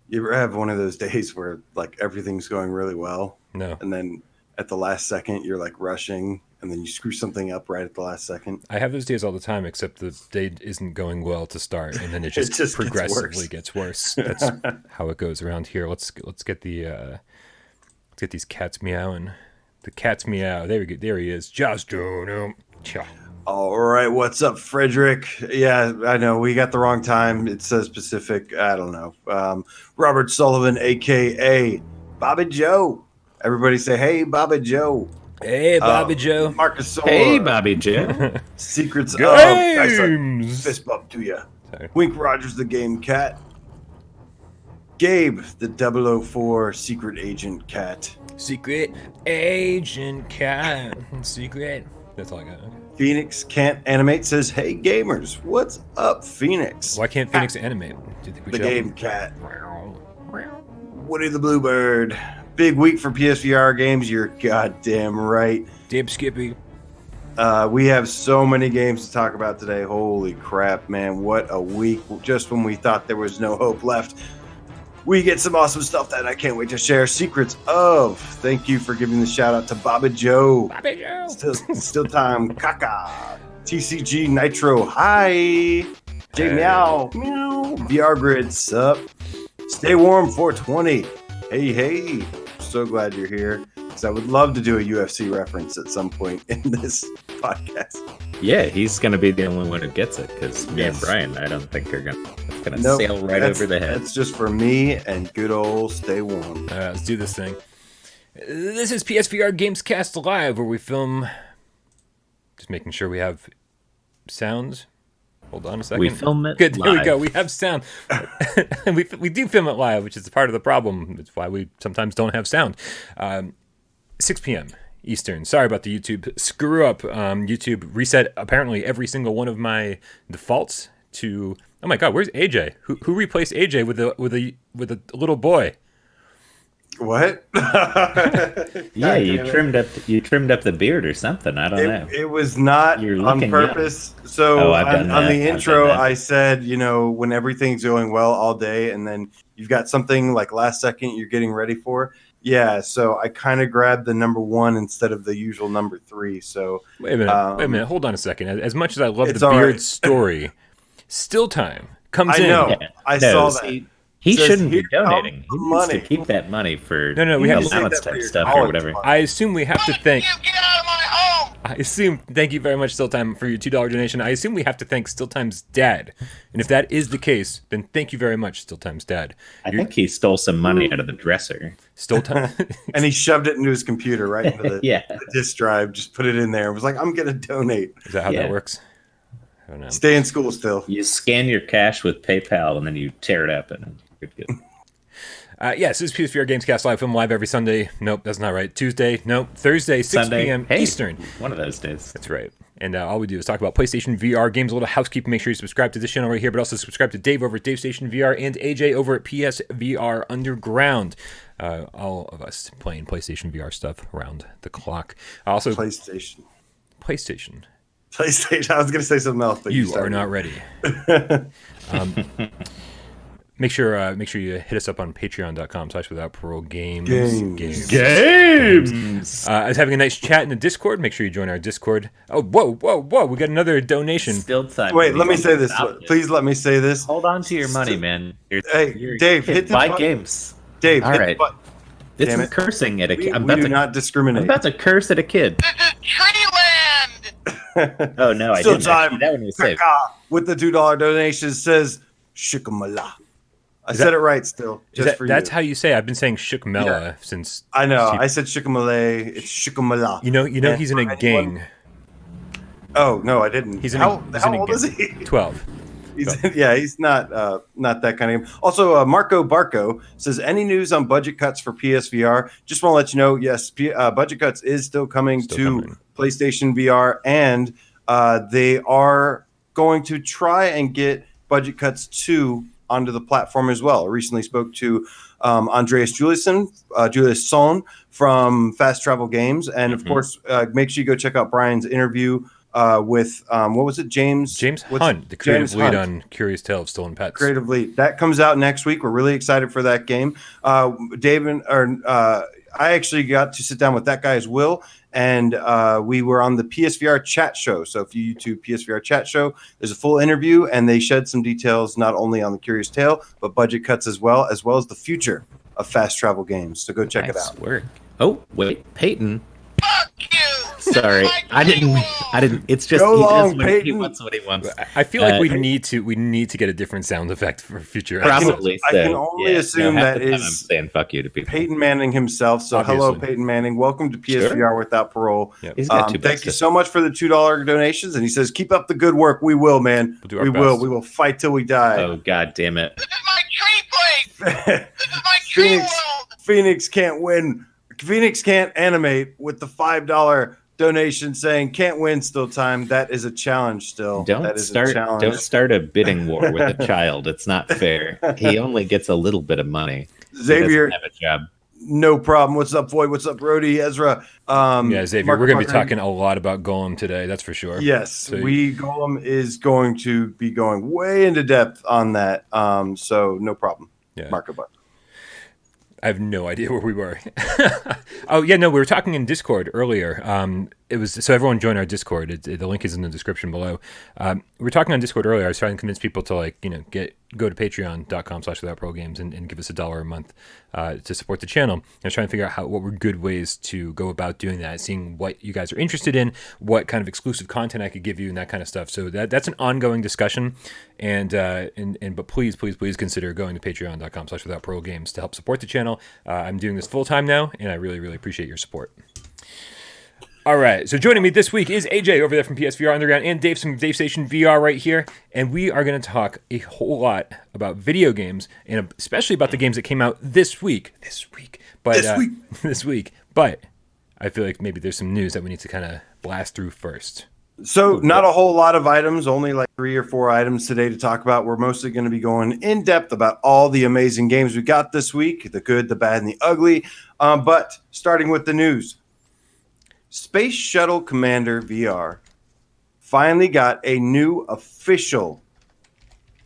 You ever have one of those days where like everything's going really well? No. And then at the last second, you're like rushing and then you screw something up right at the last second. I have those days all the time, except the day isn't going well to start, and then it It just just progressively gets worse. That's how it goes around here. Let's get let's get these cats meowing. The cat's meow. There we go. There he is. Just do. All right, what's up, Frederick? Yeah, I know we got the wrong time. It says Pacific. I don't know. Robert Sullivan, aka Bobby Joe. Everybody say, "Hey, Bobby Joe." Hey, Bobby Joe. Marcus Solar. Hey, Bobby Joe. Secrets Games. Fist bump to you. Sorry. Wink Rogers, the game cat. Gabe, the 004 secret agent cat. Secret agent cat. Secret. That's all I got. Okay. Phoenix Can't Animate says, "Hey gamers, what's up, Phoenix?" Why can't Phoenix animate? Do you think we The should game cat. Woody the Bluebird. Big week for PSVR games. You're goddamn right. Damn Skippy. We have so many games to talk about today. Holy crap, man. What a week. Just when we thought there was no hope left, we get some awesome stuff that I can't wait to share. Secrets of. Thank you for giving the shout out to Baba Joe. Bobby Joe. Still time. Kaka. TCG Nitro. Hi. J Meow. Meow. VR Grid. Sup. Stay Warm 420. Hey. So glad you're here. Because I would love to do a UFC reference at some point in this podcast. Yeah, he's going to be the only one who gets it because me and Bryan, I don't think are going to sail right over the head. That's just for me and good old Stay Warm. Let's do this thing. This is PSVR GamesCast Live, where we film. Just making sure we have sounds. Hold on a second. We film it Good, there we live. go. We have sound. we do film it live, which is part of the problem. It's why we sometimes don't have sound. 6 p.m. Eastern. Sorry about the YouTube screw up. YouTube reset apparently every single one of my defaults to. Oh my God, where's AJ? Who replaced AJ with a little boy? What? Yeah, you trimmed up the beard or something. I don't know. It was not You're on looking purpose. So I've done on that. the I've intro, done that. I said, when everything's going well all day, and then you've got something like last second you're getting ready for. Yeah, so I kind of grabbed the number 1 instead of the usual number 3. So Wait a minute. Hold on a second. As much as I love It's the all beard right. story, Still Time comes in. I know. Yeah. I No, saw that. see, he Says, shouldn't be "Here comes donating. He the needs money." to keep that money for No, we have to save allowance that for type your stuff or college whatever. fund. I assume we have to thank. You get out of my home! I assume. Thank you very much, Still Time, for your $2 donation. I assume we have to thank Still Time's dad, and if that is the case, then thank you very much, Still Time's dad. I think he stole some money out of the dresser. Still Time. And he shoved it into his computer right into the, Yeah. the disk drive, just put it in there. It was like, I'm going to donate. Is that how Yeah. that works? I don't know. Stay in school still. You scan your cash with PayPal and then you tear it up and you're good. Yes, this is PSVR Gamescast Live. Film live every Sunday. Nope, that's not right. Tuesday. Nope. Thursday, 6 Sunday. p.m. Hey, Eastern. One of those days. That's right. And all we do is talk about PlayStation VR games, a little housekeeping. Make sure you subscribe to this channel right here, but also subscribe to Dave over at Davestation VR and AJ over at PSVR Underground. All of us playing PlayStation VR stuff around the clock. Also, PlayStation. PlayStation. I was going to say something else, but You started. are not ready. Make sure you hit us up on patreon.com/withoutparolegames. Games. I was having a nice chat in the Discord. Make sure you join our Discord. Oh, whoa. We got another donation. Still time. Wait, let me say this. Stop it. Please let me say this. Hold on to your money, man. Hey, Dave, hit the buy button. games. Dave, All hit right. the button. This Damn is it. cursing at a kid. We do not I'm discriminate. about to curse at a kid. This is Treeland! Oh no, I Still didn't. time. Actually, that one was safe. Kaka with the $2 donation says Shikamala. I said it right still. Just for you. That's how you say it. I've been saying Shukmella since. I know. I said Shikamale. It's Shikamala. You know he's in a for gang. anyone- Oh no, I didn't. He's in how a, he's in a old gang. is he? 12. He's not that kind of game. Also, Marco Barco says, any news on budget cuts for PSVR? Just want to let you know, yes, budget cuts is still coming to PlayStation VR, and they are going to try and get budget cuts too onto the platform as well. I recently spoke to Andreas Juliusson from Fast Travel Games, and of course, make sure you go check out Bryan's interview with what was it, James Hunt, the creative lead on Curious Tale of Stolen Pets. Creative lead. That comes out next week. We're really excited for that game. I actually got to sit down with that guy as Will, and we were on the PSVR chat show. So if you YouTube PSVR chat show, there's a full interview, and they shed some details not only on the Curious Tale, but budget cuts as well as the future of fast travel games. So go check it out. Work. Oh, wait, Peyton. Fuck you! Sorry, I didn't. It's just he wants what he wants. I feel like we need to get a different sound effect for future. Probably. I can only assume that is I'm saying fuck you to people. Peyton Manning himself. So hello, Peyton Manning. Welcome to PSVR Without Parole. Yep. Thank you so much for the $2 donations. And he says, "Keep up the good work. We will, man. We will fight till we die." Oh God damn it! This is my tree place. This is my tree world. Phoenix can't win. Phoenix can't animate with the $5 donation saying can't win, still time. That is a challenge still. Don't start a bidding war with a child. It's not fair. He only gets a little bit of money. Xavier, he doesn't have a job. No problem. What's up, Void? What's up, Brody? Ezra? Xavier, we're going to be talking a lot about Golem today. That's for sure. Yes, Golem is going to be going way into depth on that. So no problem. Yeah. Marco button. I have no idea where we were. We were talking in Discord earlier. It was so everyone join our Discord. The link is in the description below. We were talking on Discord earlier. I was trying to convince people to go to patreon.com/withoutprogames and give us $1 a month to support the channel. I was trying to figure out what were good ways to go about doing that, seeing what you guys are interested in, what kind of exclusive content I could give you, and that kind of stuff. So that's an ongoing discussion. But please consider going to patreon.com/withoutprogames to help support the channel. I'm doing this full time now, and I really, really appreciate your support. All right, so joining me this week is AJ over there from PSVR Underground and Dave from Davestation VR right here, and we are going to talk a whole lot about video games, and especially about the games that came out this week. But I feel like maybe there's some news that we need to kind of blast through first. So not a whole lot of items, only like 3 or 4 items today to talk about. We're mostly going to be going in depth about all the amazing games we got this week, the good, the bad, and the ugly. But starting with the news. Space Shuttle Commander VR finally got a new official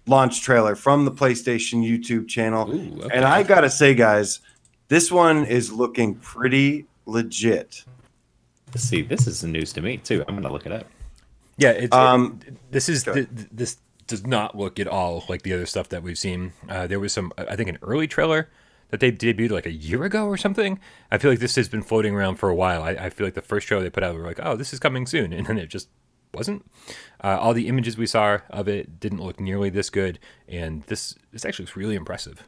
launch trailer from the PlayStation YouTube channel. Ooh, okay. And I got to say, guys, this one is looking pretty legit. See, this is news to me, too. I'm going to look it up. Yeah, this does not look at all like the other stuff that we've seen. There was I think an early trailer that they debuted like a year ago or something. I feel like this has been floating around for a while. I feel like the first trailer they put out, we were like, oh, this is coming soon. And then it just wasn't. All the images we saw of it didn't look nearly this good. And this actually looks really impressive.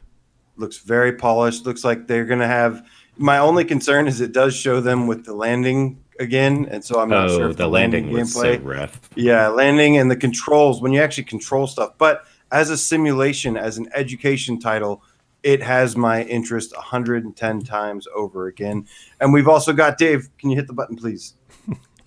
Looks very polished. Looks like they're going to have... My only concern is it does show them with the landing again. And so I'm not sure if the landing was so rough. Yeah, landing and the controls, when you actually control stuff. But as a simulation, as an education title, it has my interest 110 times over again. And we've also got Dave. Can you hit the button, please?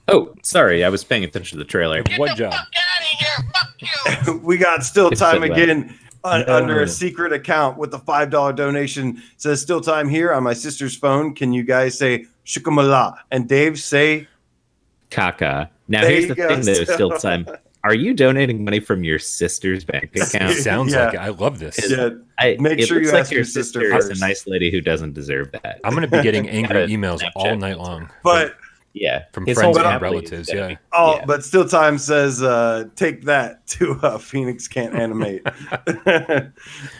Oh, sorry. I was paying attention to the trailer. What job? Fuck out of here. Fuck you. We got Still Time again under a secret account with the $5 donation. It says Still Time here on my sister's phone. Can you guys say Shukamala? And Dave, say Kaka. Now, There here's you the go, thing, though, Still. Still Time. Are you donating money from your sister's bank account? It sounds Yeah. like it. I love this. Yeah, make It sure looks you like ask your your sister sister is first. a nice lady who doesn't deserve that. I'm going to be getting angry Gotta emails Snapchat all night it. long. But Yeah, From his friends whole and family relatives, is gonna yeah. be- but Still Time says take that to Phoenix Can't Animate.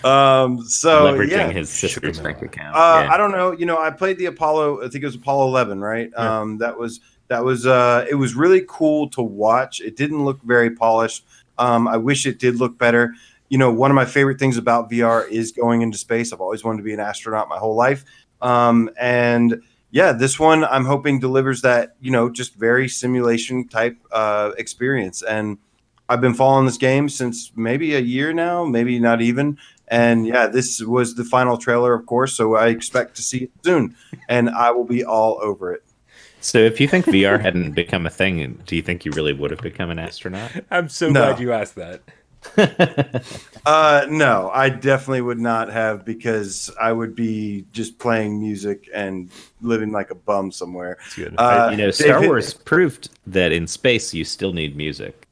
leveraging his sister's bank account. I don't know. I played the Apollo. I think it was Apollo 11, right? Yeah. That was it was really cool to watch. It didn't look very polished. I wish it did look better. One of my favorite things about VR is going into space. I've always wanted to be an astronaut my whole life. And yeah, this one I'm hoping delivers that, just very simulation type experience. And I've been following this game since maybe a year now, maybe not even. And yeah, this was the final trailer, of course. So I expect to see it soon, and I will be all over it. So if you think VR hadn't become a thing, do you think you really would have become an astronaut? I'm so No. glad you asked that. No, I definitely would not have, because I would be just playing music and living like a bum somewhere. That's good. Star Wars proved that in space you still need music.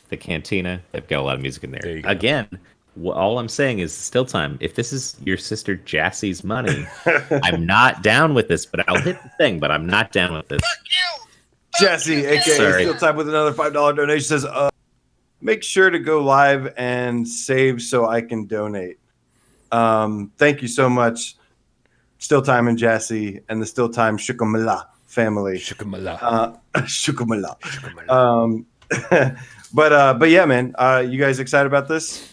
The cantina, they've got a lot of music in there. Again, all I'm saying is still time. If this is your sister Jassie's money, I'm not down with this, but I'll hit the thing, but I'm not down with this. Fuck you! Jesse, aka Still Time, with another $5 donation, says, make sure to go live and save so I can donate. Thank you so much, Still Time and Jassy and the Still Time Shukamala family. Shukamala. Shukamala. But yeah, man, you guys excited about this?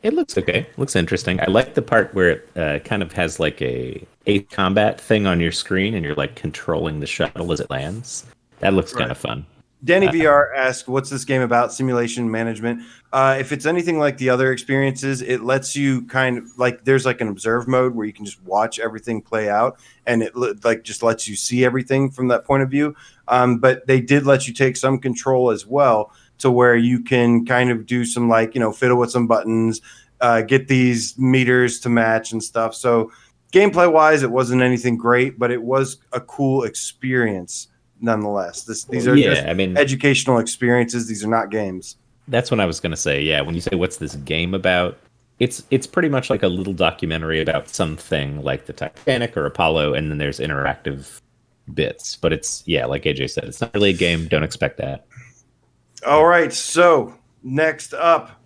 It looks okay. Looks interesting. I like the part where it kind of has like a combat thing on your screen, and you're like controlling the shuttle as it lands. That looks kind of fun. Danny VR asked, "What's this game about? Simulation management." If it's anything like the other experiences, it lets you kind of like, there's like an observe mode where you can just watch everything play out, and it like just lets you see everything from that point of view. But they did let you take some control as well, to where you can kind of do some like, fiddle with some buttons, get these meters to match and stuff. So gameplay wise, it wasn't anything great, but it was a cool experience nonetheless. These are just educational experiences. These are not games. That's what I was going to say. Yeah, when you say what's this game about, it's pretty much like a little documentary about something like the Titanic or Apollo, and then there's interactive bits. But it's, like AJ said, it's not really a game. Don't expect that. All right, so next up,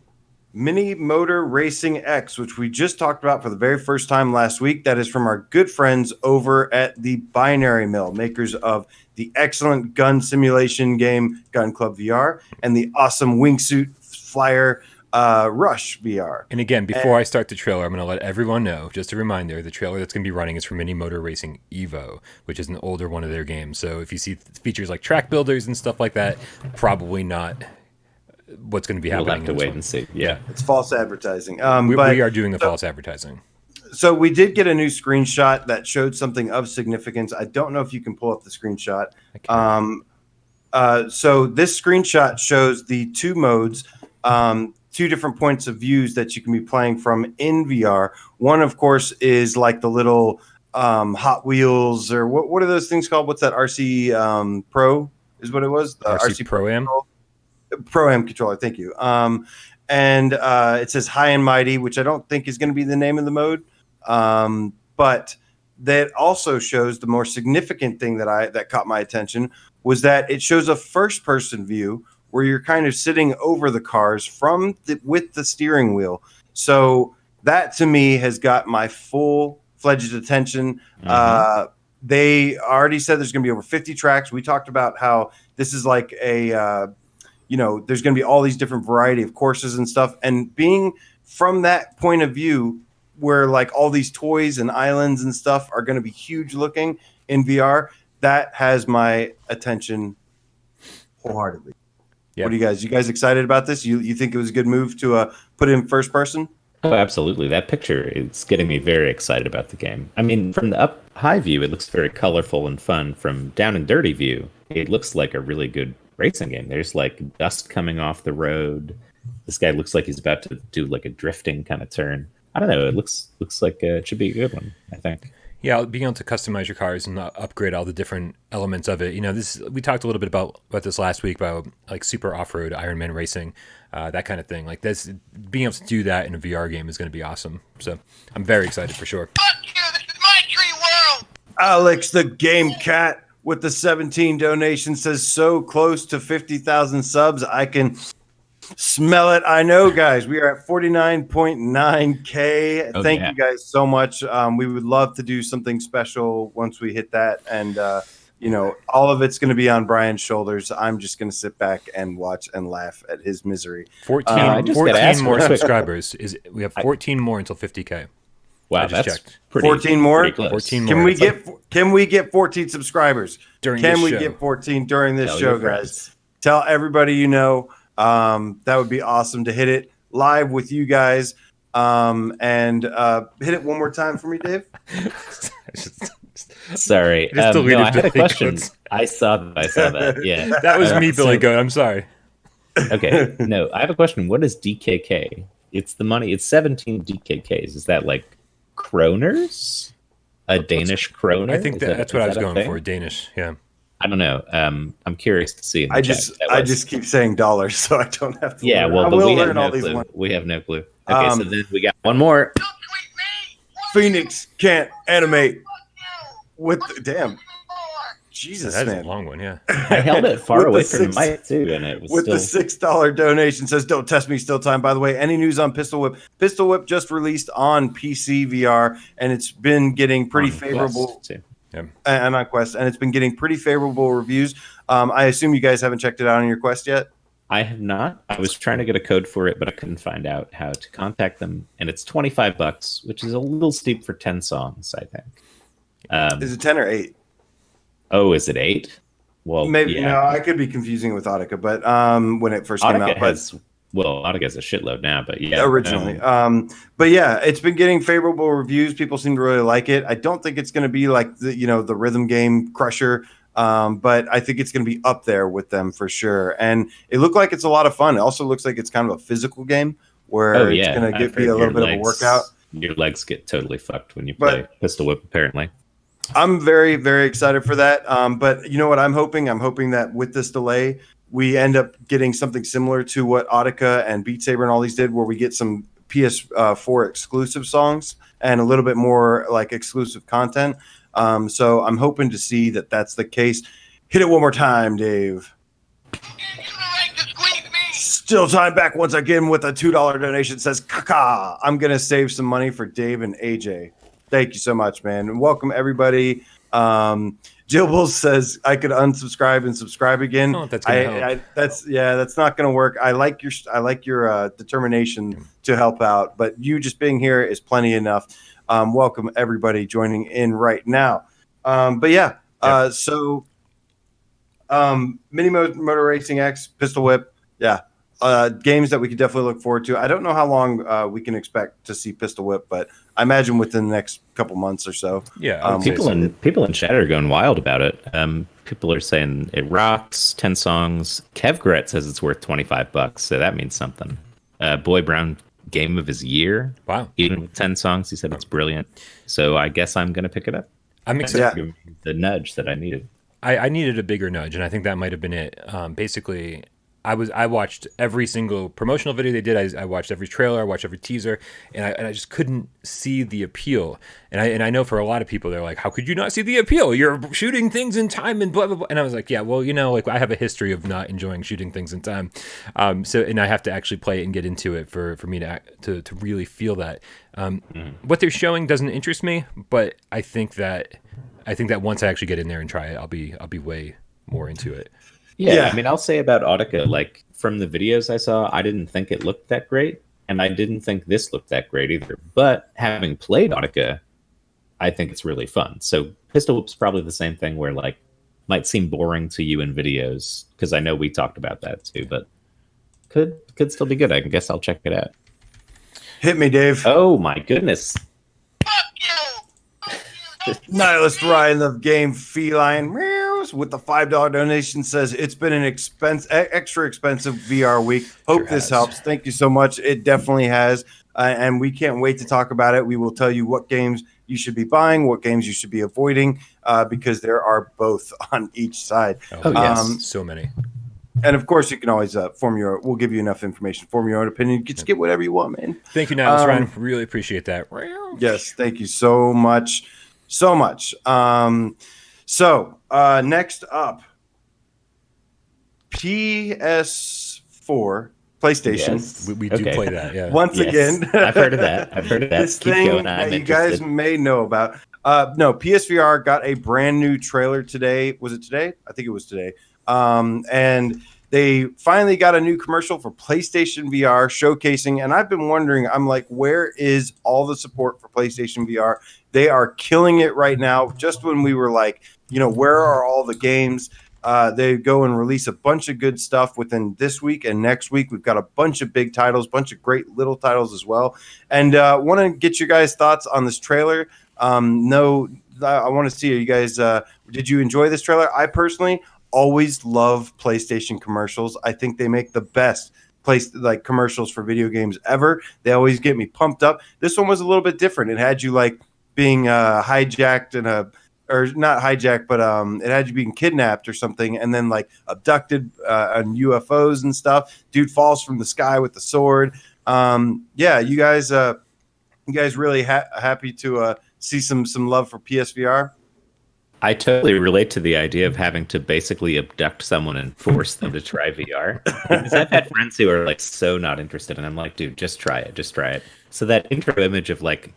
Mini Motor Racing X, which we just talked about for the very first time last week. That is from our good friends over at the Binary Mill, makers of the excellent gun simulation game Gun Club VR and the awesome wingsuit flyer Rush VR. And again, before I start the trailer, I'm going to let everyone know, just a reminder, the trailer that's going to be running is for Mini Motor Racing Evo, which is an older one of their games. So if you see features like track builders and stuff like that, probably not what's going to be happening. We'll have to wait and see. Yeah. It's false advertising. We are doing the false advertising. So we did get a new screenshot that showed something of significance. I don't know if you can pull up the screenshot. So this screenshot shows the two modes, two different points of views that you can be playing from in VR. One, of course, is like the little Hot Wheels, or what are those things called? What's that? RC Pro is what it was? The RC Pro-Am? Pro-Am controller, thank you. And it says High and Mighty, which I don't think is going to be the name of the mode. But that also shows the more significant thing that caught my attention was that it shows a first-person view where you're kind of sitting over the cars with the steering wheel. So that to me has got my full-fledged attention. Mm-hmm. They already said there's going to be over 50 tracks. We talked about how this is like a, there's going to be all these different variety of courses and stuff. And being from that point of view where like all these toys and islands and stuff are going to be huge looking in VR, that has my attention wholeheartedly. Yep. What are you guys excited about this? You think it was a good move to put it in first person? Oh, absolutely. That picture is getting me very excited about the game. I mean, from the up high view, it looks very colorful and fun. From down and dirty view, it looks like a really good racing game. There's like dust coming off the road. This guy looks like he's about to do like a drifting kind of turn. I don't know. It looks like it should be a good one, I think. Yeah, being able to customize your cars and upgrade all the different elements of it. We talked a little bit about this last week about like super off-road Ironman racing, that kind of thing. Like this, being able to do that in a VR game is going to be awesome. So I'm very excited for sure. Fuck you! This is my tree world. Alex the Game Cat with the 17 donation says, so close to 50,000 subs, I can smell it. I know, guys. We are at 49.9K. Thank you guys so much. We would love to do something special once we hit that. And, all of it's going to be on Bryan's shoulders. I'm just going to sit back and watch and laugh at his misery. 14 more subscribers. We have 14 more until 50K. Wow, that's checked. 14 more? 14 more. Can we get 14 subscribers? Can we get 14 during this show, guys? Tell everybody you know. That would be awesome to hit it live with you guys. And hit it one more time for me, Dave. Sorry. I had a question. I saw that. Yeah. That was me, Billy Goat. I'm sorry. Okay, no, I have a question. What is DKK? It's the money. It's 17 DKKs. Is that like kroners? A Danish kroner? I think that's what I was going thing? for. Danish. Yeah. I don't know. I'm curious to see. In the I chat just keep saying dollars, so I don't have to. Yeah, learn. well, I but will we have learn no all these clue. ones. We have no clue. Okay, so then we got one more. Don't tweet me. Phoenix can't animate with damn. So Jesus, that's man. a long one. Yeah. I held it far With away the from the mic too, and it was with still. the $6 donation says, "Don't test me, still time." By the way, any news on Pistol Whip? Pistol Whip just released on PC VR, and it's been getting pretty on favorable. Quest, too. And on Quest, and it's been getting pretty favorable reviews. I assume you guys haven't checked it out on your Quest yet. I have not. I was trying to get a code for it, but I couldn't find out how to contact them. And it's $25, which is a little steep for 10 songs, I think. Is it 10 or 8? Oh, is it 8? Well, Maybe yeah. no. I could be confusing it with Audica, but when it first came out, Audica has a shitload now, but yeah, originally. But yeah, it's been getting favorable reviews. People seem to really like it. I don't think it's going to be like the rhythm game crusher, but I think it's going to be up there with them for sure. And it looked like it's a lot of fun. It also looks like it's kind of a physical game where it's going to be a little bit of a workout. Your legs get totally fucked when you play Pistol Whip, apparently. I'm very, very excited for that. But you know what I'm hoping? I'm hoping that with this delay, we end up getting something similar to what Audica and Beat Saber and all these did, where we get some PS4 exclusive songs and a little bit more like exclusive content. So I'm hoping to see that that's the case. Hit it one more time, Dave. Still time back once again with a $2 donation. Says, "Kaka, I'm going to save some money for Dave and AJ." Thank you so much, man. And welcome, everybody. Jill Bulls says I could unsubscribe and subscribe again. Oh, that's gonna help. That's not going to work. I like your determination to help out, but you just being here is plenty enough. Welcome everybody joining in right now. But yeah, so Mini Motor Racing X, Pistol Whip, yeah. Games that we could definitely look forward to. I don't know how long we can expect to see Pistol Whip, but I imagine within the next couple months or so. Yeah, people in chat are going wild about it. People are saying it rocks. 10 songs. Kev Gret says it's worth $25, so that means something. Boy Brown game of his year. Wow! Even with 10 songs, he said it's brilliant. So I guess I'm going to pick it up. I'm excited. Yeah. The nudge that I needed. I needed a bigger nudge, and I think that might have been it. Basically, I watched every single promotional video they did. I watched every trailer. I watched every teaser, and I just couldn't see the appeal. And I know for a lot of people, they're like, "How could you not see the appeal? You're shooting things in time and blah blah blah." And I was like, "Yeah, well, like I have a history of not enjoying shooting things in time, and I have to actually play it and get into it for me to really feel that. What they're showing doesn't interest me, but I think that once I actually get in there and try it, I'll be way more into it." Yeah, I mean, I'll say about Audica, like from the videos I saw, I didn't think it looked that great, and I didn't think this looked that great either. But having played Audica, I think it's really fun. So Pistol Whip's probably the same thing where like might seem boring to you in videos, because I know we talked about that too, but could still be good. I guess I'll check it out. Hit me, Dave. Oh my goodness. Nihilist Ryan, the game feline with the $5 donation says it's been an extra expensive VR week. Hope this helps. Thank you so much. It definitely has, and we can't wait to talk about it. We will tell you what games you should be buying, what games you should be avoiding, because there are both on each side. Oh yes, so many. And of course, you can always we'll give you enough information, form your own opinion. Just get whatever you want, man. Thank you, Nihilist Ryan. Really appreciate that. Yes, thank you so much. So much. So next up, PS4, PlayStation. Yes. We do play that, yeah. Once again. I've heard of that. This thing that you guys may know about. No, PSVR got a brand new trailer today. Was it today? I think it was today. And they finally got a new commercial for PlayStation VR showcasing. And I've been wondering, I'm like, where is all the support for PlayStation VR? They are killing it right now. Just when we were like, where are all the games? They go and release a bunch of good stuff within this week and next week. We've got a bunch of big titles, bunch of great little titles as well. And want to get your guys' thoughts on this trailer. I want to see you guys. Did you enjoy this trailer? I personally, always love PlayStation commercials. I think they make the best commercials for video games ever. They always get me pumped up. This one was a little bit different. It had you like being hijacked or not hijacked, but it had you being kidnapped or something, and then like abducted on UFOs and stuff. Dude falls from the sky with the sword. Yeah, you guys really happy to see some love for PSVR? I totally relate to the idea of having to basically abduct someone and force them to try VR. Because I've had friends who are like so not interested, and I'm like, dude, just try it. So that intro image of like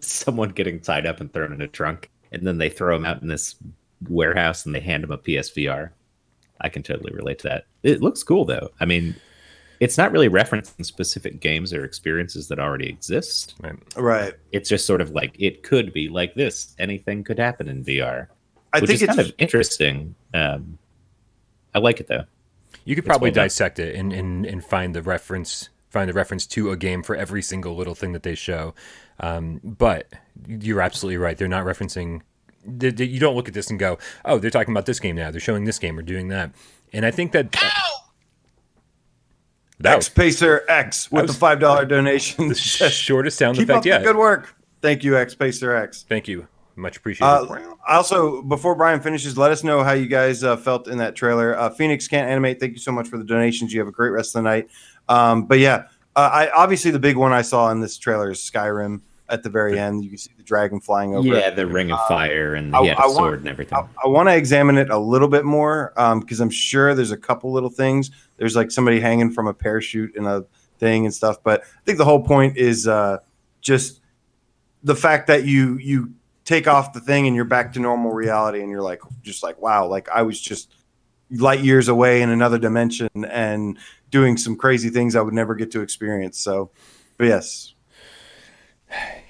someone getting tied up and thrown in a trunk, and then they throw him out in this warehouse and they hand him a PSVR. I can totally relate to that. It looks cool though. I mean, it's not really referencing specific games or experiences that already exist. Right. It's just sort of like, it could be like this. Anything could happen in VR. I think it's kind of interesting. I like it though. You could probably dissect it and find the reference to a game for every single little thing that they show. But you're absolutely right. They're not referencing. You don't look at this and go, "Oh, they're talking about this game now. They're showing this game or doing that." And I think that X Pacer X with the $5 donation. The shortest sound Keep effect up the yet. Good work. Thank you, X Pacer X. Thank you. Much appreciated. Also, before Bryan finishes, let us know how you guys felt in that trailer. Phoenix Can't Animate, thank you so much for the donations. You have a great rest of the night. But yeah, I obviously the big one I saw in this trailer is Skyrim at the very end. You can see the dragon flying over. Yeah, the Ring of Fire, and he had a sword and everything. I want to examine it a little bit more because I'm sure there's a couple little things. There's like somebody hanging from a parachute in a thing and stuff. But I think the whole point is just the fact that you take off the thing and you're back to normal reality, and you're like, just like, wow, like I was just light years away in another dimension and doing some crazy things I would never get to experience. So, but yes.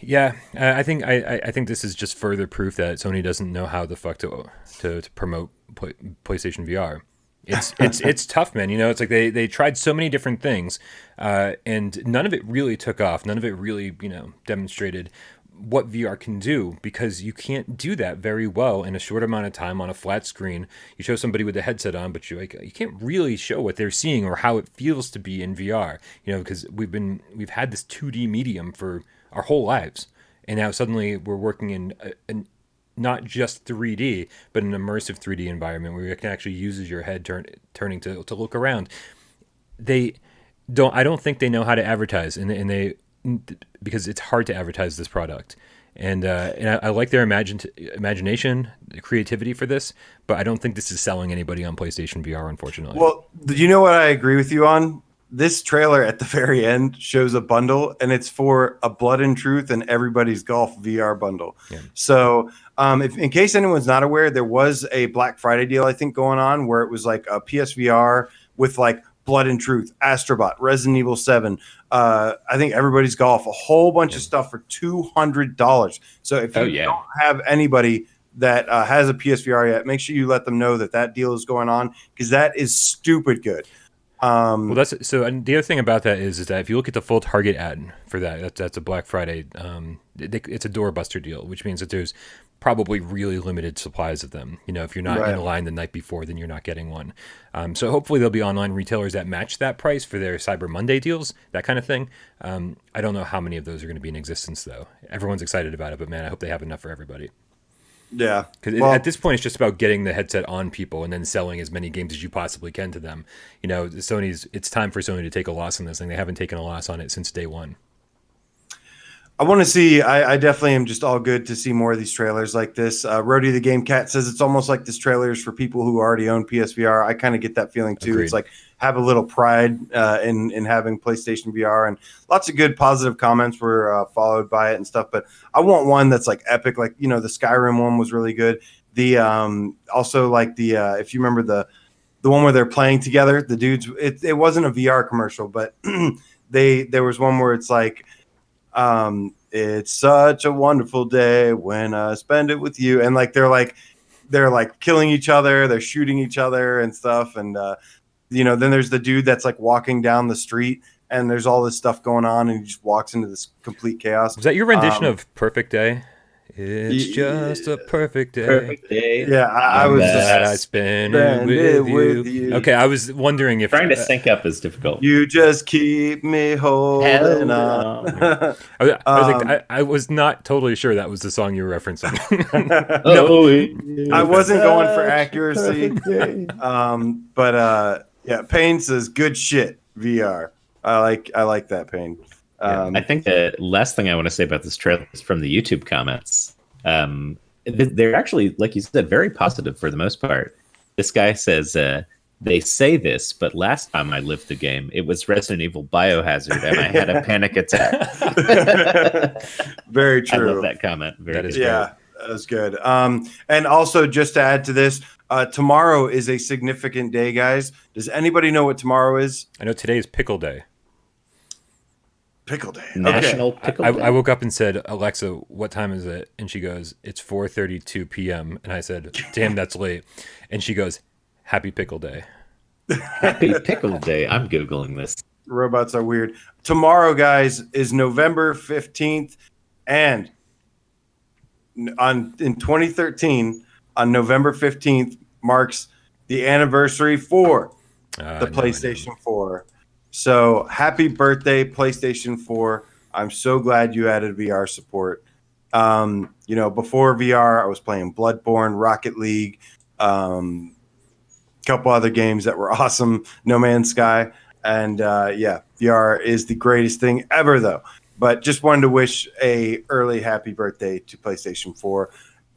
Yeah, I think this is just further proof that Sony doesn't know how the fuck to promote PlayStation VR. It's tough, man. You know, it's like they tried so many different things, and none of it really took off. None of it really, demonstrated what VR can do, because you can't do that very well in a short amount of time on a flat screen. You show somebody with a headset on, but you can't really show what they're seeing or how it feels to be in VR. Because we've had this 2D medium for our whole lives, and now suddenly we're working in not just 3D, but an immersive 3D environment where you can actually use your head turning to look around. I don't think they know how to advertise, and they because it's hard to advertise this product. And I like their imagination, creativity for this, but I don't think this is selling anybody on PlayStation VR, unfortunately. Well, you know what I agree with you on? This trailer at the very end shows a bundle, and it's for a Blood and Truth and Everybody's Golf VR bundle. Yeah. So if in case anyone's not aware, there was a Black Friday deal, I think, going on where it was like a PSVR with like Blood and Truth, Astrobot, Resident Evil 7, I think Everybody's Golf, a whole bunch of stuff for $200. So if you don't have anybody that has a PSVR yet, make sure you let them know that deal is going on, because that is stupid good. Well, and the other thing about that is that if you look at the full Target ad for that's a Black Friday, it's a doorbuster deal, which means that there's probably really limited supplies of them. If you're not in a line the night before, then you're not getting one. So hopefully there'll be online retailers that match that price for their Cyber Monday deals, that kind of thing. I don't know how many of those are going to be in existence, though. Everyone's excited about it, but man, I hope they have enough for everybody. Yeah, because at this point, it's just about getting the headset on people and then selling as many games as you possibly can to them. It's time for Sony to take a loss on this thing. They haven't taken a loss on it since day one. I want to see. I definitely am just all good to see more of these trailers like this. Rody the Game Cat says it's almost like this trailer is for people who already own PSVR. I kind of get that feeling too. Agreed. It's like have a little pride in having PlayStation VR, and lots of good positive comments were followed by it and stuff. But I want one that's like epic, like the Skyrim one was really good. The also like the if you remember the one where they're playing together, the dudes. It wasn't a VR commercial, but there was one where it's like. It's such a wonderful day when I spend it with you, and like they're like killing each other, they're shooting each other and stuff, and then there's the dude that's like walking down the street, and there's all this stuff going on, and he just walks into this complete chaos. Was that your rendition of Perfect Day? It's just a perfect day. Perfect day. Yeah, I was Glad I just spend it with you. Okay, I was wondering if Trying to sync up is difficult. you just keep me holding on. I was not totally sure that was the song you were referencing. I wasn't going for accuracy. But yeah, Payne says good shit VR. I like that, Payne. I think the last thing I want to say about this trailer is from the YouTube comments. They're actually, like you said, very positive for the most part. This guy says, they say this, but last time I lived the game, it was Resident Evil Biohazard, and I had a panic attack. Very true. I love that comment. That is Yeah, that was good. And also, just to add to this, tomorrow is a significant day, guys. Does anybody know what tomorrow is? I know today is Pickle Day. Pickle Day. National Okay. Pickle Day. I woke up and said, Alexa, what time is it? And she goes, it's 4:32 p.m. And I said, damn, that's late. And she goes, Happy Pickle Day. Happy Pickle Day. I'm Googling this. Robots are weird. Tomorrow, guys, is November 15th. And in 2013, on November 15th, marks the anniversary for the PlayStation 4. So happy birthday, PlayStation 4. I'm so glad you added VR support. Before VR, I was playing Bloodborne, Rocket League, couple other games that were awesome, No Man's Sky. And VR is the greatest thing ever, though. But just wanted to wish a early happy birthday to PlayStation 4.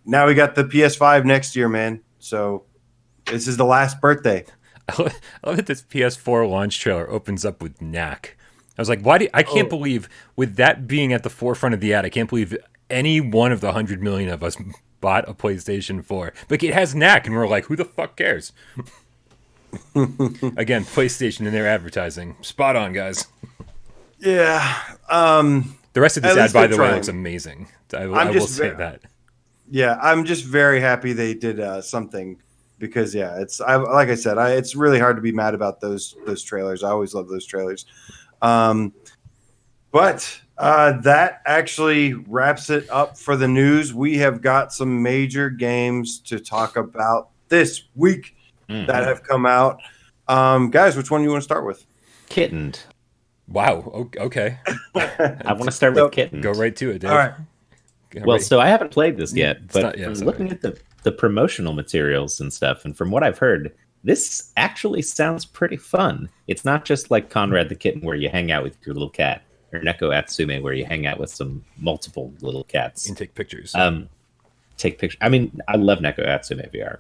Now we got the PS5 next year, man. So this is the last birthday. I love that this PS4 launch trailer opens up with Knack. I was like, I can't believe, with that being at the forefront of the ad, I can't believe any one of the 100 million of us bought a PlayStation 4. But it has Knack, and we're like, who the fuck cares? Again, PlayStation in their advertising. Spot on, guys. Yeah. The rest of this ad, by the way, looks amazing. I will say that. Yeah, I'm just very happy they did something. Because like I said, it's really hard to be mad about those trailers. I always love those trailers. But that actually wraps it up for the news. We have got some major games to talk about this week that have come out. Guys, which one do you want to start with? Kittened. Wow. Okay. I want to start with Kittened. Go right to it, Dave. All right. Well, so I haven't played this yet, but from looking at the promotional materials and stuff, and from what I've heard, this actually sounds pretty fun. It's not just like Conrad the Kitten, where you hang out with your little cat, or Neko Atsume, where you hang out with some multiple little cats. And take pictures. Take pictures. I mean, I love Neko Atsume VR,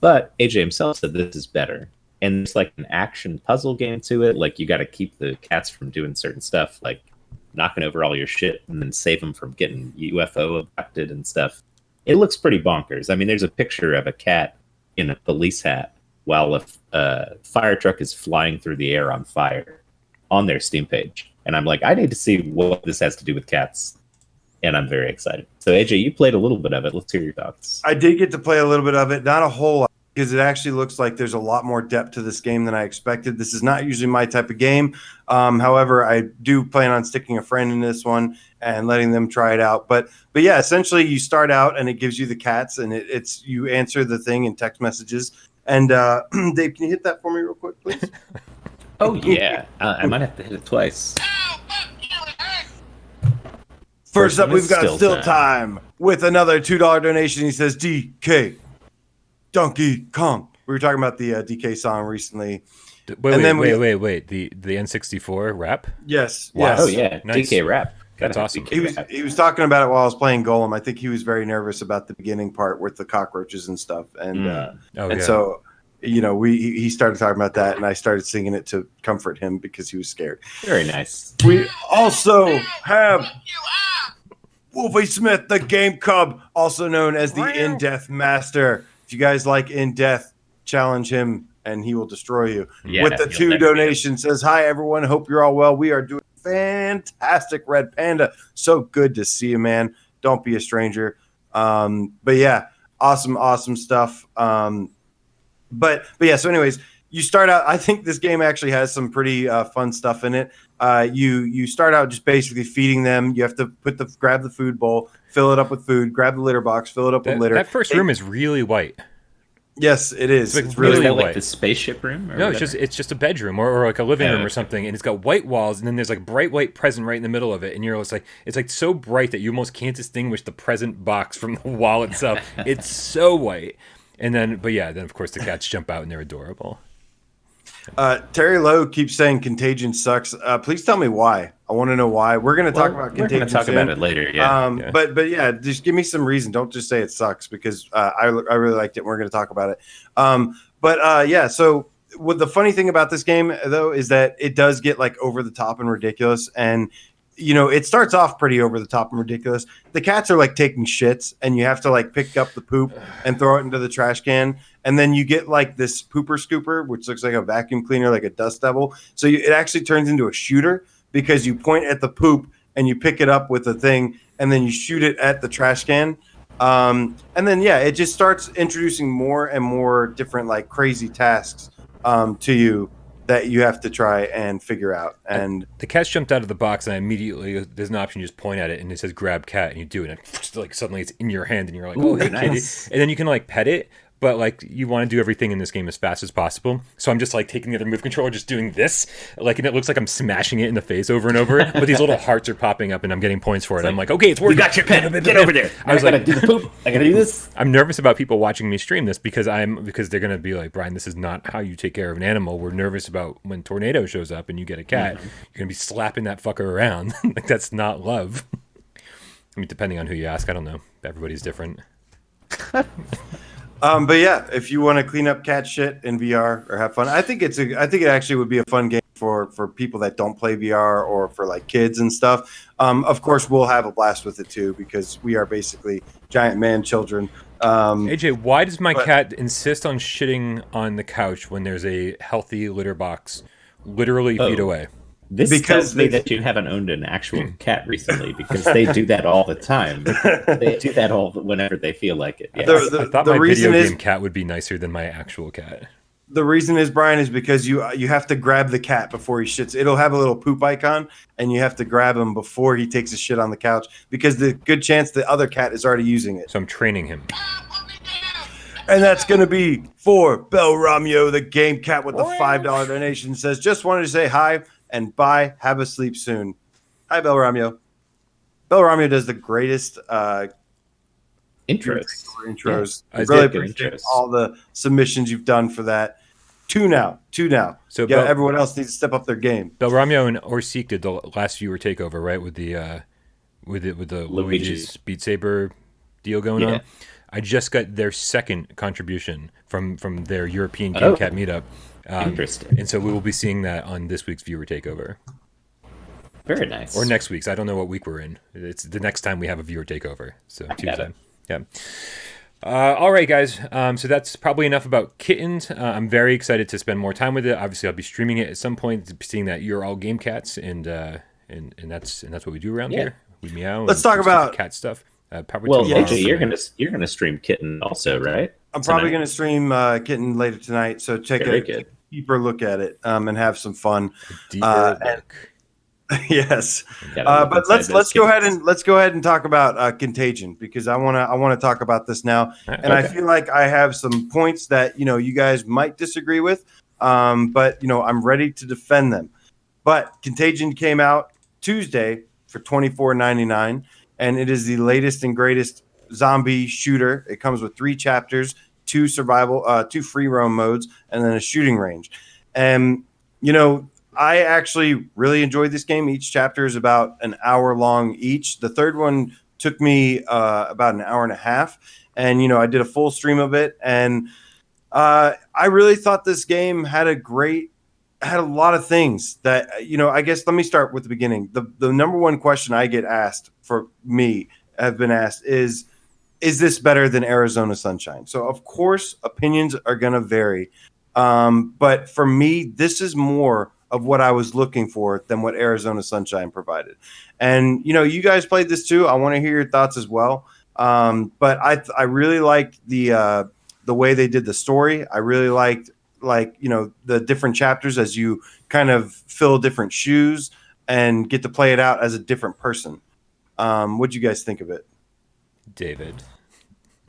but AJ himself said this is better. And there's like an action puzzle game to it. Like you got to keep the cats from doing certain stuff, like knocking over all your shit and then save them from getting UFO abducted and stuff. It looks pretty bonkers. I mean, there's a picture of a cat in a police hat while a fire truck is flying through the air on fire on their Steam page. And I'm like, I need to see what this has to do with cats. And I'm very excited. So, AJ, you played a little bit of it. Let's hear your thoughts. I did get to play a little bit of it. Not a whole lot, because it actually looks like there's a lot more depth to this game than I expected. This is not usually my type of game. However, I do plan on sticking a friend in this one and letting them try it out. But yeah, essentially you start out and it gives you the cats, and it's you answer the thing in text messages. And Dave, can you hit that for me real quick, please? Oh, yeah. I might have to hit it twice. First up, we've got Still Time with another $2 donation. He says, DK, Donkey Kong. We were talking about the DK song recently. Wait. The N64 rap? Yes. Wow. Yes. Oh, yeah. Nice. DK rap. That's awesome. He was talking about it while I was playing Golem. I think he was very nervous about the beginning part with the cockroaches and stuff. And so, he started talking about that, and I started singing it to comfort him because he was scared. Very nice. We also have Wolfie Smith, the Game Cub, also known as the In Death Master. If you guys like In Death, challenge him and he will destroy you. Yeah, with the 2 donations, says, hi, everyone. Hope you're all well. We are doing fantastic, Red Panda. So good to see you, man. Don't be a stranger. But yeah, awesome stuff. But yeah, so anyways, you start out, I think this game actually has some pretty fun stuff in it. You start out just basically feeding them. You have to grab the food bowl, fill it up with food, grab the litter box, fill it up with litter. That first room is really white. Yes, it is. It's it's really white. white. Like the spaceship room? Or no, whatever? it's just a bedroom or like a living room or something, and it's got white walls, and then there's like bright white present right in the middle of it, and you're just like, it's like so bright that you almost can't distinguish the present box from the wall itself. It's so white. And then of course the cats jump out and they're adorable. Terry Lowe keeps saying Contagion sucks. Please tell me why. I want to know why. We're going to talk about Contagion. We're going to talk about it later. Yeah. But yeah, just give me some reason. Don't just say it sucks, because I really liked it. And we're going to talk about it. So what the funny thing about this game though is that it does get like over the top and ridiculous, and it starts off pretty over the top and ridiculous. The cats are like taking shits, and you have to like pick up the poop and throw it into the trash can. And then you get like this pooper scooper, which looks like a vacuum cleaner, like a dust devil. So it actually turns into a shooter, because you point at the poop and you pick it up with the thing, and then you shoot it at the trash can. And then, it just starts introducing more and more different like crazy tasks to you that you have to try and figure out. And the cats jumped out of the box, and there's an option, you just point at it and it says grab cat, and you do it, and like suddenly it's in your hand, and you're like, oh, hey, nice. Kitty. And then you can like pet it. But like you want to do everything in this game as fast as possible, so I'm just like taking the other move controller, just doing this, like, and it looks like I'm smashing it in the face over and over. But these little hearts are popping up, and I'm getting points for it. I'm like, okay, it's working. You got your pet. Get over there. I was like, do the poop. I gotta do this. I'm nervous about people watching me stream this because they're gonna be like, Bryan, this is not how you take care of an animal. We're nervous about when Tornado shows up and you get a cat. Mm-hmm. You're gonna be slapping that fucker around. Like, that's not love. I mean, depending on who you ask, I don't know. Everybody's different. But yeah, if you want to clean up cat shit in VR or have fun, I think it actually would be a fun game for people that don't play VR, or for like kids and stuff. Of course, we'll have a blast with it too, because we are basically giant man children. AJ, why does my cat insist on shitting on the couch when there's a healthy litter box literally feet away? This tells me that you haven't owned an actual cat recently, because they do that all the time. They do that whenever they feel like it. Yes. I thought my video game cat would be nicer than my actual cat. The reason is, Bryan, is because you have to grab the cat before he shits. It'll have a little poop icon, and you have to grab him before he takes a shit on the couch, because the good chance the other cat is already using it. So I'm training him. And that's going to be for Bel Ramio, the game cat with the $5 donation. Says, just wanted to say hi and bye. Have a sleep soon. Hi, Bel Ramio. Bel Ramio does the greatest intros. Yeah, I really appreciate all the submissions you've done for that. Two now. So everyone else needs to step up their game. Bel Ramio and Orseek did the last viewer takeover, right? With the Luigi's Beat Saber deal going on. I just got their second contribution from their European Game Cat meetup. Interesting. And so we will be seeing that on this week's viewer takeover. Very nice. Or next week's. I don't know what week we're in. It's the next time we have a viewer takeover. So Tuesday. Yeah. All right, guys. So that's probably enough about Kittens. I'm very excited to spend more time with it. Obviously, I'll be streaming it at some point, seeing that you're all game cats, and that's what we do around here. We meow. Let's talk about cat stuff. AJ, you're gonna stream Kitten also, right? I'm probably going to stream Kitten later tonight, so take a deeper look at it and have some fun. Yes, but let's go ahead and talk about Contagion, because I want to talk about this now, and I feel like I have some points that you guys might disagree with, but I'm ready to defend them. But Contagion came out Tuesday for $24.99, and it is the latest and greatest zombie shooter. It comes with 3 chapters, 2 survival, 2 free roam modes, and then a shooting range. And I actually really enjoyed this game. Each chapter is about an hour long each. The third one took me about an hour and a half, and I did a full stream of it, and I really thought this game had a lot of things that I guess let me start with the beginning. The number one question I get asked have been asked is this better than Arizona Sunshine? So of course opinions are going to vary, but for me this is more of what I was looking for than what Arizona Sunshine provided. And you guys played this too. I want to hear your thoughts as well. But I really liked the way they did the story. I really liked the different chapters as you kind of fill different shoes. and get to play it out as a different person. What'd you guys think of it? David.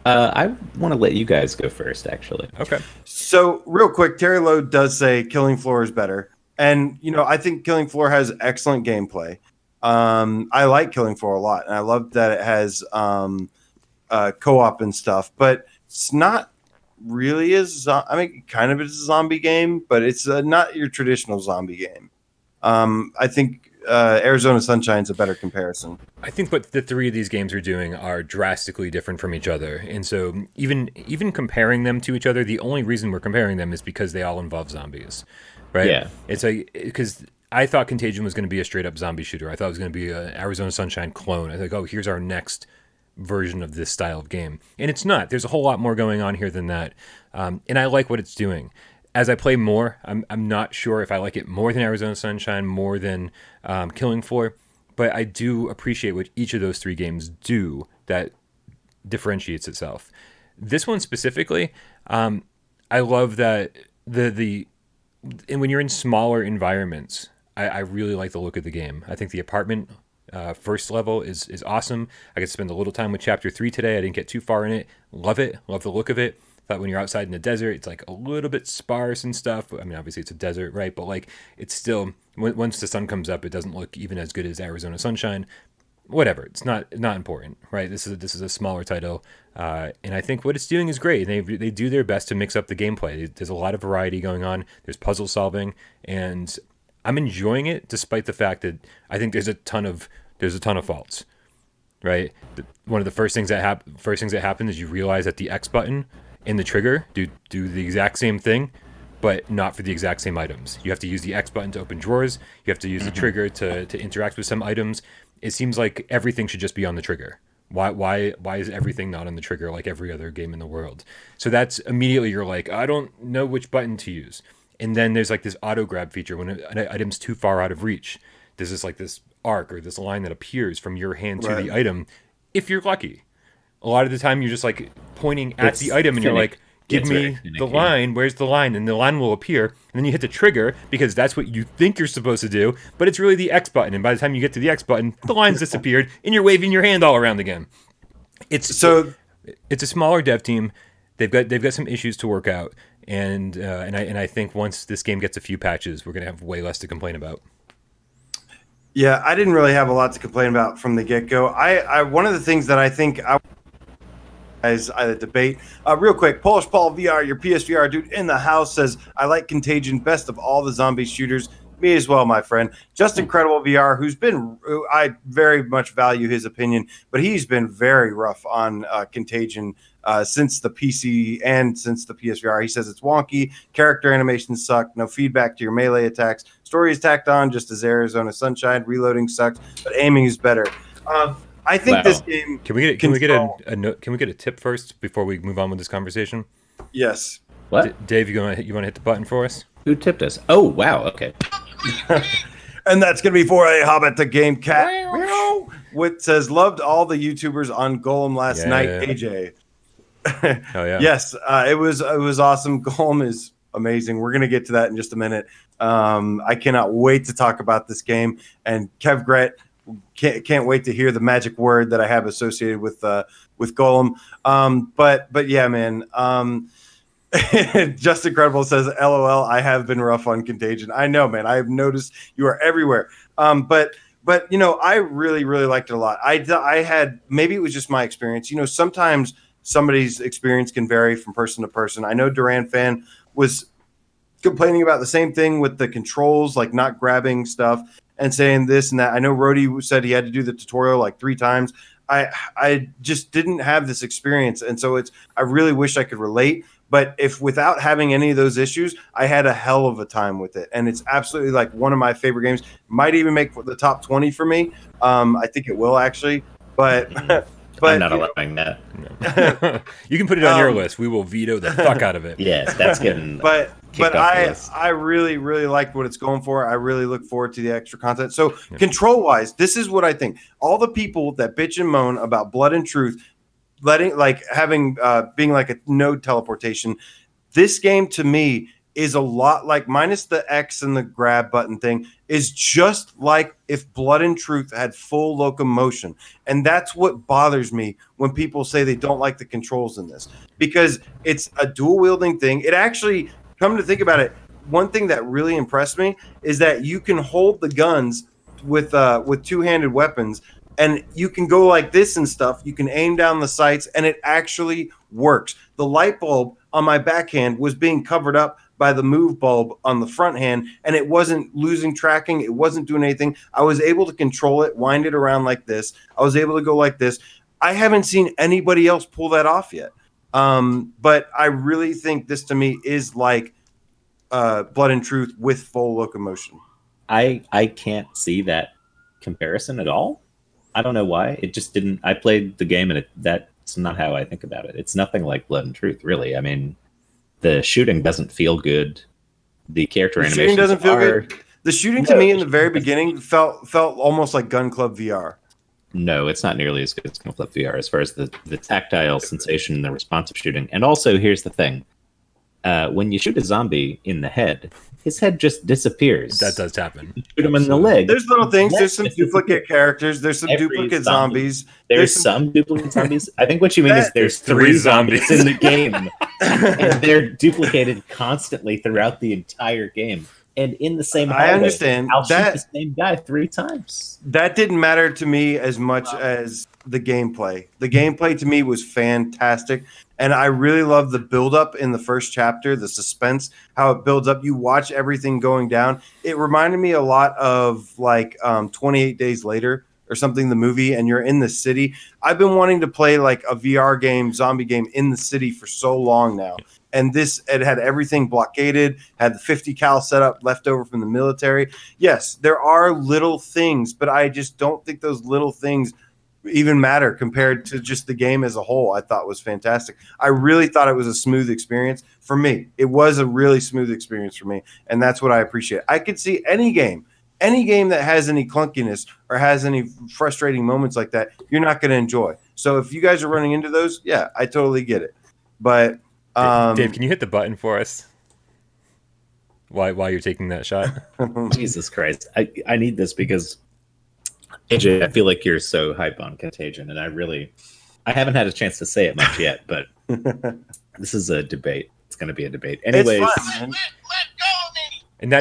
I want to let you guys go first, actually. Okay. So real quick, Terry Lowe does say Killing Floor is better. And, I think Killing Floor has excellent gameplay. I like Killing Floor a lot. And I love that it has co-op and stuff. But it's not really kind of is a zombie game. But it's not your traditional zombie game. I think Arizona Sunshine's a better comparison. I think what the three of these games are doing are drastically different from each other. And so even comparing them to each other, the only reason we're comparing them is because they all involve zombies, right? Yeah. It's because I thought Contagion was going to be a straight up zombie shooter. I thought it was going to be an Arizona Sunshine clone. I was like, oh, here's our next version of this style of game. And it's not. There's a whole lot more going on here than that. And I like what it's doing. As I play more, I'm not sure if I like it more than Arizona Sunshine, more than Killing Floor, but I do appreciate what each of those three games do that differentiates itself. This one specifically, I love that and when you're in smaller environments, I really like the look of the game. I think the apartment first level is awesome. I got to spend a little time with Chapter 3 today. I didn't get too far in it. Love it. Love the look of it. Thought when you're outside in the desert, it's like a little bit sparse and stuff. I mean, obviously it's a desert, right? But like, it's still, once the sun comes up, it doesn't look even as good as Arizona Sunshine. Whatever, it's not important, right? This is a smaller title, and I think what it's doing is great. They do their best to mix up the gameplay. There's a lot of variety going on. There's puzzle solving, and I'm enjoying it despite the fact that I think there's a ton of faults, right? One of the first things that happen is you realize that the X button and the trigger do the exact same thing, but not for the exact same items. You have to use the X button to open drawers. You have to use the trigger to interact with some items. It seems like everything should just be on the trigger. Why is everything not on the trigger like every other game in the world? So that's immediately you're like, I don't know which button to use. And then there's like this auto grab feature when an item's too far out of reach. There's this arc or this line that appears from your hand to the item if you're lucky. A lot of the time you're just like pointing at the item and you're like, give me the line, where's the line? And the line will appear, and then you hit the trigger because that's what you think you're supposed to do, but it's really the X button, and by the time you get to the X button, the line's disappeared, and you're waving your hand all around again. It's a smaller dev team. They've got some issues to work out, and I think once this game gets a few patches, we're gonna have way less to complain about. Yeah, I didn't really have a lot to complain about from the get-go. I one of the things that I think as I debate real quick, Polish Paul VR, your PSVR dude in the house, says I like Contagion best of all the zombie shooters. Me as well, my friend. Just Incredible VR, I very much value his opinion, but he's been very rough on Contagion since the PC and since the PSVR. He says it's wonky, character animations suck, no feedback to your melee attacks, story is tacked on just as Arizona Sunshine, reloading sucks, but aiming is better. I think this game. Can we get a tip first before we move on with this conversation? Yes. What? Dave, you want to hit the button for us? Who tipped us? Oh wow. Okay. And that's going to be for a Hobbit the Game Cat. Which says, loved all the YouTubers on Golem last night, AJ. Oh, yeah. Yes, it was awesome. Golem is amazing. We're going to get to that in just a minute. I cannot wait to talk about this game. And Kev Gret, can't wait to hear the magic word that I have associated with Golem. But yeah, man. Just Incredible says, LOL, I have been rough on Contagion. I know, man. I have noticed you are everywhere. But I really, really liked it a lot. I had, maybe it was just my experience. Sometimes somebody's experience can vary from person to person. I know Duran Fan was complaining about the same thing with the controls, like not grabbing stuff and saying this and that. I know Rody said he had to do the tutorial like 3 times. I just didn't have this experience. And so I really wish I could relate. But if without having any of those issues, I had a hell of a time with it. And it's absolutely like one of my favorite games. Might even make the top 20 for me. I think it will actually. But I'm not allowing that. No. You can put it on your list. We will veto the fuck out of it. Yes, that's getting But I really, really liked what it's going for. I really look forward to the extra content. So control-wise, this is what I think. All the people that bitch and moan about Blood and Truth, being like a node teleportation, this game to me is a lot like, minus the X and the grab button thing, is just like if Blood and Truth had full locomotion. And that's what bothers me when people say they don't like the controls in this, because it's a dual wielding thing. It actually, come to think about it, one thing that really impressed me is that you can hold the guns with two-handed weapons, and you can go like this and stuff. You can aim down the sights, and it actually works. The light bulb on my backhand was being covered up by the move bulb on the front hand, and it wasn't losing tracking. It wasn't doing anything. I was able to control it, wind it around like this. I was able to go like this. I haven't seen anybody else pull that off yet. But I really think this to me is like Blood and Truth with full locomotion. I can't see that comparison at all. I don't know why. It just didn't. I played the game, and that's not how I think about it. It's nothing like Blood and Truth, really. I mean, the shooting doesn't feel good. The character animation shooting doesn't feel good. The shooting to me in the very beginning felt almost like Gun Club VR. No, it's not nearly as good as Gun Club VR as far as the tactile sensation and the responsive shooting. And also, here's the thing. When you shoot a zombie in the head, his head just disappears. That does happen. You shoot him in the leg. There's little things. There's some duplicate characters. There's some duplicate zombies. There's some duplicate zombies. I think what you mean is there's 3 zombies in the game. And they're duplicated constantly throughout the entire game. And in the same hallway, I understand. I'll shoot the same guy 3 times. That didn't matter to me as much as the gameplay. The gameplay to me was fantastic. And I really love the build-up in the first chapter, the suspense, how it builds up. You watch everything going down. It reminded me a lot of like 28 Days Later or something, the movie, and you're in the city. I've been wanting to play like a VR game, zombie game in the city for so long now. And it had everything blockaded, had the 50 cal setup left over from the military. Yes, there are little things, but I just don't think those little things even matter compared to just the game as a whole. I thought was fantastic. I really thought it was a smooth experience for me. It was a really smooth experience for me, and that's what I appreciate. I could see any game that has any clunkiness or has any frustrating moments like that, you're not going to enjoy. So if you guys are running into those, yeah, I totally get it. But Dave, can you hit the button for us while you're taking that shot? Jesus Christ. I need this because, AJ, I feel like you're so hype on Contagion, and I haven't had a chance to say it much yet, but this is a debate. It's going to be a debate. Anyways, Let go of me. And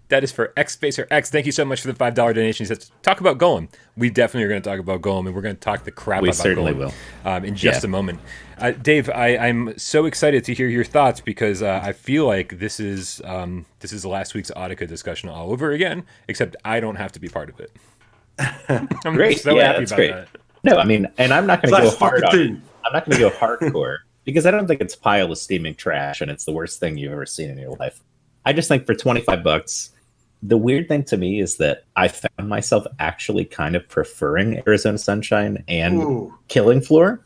that is for X-Spacer X. Thank you so much for the $5 donation. He says, talk about Golem. We definitely are going to talk about Golem, and we're going to talk the crap about Golem. We certainly will. In just a moment. Dave, I'm so excited to hear your thoughts because I feel like this is last week's Audica discussion all over again, except I don't have to be part of it. I'm great. So happy about great. that. No, I mean, and I'm not going to go hard on it. I'm not going to go hardcore because I don't think it's pile of steaming trash and it's the worst thing you've ever seen in your life. I just think for $25, the weird thing to me is that I found myself actually kind of preferring Arizona Sunshine and Killing Floor.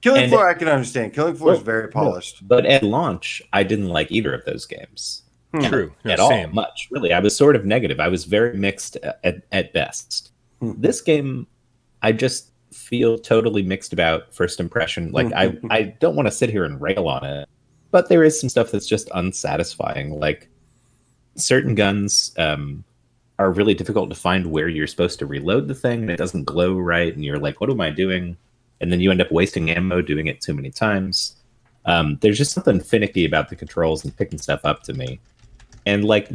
Killing Floor, I can understand. Killing Floor is very polished. But at launch, I didn't like either of those games. True. At all, much. Really, I was sort of negative. I was very mixed at best. This game, I just feel totally mixed about first impression. Like, I don't want to sit here and rail on it, but there is some stuff that's just unsatisfying. Like, certain guns are really difficult to find where you're supposed to reload the thing, and it doesn't glow right, and you're like, what am I doing? And then you end up wasting ammo doing it too many times. There's just something finicky about the controls and picking stuff up to me. And like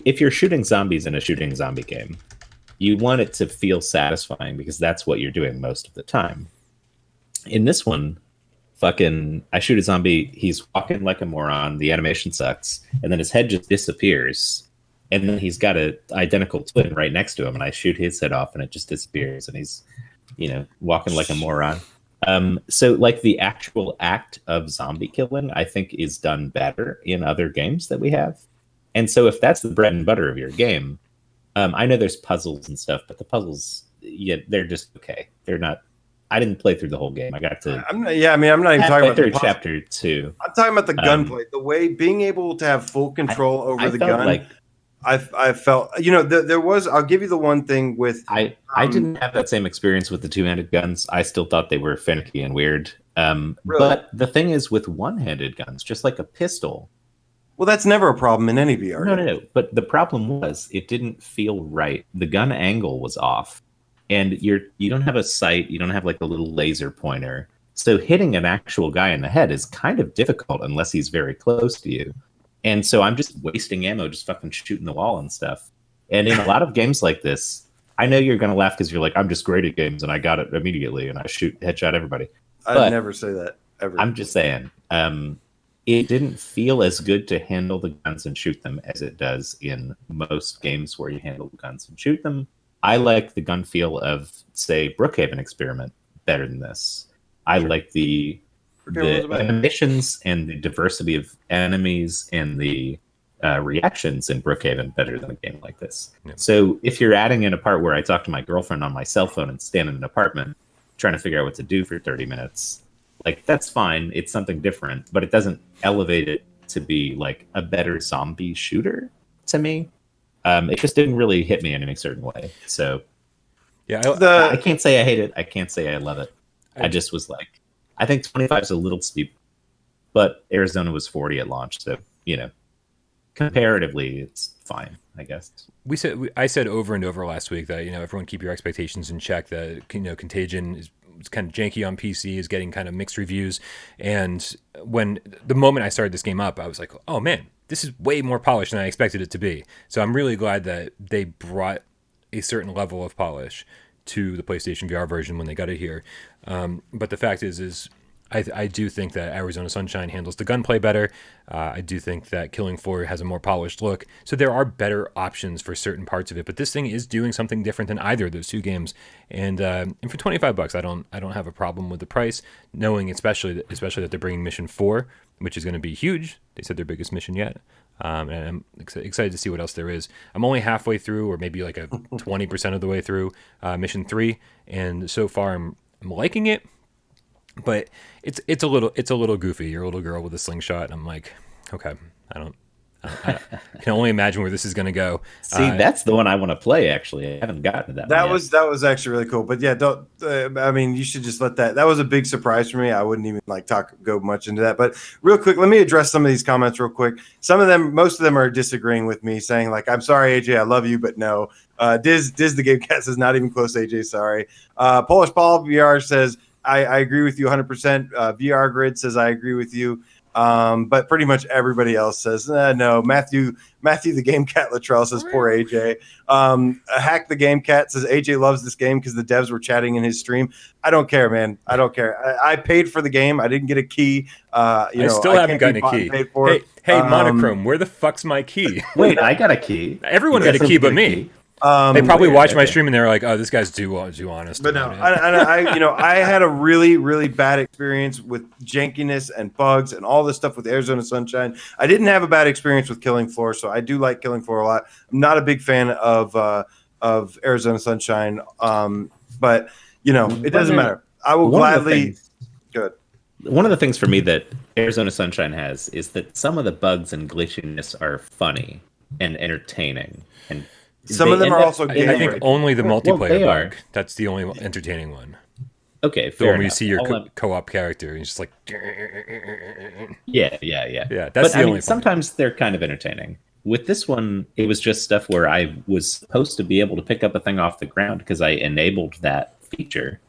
if you're shooting zombies in a shooting zombie game, you want it to feel satisfying because that's what you're doing most of the time. In this one, I shoot a zombie, he's walking like a moron, the animation sucks, and then his head just disappears. And then he's got an identical twin right next to him, and I shoot his head off and it just disappears, and he's walking like a moron. So like the actual act of zombie killing, I think is done better in other games that we have. And so if that's the bread and butter of your game, I know there's puzzles and stuff, but the puzzles, they're just okay. They're not, I didn't play through the whole game. I got to, I'm not even talking about through chapter 2. I'm talking about the gunplay, the way being able to have full control over the gun. Like, I felt, there was, I'll give you the one thing with... I didn't have that same experience with the two-handed guns. I still thought they were finicky and weird. Really? But the thing is, with one-handed guns, just like a pistol. Well, that's never a problem in any VR. No. But the problem was it didn't feel right. The gun angle was off, and you don't have a sight. You don't have like a little laser pointer. So hitting an actual guy in the head is kind of difficult unless he's very close to you. And so I'm just wasting ammo, just fucking shooting the wall and stuff. And in a lot of games like this, I know you're gonna laugh because you're like, I'm just great at games and I got it immediately and I headshot everybody. I'd never say that ever. I'm just saying, it didn't feel as good to handle the guns and shoot them as it does in most games where you handle the guns and shoot them. I like the gun feel of, say, Brookhaven Experiment better than this. I like the animations and the diversity of enemies and the reactions in Brookhaven better than a game like this. Yeah. So if you're adding in a part where I talk to my girlfriend on my cell phone and stand in an apartment trying to figure out what to do for 30 minutes, like, that's fine. It's something different, but it doesn't elevate it to be like a better zombie shooter to me. It just didn't really hit me in any certain way. So yeah, I can't say I hate it. I can't say I love it. I just was like, I think 25 is a little steep, but Arizona was 40 at launch. So, comparatively, it's fine, I guess. I said over and over last week that, everyone keep your expectations in check, that, Contagion is kind of janky on PC, is getting kind of mixed reviews. And when the moment I started this game up, I was like, oh man, this is way more polished than I expected it to be. So I'm really glad that they brought a certain level of polish to the PlayStation VR version when they got it here. But the fact is I do think that Arizona Sunshine handles the gunplay better. I do think that Killing Floor has a more polished look. So there are better options for certain parts of it. But this thing is doing something different than either of those two games. And for $25, I don't have a problem with the price, knowing especially that they're bringing Mission 4, which is going to be huge. They said their biggest mission yet. And I'm excited to see what else there is. I'm only halfway through, or maybe like a 20% of the way through Mission 3, and so far I'm liking it. But it's a little goofy. You're a little girl with a slingshot, and I'm like, okay, I can only imagine where this is going to go. See, that's the one I want to play. Actually, I haven't gotten to that. That was actually really cool. But yeah, don't. You should just let that. That was a big surprise for me. I wouldn't even go much into that. But real quick, let me address some of these comments real quick. Most of them are disagreeing with me, saying like, "I'm sorry, AJ, I love you, but no." Diz the Gamecast is not even close. AJ, sorry. Polish Paul VR says, I agree with you 100%. VR Grid says I agree with you. But pretty much everybody else says no. Matthew the Game Cat Latrell says poor AJ. Hack the Game Cat says AJ loves this game because the devs were chatting in his stream. I don't care, man. I don't care. I paid for the game. I didn't get a key. I still haven't gotten a key. Hey, Monochrome, where the fuck's my key? Wait, I got a key. Everyone got a key but me. They probably watch my stream and they're like, "Oh, this guy's too honest." But no, I had a really, really bad experience with jankiness and bugs and all this stuff with Arizona Sunshine. I didn't have a bad experience with Killing Floor, so I do like Killing Floor a lot. I'm not a big fan of Arizona Sunshine, but it doesn't matter. I will gladly. Good. One of the things for me that Arizona Sunshine has is that some of the bugs and glitchiness are funny and entertaining and. Some of them are also. I think only the multiplayer bug. That's the only entertaining one. Okay, fair when you see your co-op character, and it's just like. Yeah. That's the only. Sometimes they're kind of entertaining. With this one, it was just stuff where I was supposed to be able to pick up a thing off the ground because I enabled that feature,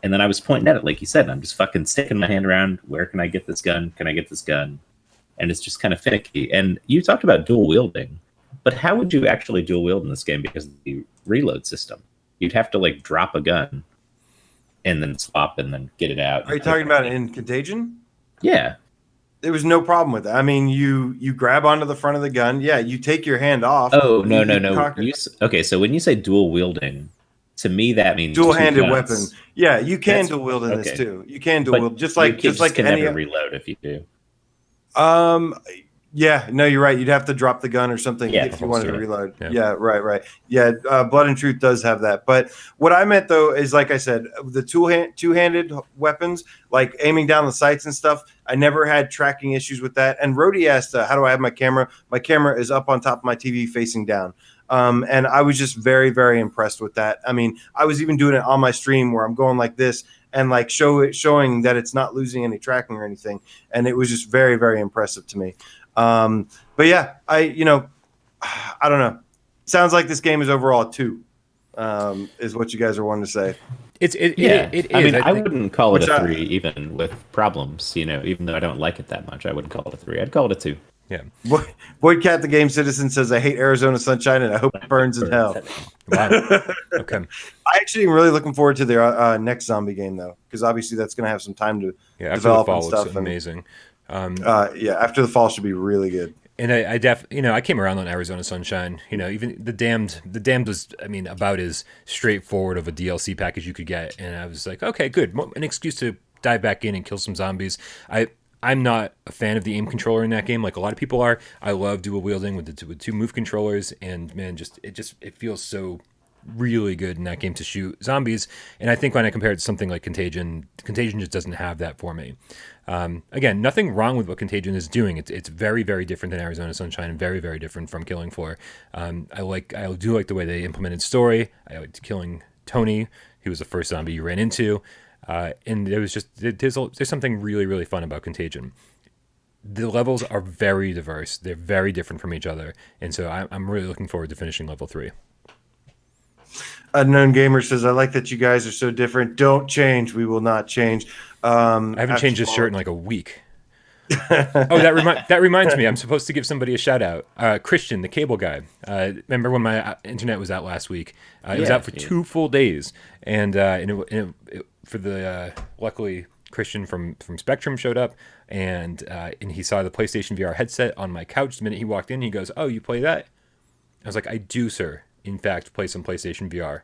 and then I was pointing at it like you said, and I'm just fucking sticking my hand around. Where can I get this gun? Can I get this gun? And it's just kind of finicky. And you talked about dual wielding. But how would you actually dual wield in this game because of the reload system? You'd have to drop a gun and then swap and then get it out. Are you talking about in Contagion? Yeah. There was no problem with that. I mean, you grab onto the front of the gun. Yeah, you take your hand off. Oh, no. Okay, so when you say dual wielding, to me that means dual-handed weapon. Yeah, you can dual wield in this too. You can dual wield just like any never reload if you do. Yeah, no, you're right. You'd have to drop the gun or something if you wanted to reload. Yeah, right. Yeah, Blood and Truth does have that. But what I meant, though, is like I said, the two-handed weapons, like aiming down the sights and stuff, I never had tracking issues with that. And Rhodey asked, how do I have my camera? My camera is up on top of my TV facing down. And I was just very, very impressed with that. I mean, I was even doing it on my stream where I'm going like this and like showing that it's not losing any tracking or anything. And it was just very, very impressive to me. But yeah, I don't know. Sounds like this game is overall a 2, is what you guys are wanting to say. It is. I mean, I think, wouldn't call it a 3 even with problems, even though I don't like it that much. I wouldn't call it a 3. I'd call it a 2. Yeah. Void Cat the Game Citizen says, I hate Arizona Sunshine and I hope it burns in hell. Wow. Okay. I actually am really looking forward to their next zombie game, though, because obviously that's going to have some time to develop and stuff. Looks amazing. After the fall should be really good. And I came around on Arizona Sunshine. Even the Damned was, about as straightforward of a DLC package you could get. And I was like, okay, good, an excuse to dive back in and kill some zombies. I'm not a fan of the aim controller in that game, like a lot of people are. I love dual wielding with 2 move controllers, and man, it feels so really good in that game to shoot zombies. And I think when I compare it to something like Contagion just doesn't have that for me. Again, nothing wrong with what Contagion is doing. It's very, very different than Arizona Sunshine and very, very different from Killing Floor. I do like the way they implemented story. I liked killing Tony. He was the first zombie you ran into. And there's something really, really fun about Contagion. The levels are very diverse. They're very different from each other. And so I'm really looking forward to finishing level 3. Unknown Gamer says, I like that you guys are so different. Don't change. We will not change. I haven't changed this shirt in like a week. That reminds me. I'm supposed to give somebody a shout out. Christian, the cable guy. Remember when my internet was out last week? It was out for 2 full days. And luckily Christian from Spectrum showed up, and he saw the PlayStation VR headset on my couch. The minute he walked in, he goes, "Oh, you play that?" I was like, "I do, sir. In fact, play some PlayStation VR."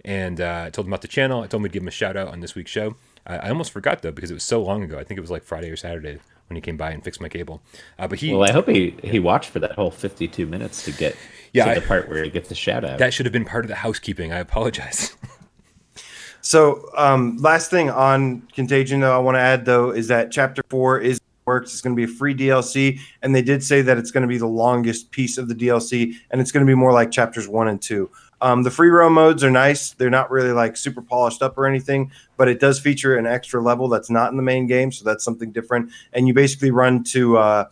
And I told him about the channel. I told him we'd give him a shout out on this week's show. I almost forgot though, because it was so long ago. I think it was like Friday or Saturday when he came by and fixed my cable. I hope he watched for that whole 52 minutes to get to the part where he gets the shout out. That should have been part of the housekeeping. I apologize. So, last thing on Contagion, though, I want to add, though, is that Chapter 4 is works. It's going to be a free DLC, and they did say that it's going to be the longest piece of the DLC, and it's going to be more like Chapters 1 and 2. The free roam modes are nice. They're not really like super polished up or anything, but it does feature an extra level that's not in the main game, so that's something different. And you basically run to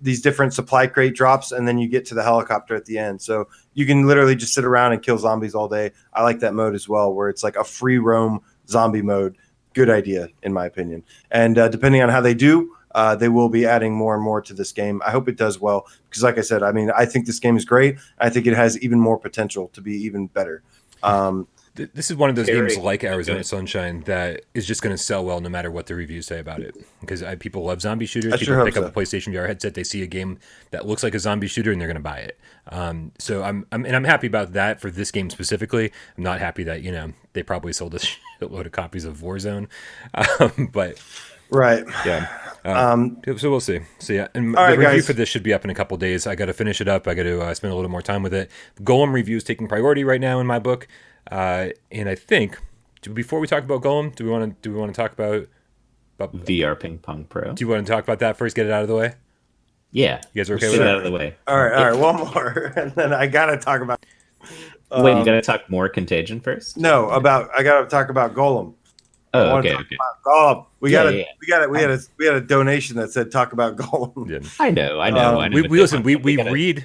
these different supply crate drops, and then you get to the helicopter at the end. So you can literally just sit around and kill zombies all day. I like that mode as well, where it's like a free roam zombie mode. Good idea, in my opinion. And depending on how they do, they will be adding more and more to this game. I hope it does well, because like I said, I think this game is great. I think it has even more potential to be even better. This is one of those games like Arizona Sunshine that is just going to sell well no matter what the reviews say about it. Because people love zombie shooters. People pick up a PlayStation VR headset, they see a game that looks like a zombie shooter, and they're going to buy it. So I'm happy about that for this game specifically. I'm not happy that they probably sold a shitload of copies of Warzone, but right, yeah. So we'll see. So yeah, and the review guys. for this should be up in a couple days. I got to finish it up. I got to spend a little more time with it. Golem review is taking priority right now in my book. And I think before we talk about Golem, do we want to talk about VR Ping Pong Pro? Do you want to talk about that first? Get it out of the way. Yeah, you guys are okay with it that? Out of the way. All right, one more, and then I gotta talk about. Wait, you gotta talk more Contagion first? No, I gotta talk about Golem. Oh, okay. Golem. We had a donation that said talk about Golem. Yeah. I know. We listen. We read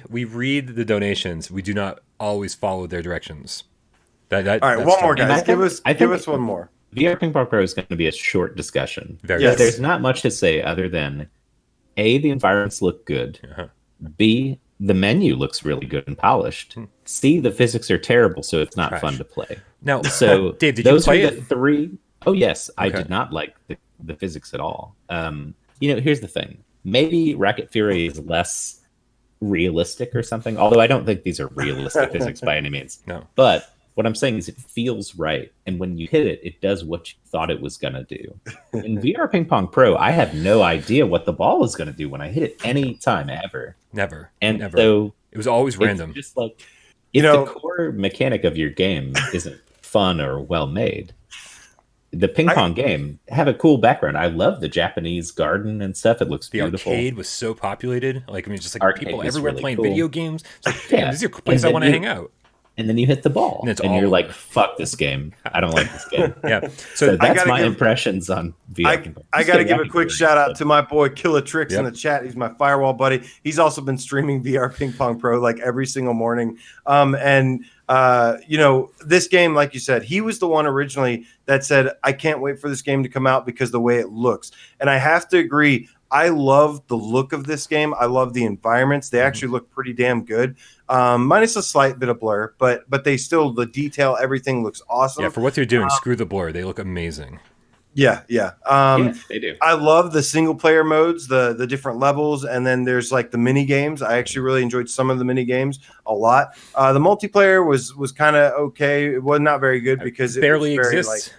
the donations. We do not always follow their directions. All right, one more, guys. Give us one more. VR Ping Pong Pro is going to be a short discussion. Yes. There's not much to say other than A, the environments look good. Uh-huh. B, the menu looks really good and polished. C, the physics are terrible, so it's not fun to play. Now, so Dave, did you play it? The 3. Oh yes, I did not like the physics at all. Here's the thing. Maybe Racket Fury is less realistic or something. Although I don't think these are realistic physics by any means. No, but what I'm saying is it feels right. And when you hit it, it does what you thought it was going to do. In VR Ping Pong Pro, I have no idea what the ball is going to do when I hit it any time ever. Never. So it was always random. Just like, if the core mechanic of your game isn't fun or well made, the ping pong game have a cool background. I love the Japanese garden and stuff. It looks beautiful. The arcade was so populated. Like, I mean, just like Arcade people was everywhere really playing cool. video games. It's like, damn, this is a place I want to hang out. And then you hit the ball, And it's and all you're like, over. "Fuck this game! I don't like this game." Yeah. So that's my give- impressions on VR. I got to give a quick shout out to my boy Killer Tricks in Yep. the chat. He's my firewall buddy. He's also been streaming VR Ping Pong Pro like every single morning. You know, this game, like you said, he was the one originally that said, "I can't wait for this game to come out because the way it looks." And I have to agree. I love the look of this game. I love the environments. They actually look pretty damn good. Minus a slight bit of blur, but they still, the detail, everything looks awesome. Yeah, for what they're doing, screw the blur. They look amazing. Yeah. Yes, they do. I love the single player modes, the different levels, and then there's like the mini games. I actually really enjoyed some of the mini games a lot. The multiplayer was kind of okay. It was not very good because it barely was very, exists.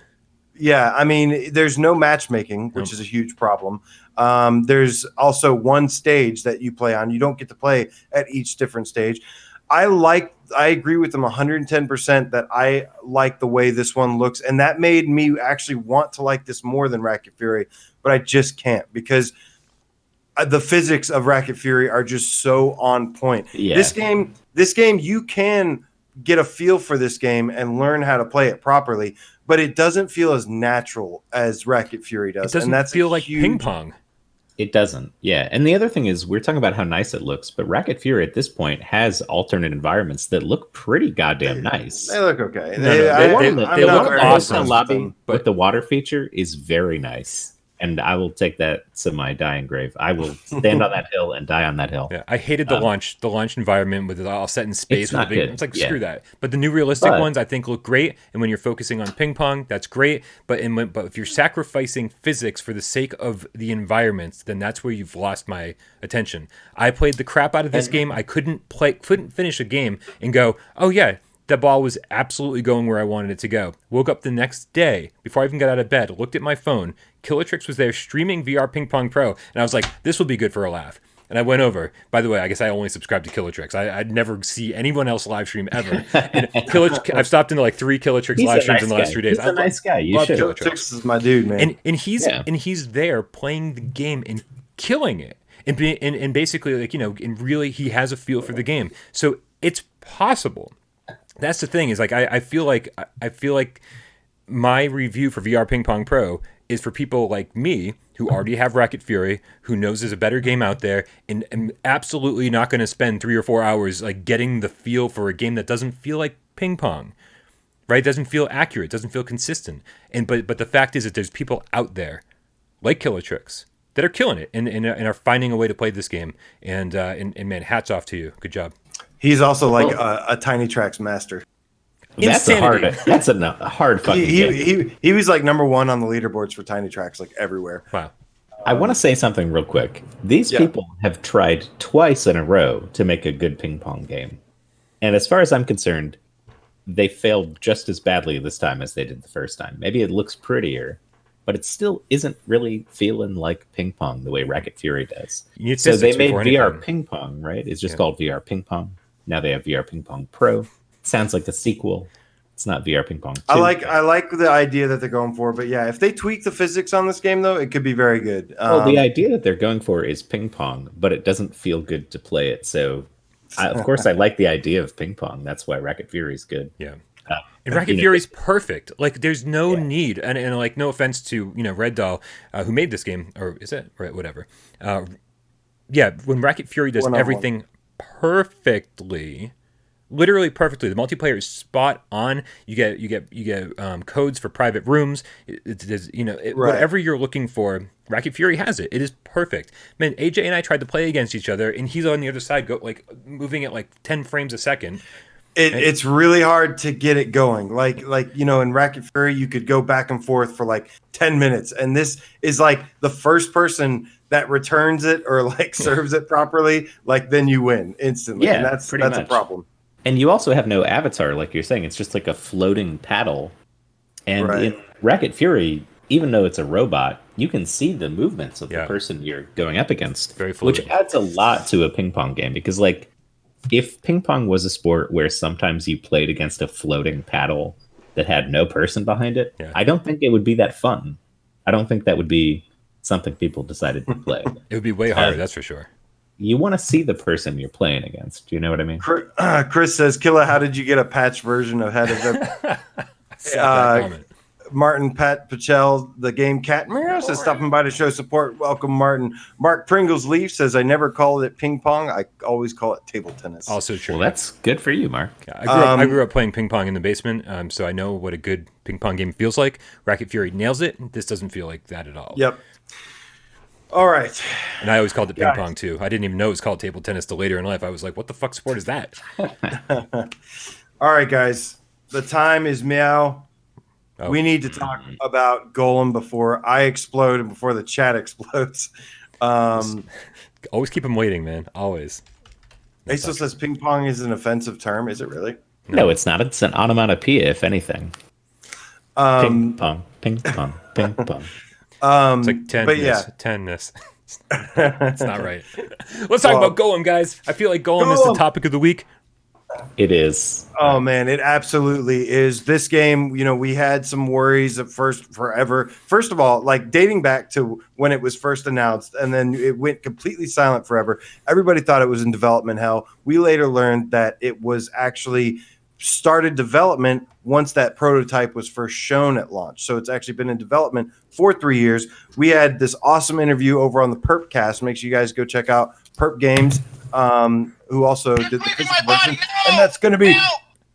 yeah, I mean, there's no matchmaking, which is a huge problem. There's also one stage that you play on. You don't get to play at each different stage. I agree with them 110% that I like the way this one looks. And that made me actually want to like this more than Racket Fury, but I just can't because the physics of Racket Fury are just so on point. Yeah. This game, you can get a feel for this game and learn how to play it properly, but it doesn't feel as natural as Racket Fury does. It doesn't and that's feel like huge, ping pong. It doesn't. Yeah. And the other thing is we're talking about how nice it looks, but Racket Fury at this point has alternate environments that look pretty goddamn nice. They look okay. They look awesome. Lobby but- with the water feature is very nice. And I will take that to my dying grave. I will stand on that hill and die on that hill. Yeah, I hated the launch environment with it all set in space. It's not good. It's like, Yeah. screw that. But the new realistic ones, I think, look great. And when you're focusing on ping pong, that's great. But if you're sacrificing physics for the sake of the environments, then that's where you've lost my attention. I played the crap out of this game. I couldn't finish a game and go, oh yeah, the ball was absolutely going where I wanted it to go. Woke up the next day, before I even got out of bed, looked at my phone. Killer Tricks was there streaming VR Ping Pong Pro. And I was like, this will be good for a laugh. And I went over. By the way, I guess I only subscribed to Killer Tricks. I'd never see anyone else live stream ever. And I've stopped into like 3 Killer Tricks live streams in the last 3 days. He's a nice guy. You should. Killer Tricks is my dude, man. And he's there playing the game and killing it. And basically, like, you know, and really he has a feel for the game. So it's possible. That's the thing, is like I feel like my review for VR Ping Pong Pro is for people like me who already have Racket Fury, who knows there's a better game out there, and am absolutely not going to spend 3 or 4 hours like getting the feel for a game that doesn't feel like ping pong, right? It doesn't feel accurate, doesn't feel consistent. And but the fact is that there's people out there like Killer Tricks that are killing it and are finding a way to play this game. And man, hats off to you. Good job. He's also like a Tiny Tracks master. That's a hard fucking game. He was like number 1 on the leaderboards for Tiny Tracks, like everywhere. Wow. I want to say something real quick. These people have tried twice in a row to make a good ping pong game. And as far as I'm concerned, they failed just as badly this time as they did the first time. Maybe it looks prettier, but it still isn't really feeling like ping pong the way Racket Fury does. So they made VR ping pong, right? It's just called VR ping pong. Now they have VR Ping Pong Pro. Sounds like a sequel. It's not VR Ping Pong 2. I like the idea that they're going for, but yeah, if they tweak the physics on this game, though, it could be very good. Well, the idea that they're going for is ping pong, but it doesn't feel good to play it. So, of course, I like the idea of ping pong. That's why Racket Fury is good. Yeah. And Racket Fury is perfect. Like, there's no need, and like, no offense to, you know, Red Doll, who made this game, or is it? Right, whatever. When Racket Fury does everything perfectly, literally perfectly, the multiplayer is spot on. You get codes for private rooms. Whatever you're looking for, Racket Fury has it. It is perfect. Man, AJ and I tried to play against each other, and he's on the other side, moving at like 10 frames a second. It's really hard to get it going. Like you know, in Racket Fury, you could go back and forth for like 10 minutes, and this is like the first person that returns it or like serves it properly, like then you win instantly. Yeah, and that's a problem. And you also have no avatar, like you're saying. It's just like a floating paddle. And in Racket Fury, even though it's a robot, you can see the movements of the person you're going up against, which adds a lot to a ping pong game. Because like, if ping pong was a sport where sometimes you played against a floating paddle that had no person behind it, Yeah. I don't think it would be that fun. I don't think that would be something people decided to play. It would be way harder, that's for sure. You want to see the person you're playing against. Do you know what I mean? Chris says, Killa, how did you get a patch version of Head of the That comment. Martin Pat Pachel, the game cat meow, says stopping by to show support. Welcome, Martin. Mark Pringles Leaf says, I never call it ping pong. I always call it table tennis. Also true. Well, that's good for you, Mark. Yeah, I grew up playing ping pong in the basement, so I know what a good ping pong game feels like. Racket Fury nails it. This doesn't feel like that at all. Yep. All right. And I always called it ping pong too. I didn't even know it was called table tennis till later in life. I was like, what the fuck sport is that? All right, guys. The time is meow. Oh. We need to talk about Golem before I explode and before the chat explodes. Always keep them waiting, man. Always. Aso says ping pong is an offensive term. Is it really? No, it's not. It's an onomatopoeia, if anything. Ping pong, ping pong, ping pong. It's like tenness. It's not right. Let's talk about Golem, guys. I feel like Golem is the topic of the week. It is. Oh man, it absolutely is. This game, we had some worries at first forever. First of all, like dating back to when it was first announced, and then it went completely silent forever. Everybody thought it was in development hell. We later learned that it was actually started development once that prototype was first shown at launch. So it's actually been in development for 3 years. We had this awesome interview over on the Perpcast. Make sure you guys go check out Perp Games, who also did the physical version. And that's going to be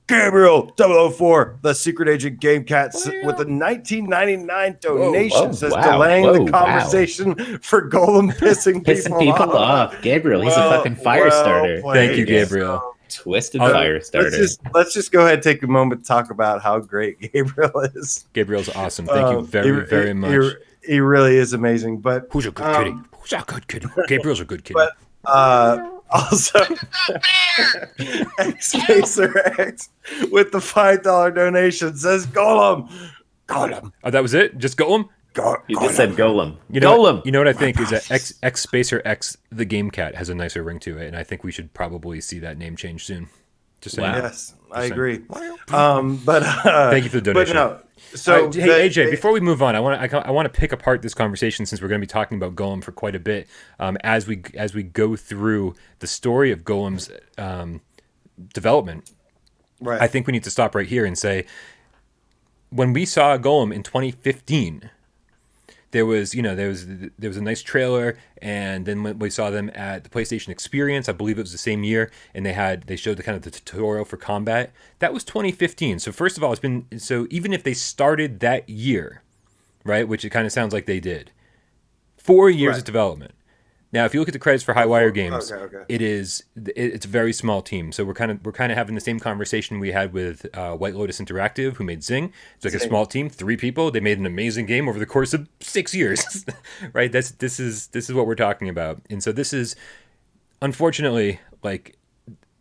Gabriel 004, the secret agent game cat, with a $19.99 donation. Delaying the conversation for Golem pissing people off. Gabriel, he's a fucking fire starter. Thank you, Gabriel. Twisted fire starter. Let's just go ahead and take a moment to talk about how great Gabriel is. Gabriel's awesome. Thank you very much. He really is amazing. But who's a good kitty? Who's a good kitty? Gabriel's a good kitty. But also, X-Spacer X with the $5 donation says Golem. Oh, that was it? Just Golem? You just said Golem. Golem. You know what I think is that X Spacer X the Game Cat has a nicer ring to it, and I think we should probably see that name change soon. Just saying. Yes, I agree. But thank you for the donation. But no. So hey AJ, before we move on, I want to pick apart this conversation since we're going to be talking about Golem for quite a bit as we go through the story of Golem's development. Right. I think we need to stop right here and say, when we saw Golem in 2015. There was a nice trailer, and then when we saw them at the PlayStation Experience, I believe it was the same year, and they showed the tutorial for combat. That was 2015. So first of all, even if they started that year, right, which it kind of sounds like they did, 4 years of development. Now, if you look at the credits for Highwire Games, it's a very small team. So we're kind of having the same conversation we had with White Lotus Interactive, who made Zing. It's like a small team, 3 people. They made an amazing game over the course of 6 years, right? This is what we're talking about. And so this is, unfortunately, like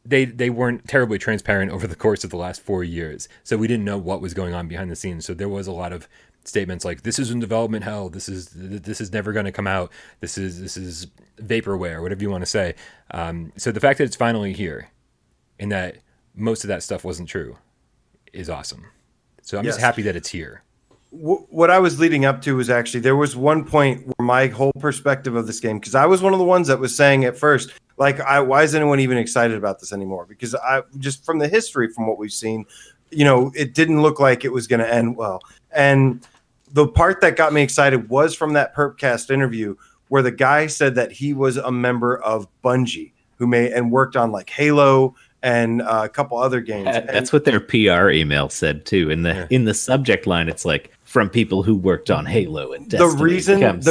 they weren't terribly transparent over the course of the last 4 years. So we didn't know what was going on behind the scenes. So there was a lot of statements like, this is in development hell, this is never going to come out, this is vaporware, whatever you want to say. So the fact that it's finally here and that most of that stuff wasn't true is awesome. So I'm just happy that it's here. What I was leading up to was actually, there was one point where my whole perspective of this game, because I was one of the ones that was saying at first, like, why is anyone even excited about this anymore? Because I just, from the history, from what we've seen, it didn't look like it was going to end well. And the part that got me excited was from that Perpcast interview where the guy said that he was a member of Bungie who made and worked on like Halo and a couple other games. That's what their PR email said too. In the subject line, it's like, from people who worked on Halo and Destiny. The reason,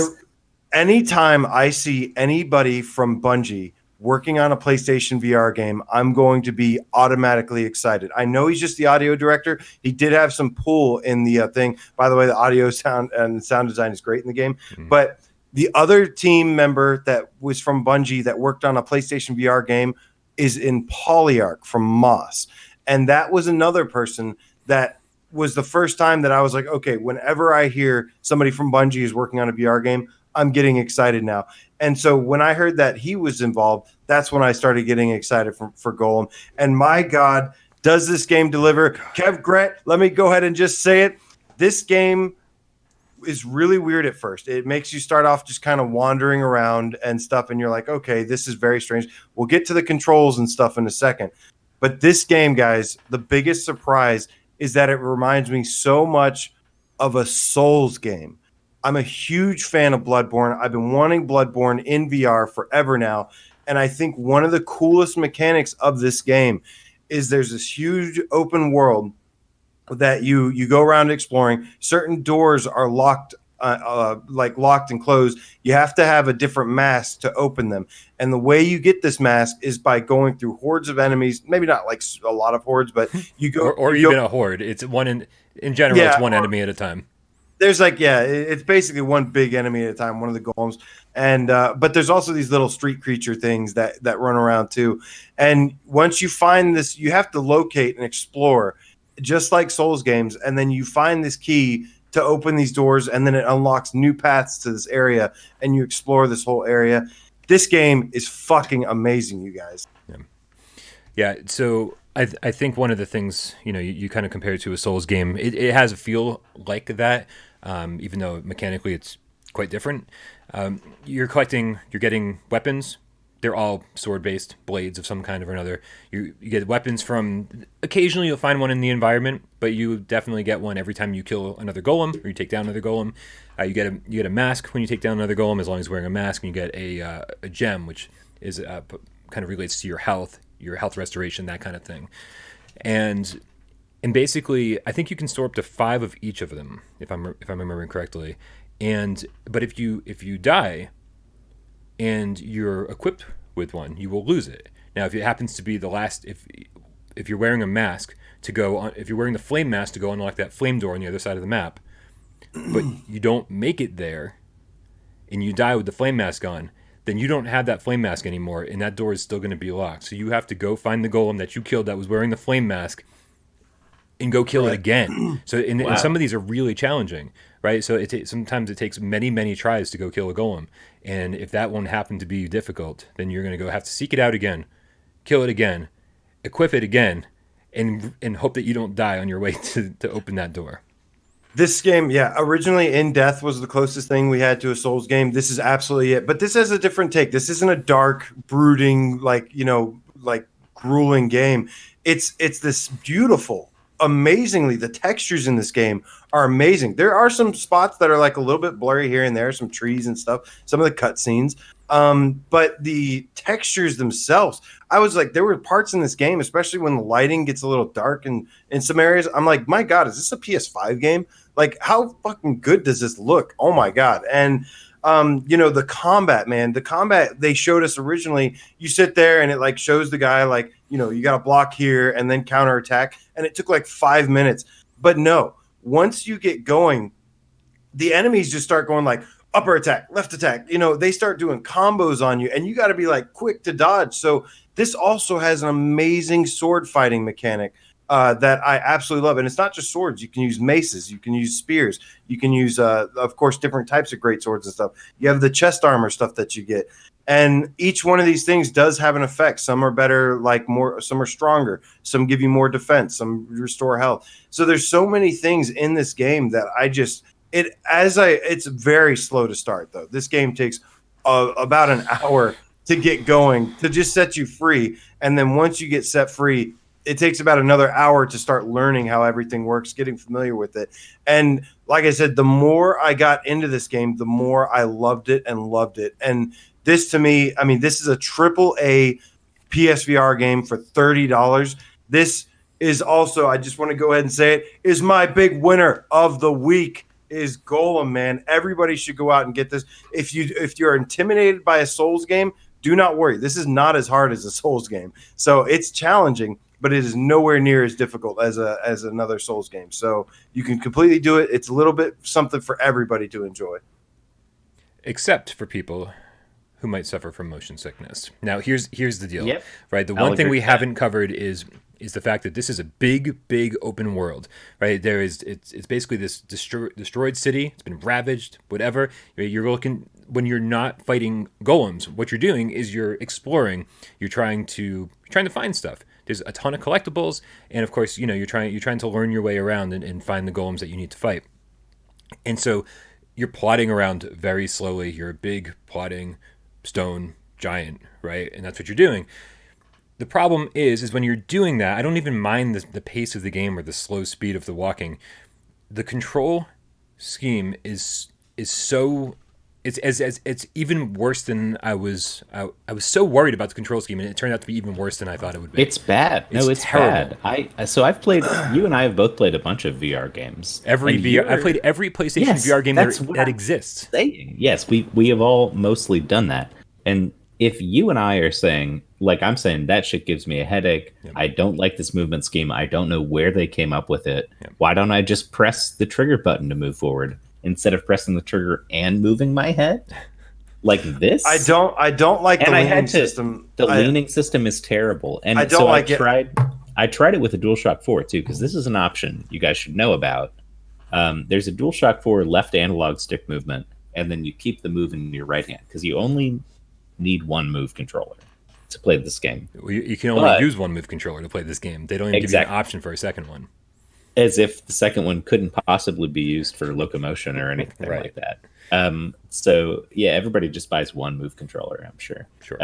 anytime I see anybody from Bungie working on a PlayStation VR game, I'm going to be automatically excited. I know he's just the audio director. He did have some pull in the thing. By the way, the audio sound and sound design is great in the game. Mm-hmm. But the other team member that was from Bungie that worked on a PlayStation VR game is in Polyarch from Moss. And that was another person that was the first time that I was like, okay, whenever I hear somebody from Bungie is working on a VR game, I'm getting excited now. And so when I heard that he was involved, that's when I started getting excited for Golem. And my God, Does this game deliver? Kev Grant, let me go ahead and just say it. This game is really weird at first. It makes you start off just kind of wandering around and stuff, and you're like, okay, this is very strange. We'll get to the controls and stuff in a second. But this game, guys, the biggest surprise is that it reminds me so much of a Souls game. I'm a huge fan of Bloodborne. I've been wanting Bloodborne in VR forever now. And I think one of the coolest mechanics of this game is there's this huge open world that you go around exploring. Certain doors are locked, locked and closed. You have to have a different mask to open them. And the way you get this mask is by going through hordes of enemies. Maybe not like a lot of hordes, but you go or you even a horde. It's one in general. It's one enemy at a time. There's it's basically one big enemy at a time, one of the golems. And but there's also these little street creature things that run around too. And once you find this, you have to locate and explore, just like Souls games. And then you find this key to open these doors, and then it unlocks new paths to this area, and you explore this whole area. This game is fucking amazing, you guys. Yeah. So I think one of the things, you kind of compare it to a Souls game. It has a feel like that, even though mechanically it's quite different. You're getting weapons. They're all sword-based blades of some kind or another. You get weapons from, occasionally you'll find one in the environment, but you definitely get one every time you kill another golem or you take down another golem. You get a mask when you take down another golem, as long as you're wearing a mask, and you get a gem, which is kind of relates to your health restoration, that kind of thing. And basically, I think you can store up to 5 of each of them, if I'm remembering correctly. But if you die and you're equipped with one, you will lose it. Now, if it happens to be the last, if you're wearing a mask to go on, if you're wearing the flame mask to go unlock that flame door on the other side of the map, but you don't make it there, and you die with the flame mask on, then you don't have that flame mask anymore, and that door is still going to be locked. So you have to go find the golem that you killed that was wearing the flame mask and go kill it again. So and some of these are really challenging, right? So sometimes it takes many, many tries to go kill a golem. And if that one happened to be difficult, then you're going to have to seek it out again, kill it again, equip it again, and hope that you don't die on your way to open that door. This game, originally In Death was the closest thing we had to a Souls game. This is absolutely it. But this has a different take. This isn't a dark, brooding, grueling game. It's this beautiful, amazingly, the textures in this game are amazing. There are some spots that are like a little bit blurry here and there, some trees and stuff, some of the cutscenes. But the textures themselves, I was like, there were parts in this game, especially when the lighting gets a little dark in some areas. I'm like, my God, is this a PS5 game? Like, how fucking good does this look? Oh my God. And the combat, man, they showed us originally, you sit there and it shows the guy you got to block here and then counterattack. And it took 5 minutes. But no, once you get going, the enemies just start going upper attack, left attack. They start doing combos on you, and you got to be quick to dodge. So this also has an amazing sword fighting mechanic that I absolutely love. And it's not just swords. You can use maces. You can use spears. You can use, of course, different types of great swords and stuff. You have the chest armor stuff that you get. And each one of these things does have an effect. Some are better, some are stronger. Some give you more defense. Some restore health. So there's so many things in this game that it's very slow to start, though. This game takes about an hour to get going, to just set you free. And then once you get set free, it takes about another hour to start learning how everything works, getting familiar with it. And like I said, the more I got into this game, the more I loved it and loved it. And this, to me, this is a AAA PSVR game for $30. This is also, I just want to go ahead and say it, is my big winner of the week. Is Golem, man. Everybody should go out and get this. If you're intimidated by a Souls game, do not worry. This is not as hard as a Souls game. So it's challenging, but it is nowhere near as difficult as another Souls game. So you can completely do it. It's a little bit something for everybody to enjoy. Except for people who might suffer from motion sickness. Now, here's the deal, right? The I'll one thing we agree with that. haven't covered is the fact that this is a big open world, right? It's basically this destroyed city. It's been ravaged, whatever. You're looking, when you're not fighting golems, what you're doing is you're exploring. You're trying to find stuff there's a ton of collectibles, and of course, you're trying to learn your way around and find the golems that you need to fight. And so you're plodding around very slowly. You're a big plodding stone giant, right? And that's what you're doing. The problem is when you're doing that, I don't even mind the pace of the game or the slow speed of the walking. The control scheme is so it's even worse than I was so worried about the control scheme, and it turned out to be even worse than I thought it would be. It's bad. It's terrible. Bad. So I've played. You and I have both played a bunch of VR games. I played every PlayStation VR game that exists. Yes, we have all mostly done that. And if you and I are saying, like I'm saying, that shit gives me a headache. Yep. I don't like this movement scheme. I don't know where they came up with it. Yep. Why don't I just press the trigger button to move forward instead of pressing the trigger and moving my head? Like this? I don't like the leaning system. The leaning system is terrible. And I don't like it. I tried it with a DualShock 4 too, because this is an option you guys should know about. There's a DualShock 4 left analog stick movement, and then you keep the move in your right hand, because you only need one move controller to play this game. You can only use one move controller to play this game. They don't even give you an option for a second one. As if the second one couldn't possibly be used for locomotion or anything like that. So yeah, everybody just buys one move controller, I'm sure. Sure.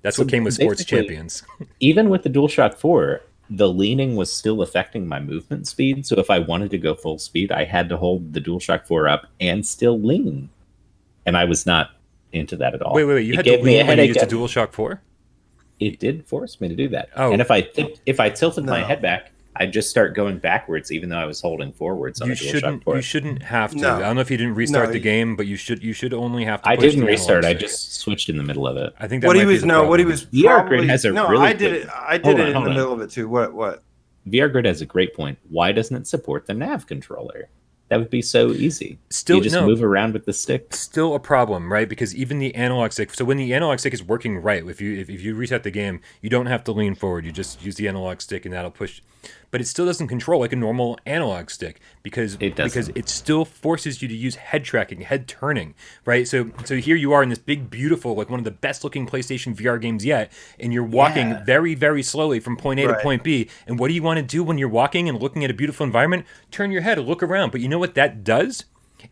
That's what came with Sports Champions. Even with the DualShock 4, the leaning was still affecting my movement speed. So if I wanted to go full speed, I had to hold the DualShock 4 up and still lean. And I was not into that at all. Wait. You had to lean when you used a DualShock 4? It did force me to do that. Oh. And if I tilted my head back, I'd just start going backwards, even though I was holding forwards on the DualShock 4. You shouldn't have to. No. I don't know if you didn't restart the game, but you should only have to. I push didn't the restart. analog I just switched in the middle of it. I think that what he was VR Grid has a really I did it in the middle of it too. What? VR Grid has a great point. Why doesn't it support the nav controller? That would be so easy. Still, you just move around with the stick. Still a problem, right? Because even the analog stick. So when the analog stick is working right, if you reset the game, you don't have to lean forward. You just use the analog stick, and that'll push. But it still doesn't control like a normal analog stick because it still forces you to use head tracking, head turning, right? So here you are in this big, beautiful, like one of the best looking PlayStation VR games yet, and you're walking very, very slowly from point A to point B. And what do you want to do when you're walking and looking at a beautiful environment? Turn your head, look around. But you know what that does?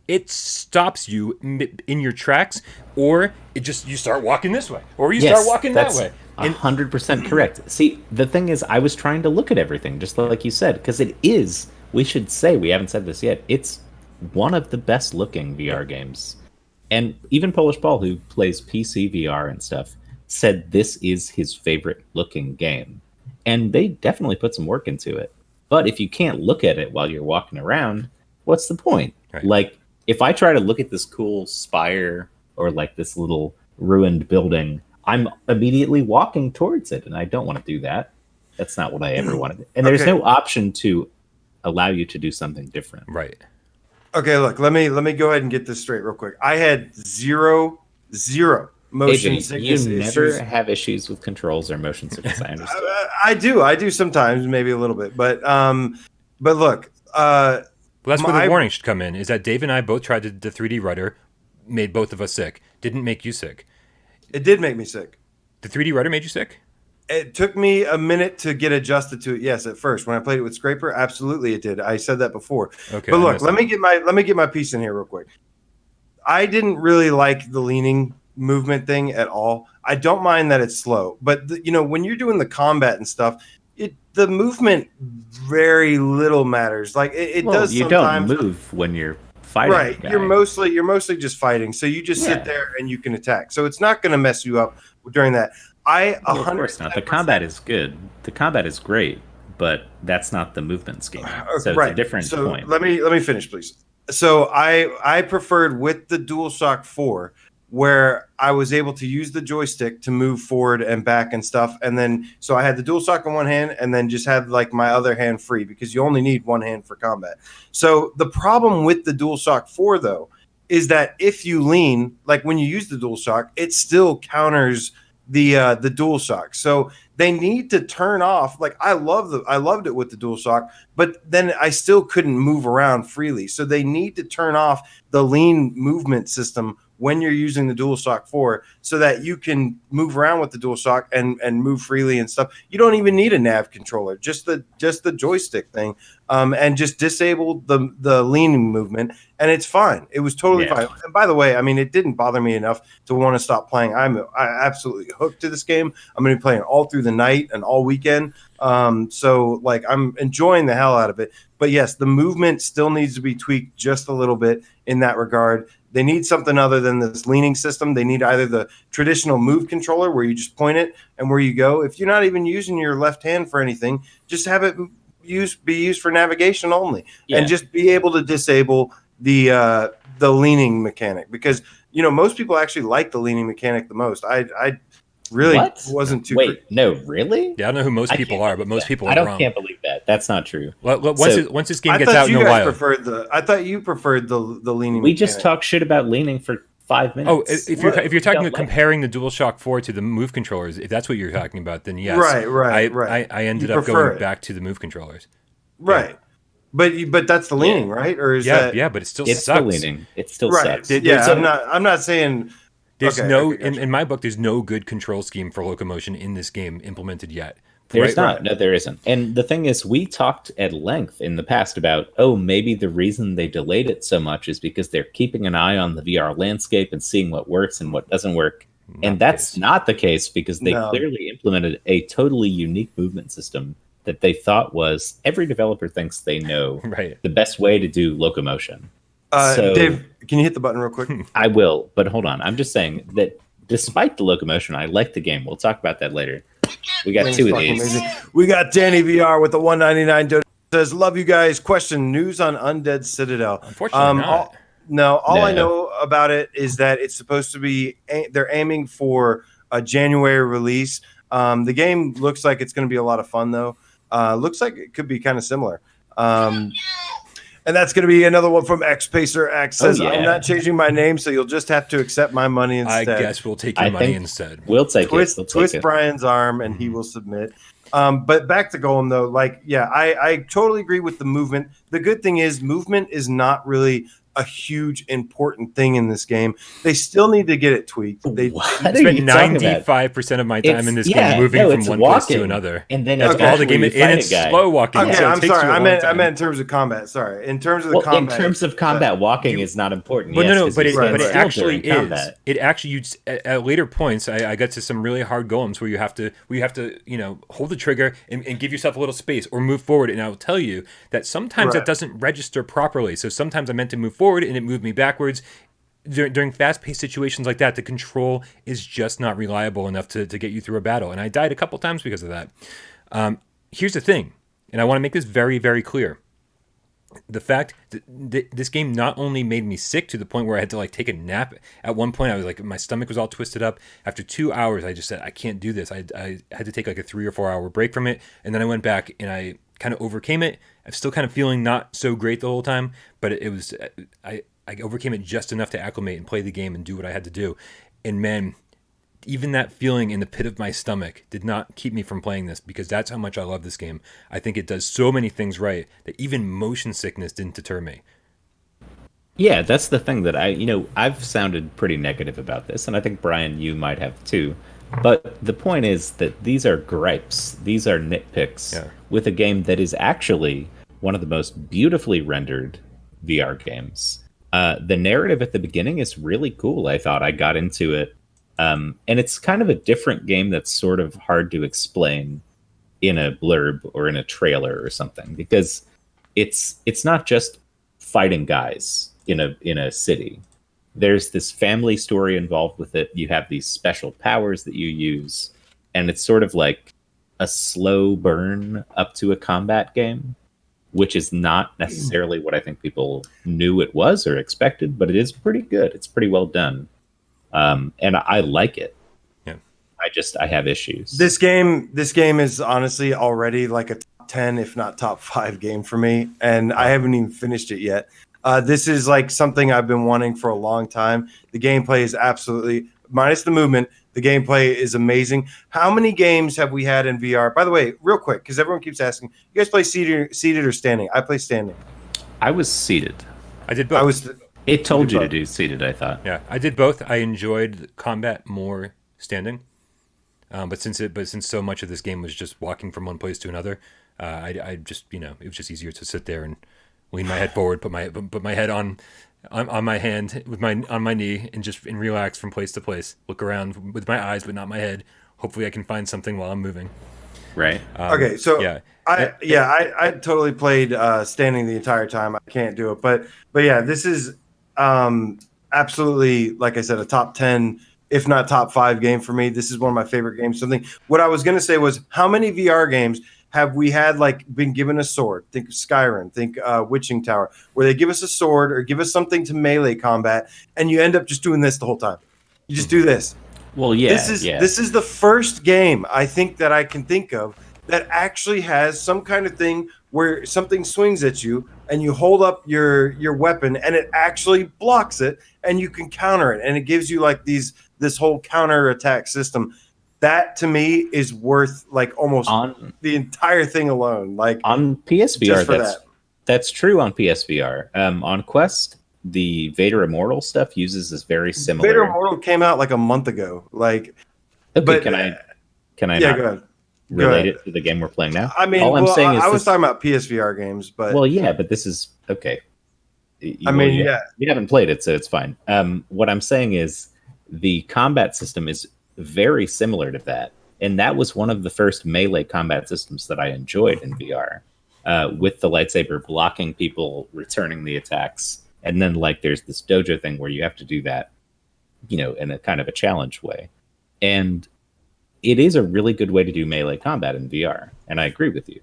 It stops you in your tracks, or you start walking this way, or you start walking that way. 100% correct. See, the thing is, I was trying to look at everything, just like you said, because it is, we should say, we haven't said this yet, it's one of the best looking VR games. And even Polish Paul, who plays PC VR and stuff, said this is his favorite looking game. And they definitely put some work into it. But if you can't look at it while you're walking around, what's the point? Right. Like, if I try to look at this cool spire or like this little ruined building, I'm immediately walking towards it, and I don't want to do that. That's not what I ever wanted. And there's no option to allow you to do something different. Right. Okay, look, let me go ahead and get this straight real quick. I had zero motion sickness you issues. never have issues with controls or motion sickness. I understand. I do sometimes, maybe a little bit, but look. Well, that's where the warning should come in. Is that Dave and I both tried the 3D rudder, made both of us sick. Didn't make you sick. It did make me sick. The 3D rudder made you sick? It took me a minute to get adjusted to it. Yes, at first when I played it with Scraper, absolutely it did. I said that before. Okay, but look, let me get my piece in here real quick. I didn't really like the leaning movement thing at all. I don't mind that it's slow, but when you're doing the combat and stuff, the movement very little matters. Like it does. You don't move when you're fighting. Right. You're mostly just fighting. So you just sit there and you can attack. So it's not going to mess you up during that. Of course not. The combat is good. The combat is great, but that's not the movement scheme. So it's a different point. Let me finish, please. So I preferred with the DualShock 4, where I was able to use the joystick to move forward and back and stuff. And then, so I had the DualShock in one hand and then just had like my other hand free, because you only need one hand for combat. So the problem with the DualShock 4 though, is that if you lean, like when you use the DualShock, it still counters the DualShock. So they need to turn off, like I loved it with the DualShock, but then I still couldn't move around freely. So they need to turn off the lean movement system when you're using the DualShock 4 so that you can move around with the DualShock and move freely and stuff. You don't even need a nav controller, just the joystick thing, and just disable the leaning movement, and it's fine. It was totally fine. And by the way, I mean, it didn't bother me enough to want to stop playing. I'm absolutely hooked to this game. I'm going to be playing all through the night and all weekend. So like I'm enjoying the hell out of it. But yes, the movement still needs to be tweaked just a little bit in that regard. They need something other than this leaning system. They need either the traditional move controller where you just point it and where you go. If you're not even using your left hand for anything, just have it be used for navigation only, and just be able to disable the leaning mechanic, because most people actually like the leaning mechanic the most. I really wasn't too. Wait, no, really? Yeah, I don't know who most people are, but most people are wrong. Can't believe that. That's not true. Well, once this game gets out in a while, I thought you preferred the leaning. We just talked shit about leaning for 5 minutes. Oh, if you're talking about comparing the DualShock 4 to the Move controllers, if that's what you're talking about, then yes. Right. I ended up going back to the Move controllers. Right. Yeah. But that's the leaning, right? Or is that? Yeah, but it still it's sucks. Still leaning. It still sucks. I'm not saying. There's in my book, there's no good control scheme for locomotion in this game implemented yet. There's not. No, there isn't. And the thing is, we talked at length in the past about, maybe the reason they delayed it so much is because they're keeping an eye on the VR landscape and seeing what works and what doesn't work. And that's not the case, because they clearly implemented a totally unique movement system that they thought was, every developer thinks they know the best way to do locomotion. So, Dave, can you hit the button real quick? I will, but hold on. I'm just saying that despite the locomotion, I like the game. We'll talk about that later. We got two of these. Amazing. We got Danny VR with the 199 donation. Says, love you guys. Question, news on Undead Citadel. Unfortunately not. All I know about it is that it's supposed to be, they're aiming for a January release. The game looks like it's going to be a lot of fun, though. Looks like it could be kind of similar. And that's going to be another one from X-Pacer X. Says, I'm not changing my name, so you'll just have to accept my money instead. I guess we'll take your money instead. We'll take it. Twist Bryan's arm, and he will submit. But back to Golem, though. I totally agree with the movement. The good thing is movement is not really a huge important thing in this game. They still need to get it tweaked. They spend 95% of my time in this game moving from one place to another, and then that's all the game. And it's slow walking. Okay, I'm sorry. I meant in terms of combat. Sorry, in terms of the combat. In terms of combat, walking is not important. But but it actually is. It actually, at later points, I got to some really hard golems where you have to hold the trigger and give yourself a little space or move forward. And I will tell you that sometimes that doesn't register properly. So sometimes I meant to move forward and it moved me backwards. During fast-paced situations like that, the control is just not reliable enough to get you through a battle. And I died a couple times because of that. Here's the thing, and I want to make this very, very clear. The fact that this game not only made me sick to the point where I had to take a nap. At one point, I was my stomach was all twisted up. After 2 hours, I just said, I can't do this. I had to take a 3 or 4 hour break from it. And then I went back and I kind of overcame it. I'm still kind of feeling not so great the whole time, but I overcame it just enough to acclimate and play the game and do what I had to do. And man, even that feeling in the pit of my stomach did not keep me from playing this, because that's how much I love this game. I think it does so many things right that even motion sickness didn't deter me. Yeah, that's the thing that I've sounded pretty negative about this, and I think, Bryan, you might have too. But the point is that these are gripes. These are nitpicks with a game that is actually one of the most beautifully rendered VR games. The narrative at the beginning is really cool. I thought I got into it. And it's kind of a different game that's sort of hard to explain in a blurb or in a trailer or something, because it's not just fighting guys in a city. There's this family story involved with it. You have these special powers that you use, and it's sort of like a slow burn up to a combat game, which is not necessarily what I think people knew it was or expected, but it is pretty good. It's pretty well done. And I like it. Yeah. I have issues. This game is honestly already like a top 10, if not top 5 game for me. And I haven't even finished it yet. This is like something I've been wanting for a long time. The gameplay is absolutely, minus the movement, the gameplay is amazing. How many games have we had in VR? By the way, real quick, because everyone keeps asking, you guys play seated or standing? I play standing. I was seated. I did both. It told you to both. do seated, I thought. Yeah, I did both. I enjoyed combat more standing, but since so much of this game was just walking from one place to another, I just it was just easier to sit there and lean my head forward, put my head on my hand with on my knee, and relax from place to place. Look around with my eyes, but not my head. Hopefully, I can find something while I'm moving. Right. Okay, so yeah. I totally played standing the entire time. I can't do it, but yeah, this is absolutely, like I said, a top 10, if not top 5 game for me. This is one of my favorite games. What I was going to say was, how many VR games have we had been given a sword? Think Skyrim, think Witching Tower, where they give us a sword or give us something to melee combat, and you end up just doing this the whole time. You just do this. Well, yeah. This is the first game I think that I can think of that actually has some kind of thing where something swings at you and you hold up your weapon and it actually blocks it and you can counter it, and it gives you this whole counter attack system. That to me is worth almost the entire thing alone. On PSVR, that's true on PSVR. On Quest, the Vader Immortal stuff uses this very similar. Vader Immortal came out a month ago. Okay, but can I yeah, go ahead. Relate it to the game we're playing now? I mean, I'm saying I was talking about PSVR games, but but this is okay. You haven't played it, so it's fine. What I'm saying is the combat system is very similar to that, and that was one of the first melee combat systems that I enjoyed in VR, with the lightsaber blocking people, returning the attacks, and then there's this dojo thing where you have to do that, in a kind of a challenge way, and it is a really good way to do melee combat in VR, and I agree with you.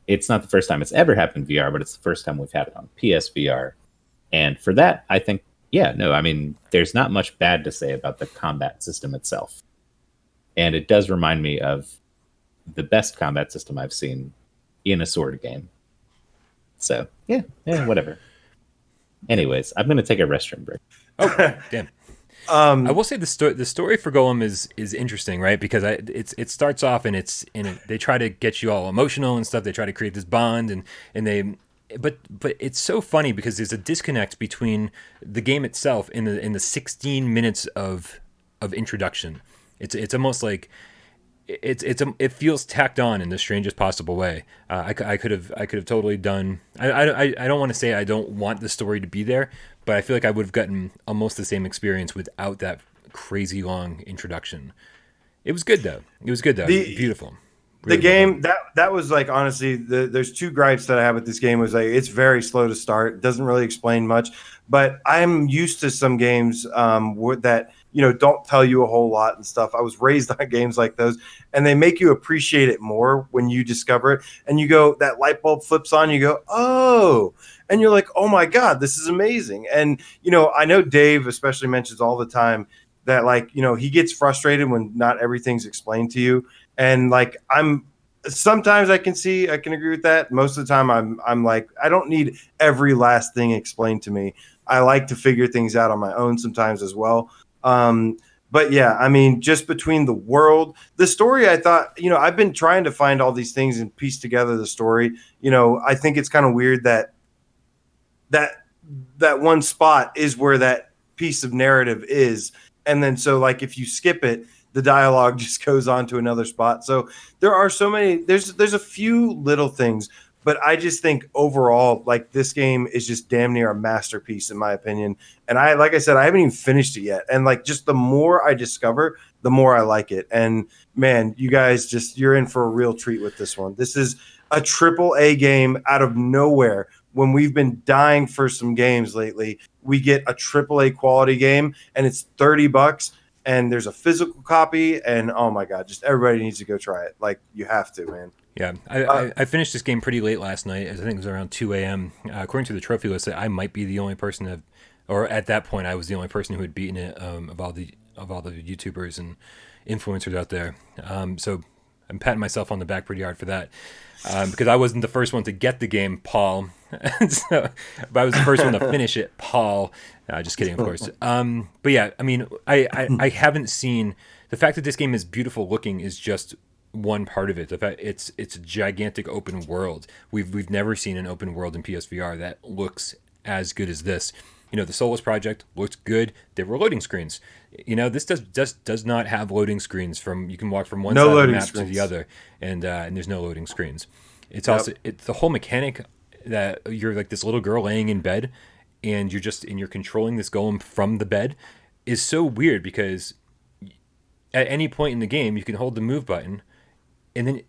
It's not the first time it's ever happened in VR, but it's the first time we've had it on PSVR, and for that, I think, there's not much bad to say about the combat system itself. And it does remind me of the best combat system I've seen in a sword game. So, yeah, whatever. Anyways, I'm going to take a restroom break. Oh, damn. I will say the story for Golem is interesting, right? Because it starts off and they try to get you all emotional and stuff. They try to create this bond but it's so funny because there's a disconnect between the game itself in the 16 minutes of introduction. It's almost like it feels tacked on in the strangest possible way. I could have totally done. I don't want to say I don't want the story to be there, but I feel like I would have gotten almost the same experience without that crazy long introduction. It was good though. Beautiful. The game that was honestly, there's 2 gripes that I have with this game. Was it's very slow to start, doesn't really explain much, but I'm used to some games that don't tell you a whole lot and stuff. I was raised on games like those, and they make you appreciate it more when you discover it, and you go, that light bulb flips on, you go, oh, and you're like, oh my god, this is amazing. And I know Dave especially mentions all the time that he gets frustrated when not everything's explained to you. And sometimes I can agree with that. Most of the time I'm I don't need every last thing explained to me. I like to figure things out on my own sometimes as well. But yeah, just between the world, the story, I thought, I've been trying to find all these things and piece together the story. I think it's kind of weird that one spot is where that piece of narrative is. And then so if you skip it, the dialogue just goes on to another spot. So there are so many, there's a few little things, but I just think overall, this game is just damn near a masterpiece in my opinion. And like I said, I haven't even finished it yet. And just the more I discover, the more I like it. And man, you guys you're in for a real treat with this one. This is a AAA game out of nowhere. When we've been dying for some games lately, we get a AAA quality game and it's $30. And there's a physical copy, and oh my god, just everybody needs to go try it. You have to, man. Yeah, I finished this game pretty late last night. I think it was around 2 a.m. According to the trophy list, I might be the only person or at that point, I was the only person who had beaten it of all the YouTubers and influencers out there. So I'm patting myself on the back pretty hard for that. Because I wasn't the first one to get the game, Paul. But I was the first one to finish it, Paul. Just kidding, of course. But yeah, I haven't seen the fact that this game is beautiful looking is just one part of it. The fact it's a gigantic open world. We've never seen an open world in PSVR that looks as good as this. The Solus project looked good. There were loading screens. This does not have loading screens you can walk from one side of the map to the other, and there's no loading screens. It's also the whole mechanic that you're like this little girl laying in bed, and you're controlling this golem from the bed is so weird, because at any point in the game you can hold the move button, and then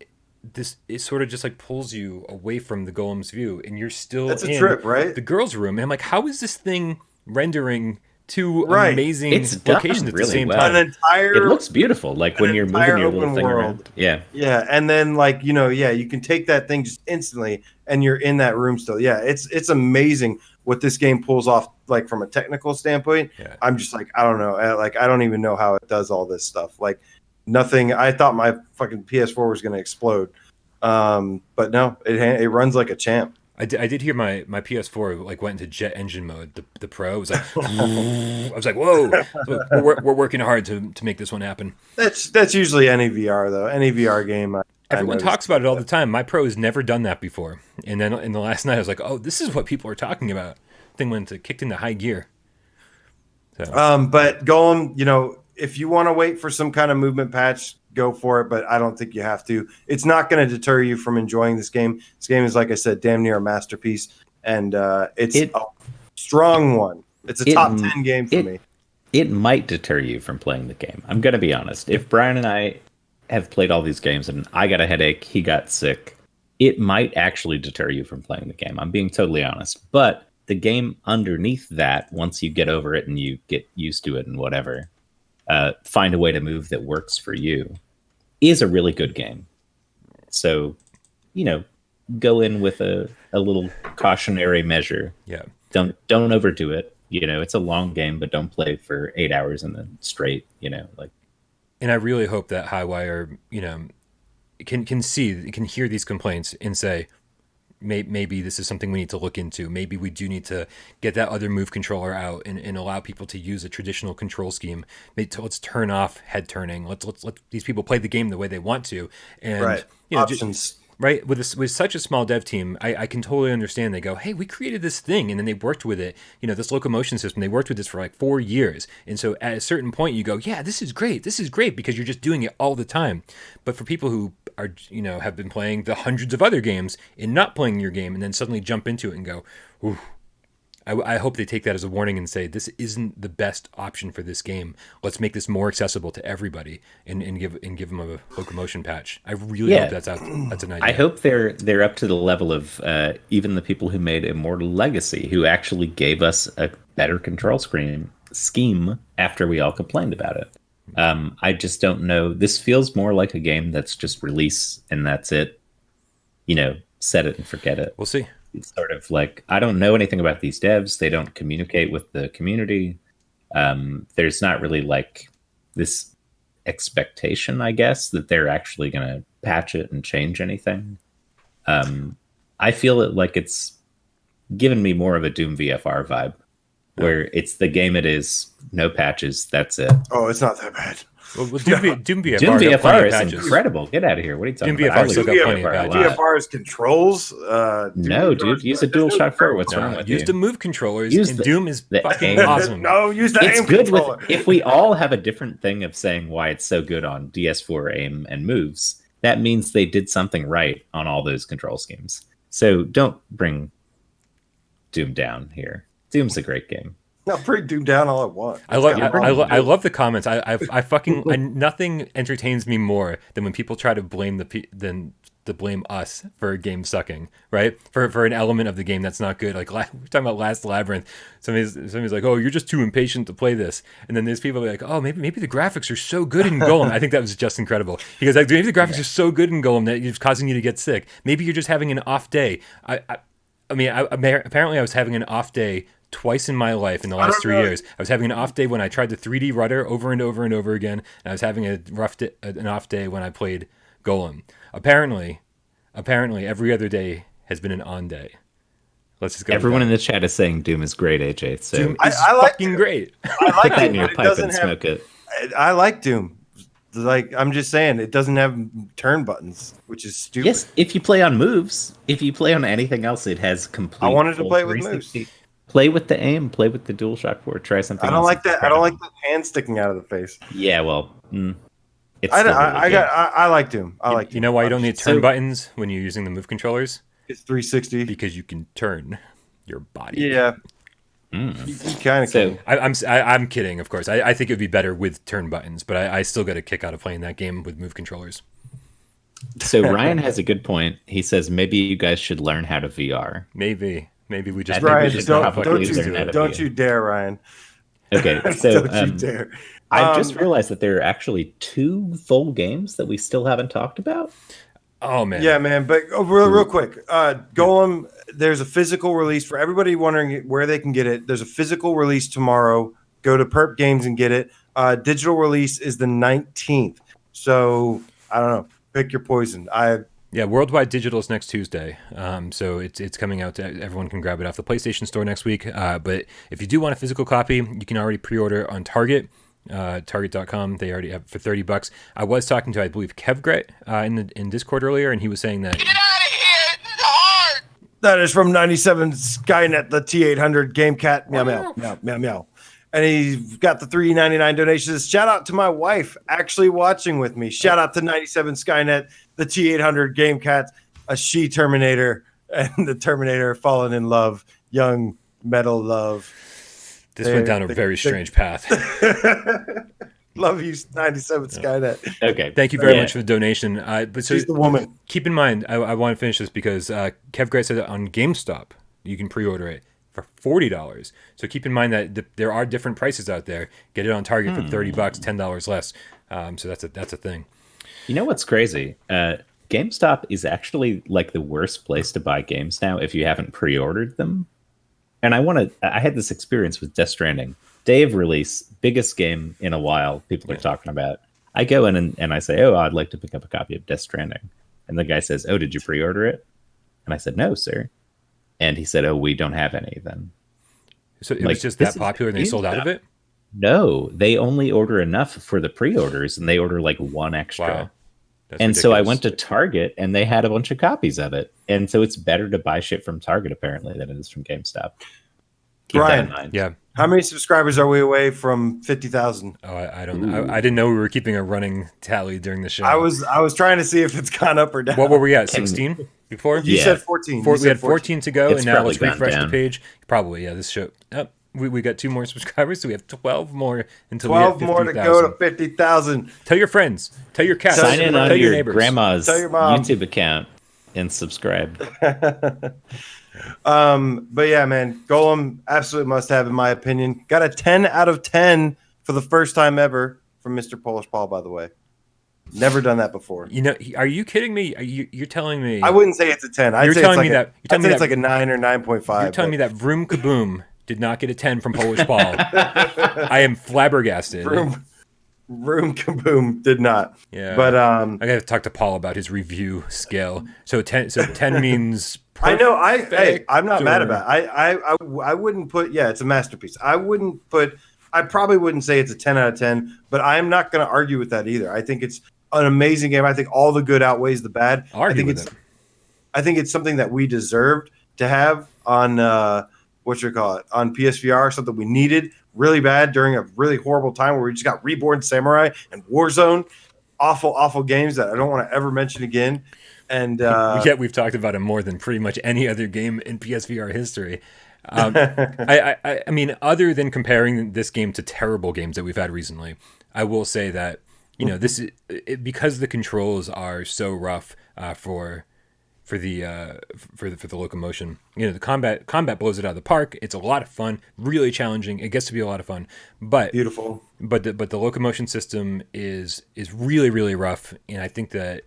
it sort of just like pulls you away from the golem's view, and you're still That's a trip, right? The girl's room. And I'm like, how is this thing rendering two amazing locations at the same time? It looks beautiful, like when you're moving your little thing around. Yeah, and then like you can take that thing just instantly, and you're in that room still. Yeah, it's amazing what this game pulls off, like from a technical standpoint. Yeah. I'm just like, I don't know, like I don't even know how it does all this stuff. Like nothing. I thought my fucking PS4 was going to explode, but no, it runs like a champ. I did hear my PS4 like went into jet engine mode. The Pro was like, I was like, whoa! We're working hard to make this one happen. That's usually any VR though. Any VR game. Everyone talks about it all the time. My Pro has never done that before. And then in the last night, I was like, oh, this is what people are talking about. Thing kicked into high gear. So. But Golem, if you want to wait for some kind of movement patch, go for it. But I don't think you have to. It's not going to deter you from enjoying this game. This game is, like I said, damn near a masterpiece, and it's a strong one. It's a top 10 game for me. It might deter you from playing the game. I'm going to be honest. If Bryan and I have played all these games and I got a headache, he got sick, it might actually deter you from playing the game. I'm being totally honest. But the game underneath that, once you get over it and you get used to it and whatever, find a way to move that works for you, is a really good game. So, go in with a little cautionary measure. Yeah. Don't overdo it. It's a long game, but don't play for 8 hours in the straight, And I really hope that Highwire, can hear these complaints and say, maybe this is something we need to look into. Maybe we do need to get that other move controller out and allow people to use a traditional control scheme. Let's turn off head turning. Let's let these people play the game the way they want to. And options. Right, with such a small dev team, I can totally understand. They go, hey, we created this thing, and then they worked with it, this locomotion system. They worked with this for like 4 years. And so at a certain point, you go, yeah, this is great, because you're just doing it all the time. But for people who are, have been playing the hundreds of other games and not playing your game, and then suddenly jump into it and go, ooh, I hope they take that as a warning and say, this isn't the best option for this game. Let's make this more accessible to everybody and give them a locomotion patch. I really hope that's an idea. I hope they're up to the level of even the people who made Immortal Legacy, who actually gave us a better control scheme after we all complained about it. I just don't know. This feels more like a game that's just release and that's it. Set it and forget it. We'll see. It's sort of like, I don't know anything about these devs. They don't communicate with the community. There's not really like this expectation, I guess, that they're actually going to patch it and change anything. I feel it like it's given me more of a Doom VFR vibe, where it's the game it is, no patches, that's it. Oh, it's not that bad. Well, Doom VFR is incredible. Get out of here. What are you talking about? Doom VFR still got plenty of patches. VFR's controls. No, dude. Use a DualShock 4. What's wrong with you? Use the move controllers, Doom is fucking awesome. No, use the aim controller. If we all have a different thing of saying why it's so good on DS4 aim and moves, that means they did something right on all those control schemes. So don't bring Doom down here. Doom's a great game. No, bring Doom down all I want. I love the comments. I fucking nothing entertains me more than when people try to blame blame us for a game sucking, right? For an element of the game that's not good. Like we're talking about Last Labyrinth. Somebody's like, "Oh, you're just too impatient to play this." And then there's people like, "Oh, maybe the graphics are so good in Golem." I think that was just incredible. He goes, like, maybe the graphics are so good in Golem that it's causing you to get sick. Maybe you're just having an off day. Apparently I was having an off day twice in my life in the last 3 years. I was having an off day when I tried the 3D rudder over and over and over again, and I was having an off day when I played Golem. Apparently, every other day has been an on day. Let's just go. Everyone in the chat is saying Doom is great, AJ. So Doom is fucking great. I like that in your pipe and smoke it. I like Doom. Like, I'm just saying, it doesn't have turn buttons, which is stupid. Yes, if you play on moves. If you play on anything else, it has complete. I wanted to play with moves. Play with the aim. Play with the DualShock 4. Try something. I don't like that. I don't like the hand sticking out of the face. Yeah, well, it's I like Doom. I like Doom. You know why you don't need turn buttons when you're using the Move controllers? It's 360 because you can turn your body. Yeah. You kind of can. I'm kidding, of course. I think it would be better with turn buttons, but I still got a kick out of playing that game with Move controllers. So Ryan has a good point. He says maybe you guys should learn how to VR. Maybe we just Ryan, don't you dare, Ryan. Okay, so don't you dare. I just realized that there are actually 2 full games that we still haven't talked about. Oh man, yeah, man. But real quick, Golem. There's a physical release for everybody wondering where they can get it. There's a physical release tomorrow. Go to Perp Games and get it. Digital release is the 19th. So I don't know. Pick your poison. Worldwide digital is next Tuesday. So it's coming out. Everyone can grab it off the PlayStation Store next week. But if you do want a physical copy, you can already pre-order on Target. Target.com. They already have for $30. I was talking to, I believe, Kevgret in Discord earlier, and he was saying that. Get out of here! It's hard. That is from 97 Skynet, the T800 Game Cat. Meow, meow, meow, meow, meow. And he's got the $3.99 donations. Shout out to my wife actually watching with me. Shout out to 97 Skynet, the T800 Game Cat, a she Terminator, and the Terminator fallen in love, young metal love. This went down a very strange path. Love you, 97 Skynet. Okay. Thank you very much for the donation. But so she's the woman. Keep in mind, I want to finish this because Kevgret said that on GameStop, you can pre-order it for $40. So keep in mind that there are different prices out there. Get it on Target for $30, $10 less. So that's a thing. You know what's crazy? GameStop is actually like the worst place to buy games now if you haven't pre-ordered them. And I had this experience with Death Stranding. Day of release, biggest game in a while people are talking about. I go in and I say, I'd like to pick up a copy of Death Stranding. And the guy says, did you pre-order it? And I said, no, sir. And he said, we don't have any then. So it was just that popular and they sold out of it? No, they only order enough for the pre-orders and they order like one extra. Wow. And ridiculous. So I went to Target and they had a bunch of copies of it. And so it's better to buy shit from Target apparently than it is from GameStop. Keep Bryan, that in mind. Yeah. How many subscribers are we away from 50,000? Oh, I don't know. I didn't know we were keeping a running tally during the show. I was trying to see if it's gone up or down. What were we at? 16 before? You said 14. We had 14 to go, It's and now let's probably refresh gone the page. Probably, yeah. This show. We got 2 more subscribers, so we have 12 more until 12 we hit 50,000. more to go to 50,000. Tell your friends. Tell your cats. Sign in tell on your neighbors. grandma's Tell your mom. YouTube account and subscribe. But yeah, man, Golem absolutely must have in my opinion. Got a 10 out of 10 for the first time ever from Mr. Polish Paul, by the way. Never done that before. You know, are you kidding me? You're telling me? I wouldn't say it's a 10. I'd say it's like a 9 or 9.5. You're telling me that Vroom Kaboom did not get a 10 from Polish Paul. I am flabbergasted. Vroom Kaboom did not. Yeah, but I got to talk to Paul about his review scale. So 10 means. I know. I'm not mad about it. I wouldn't put. Yeah, it's a masterpiece. I probably wouldn't say it's a 10 out of 10, but I'm not going to argue with that either. I think it's an amazing game. I think all the good outweighs the bad. I think it's something that we deserved to have on on PSVR, something we needed really bad during a really horrible time where we just got Reborn Samurai and Warzone. Awful games that I don't want to ever mention again. And yet we've talked about it more than pretty much any other game in PSVR history. I mean, other than comparing this game to terrible games that we've had recently, I will say that because the controls are so rough for the locomotion. You know, the combat blows it out of the park. It's a lot of fun, really challenging. It gets to be a lot of fun, but beautiful. But the locomotion system is really, really rough, and I think that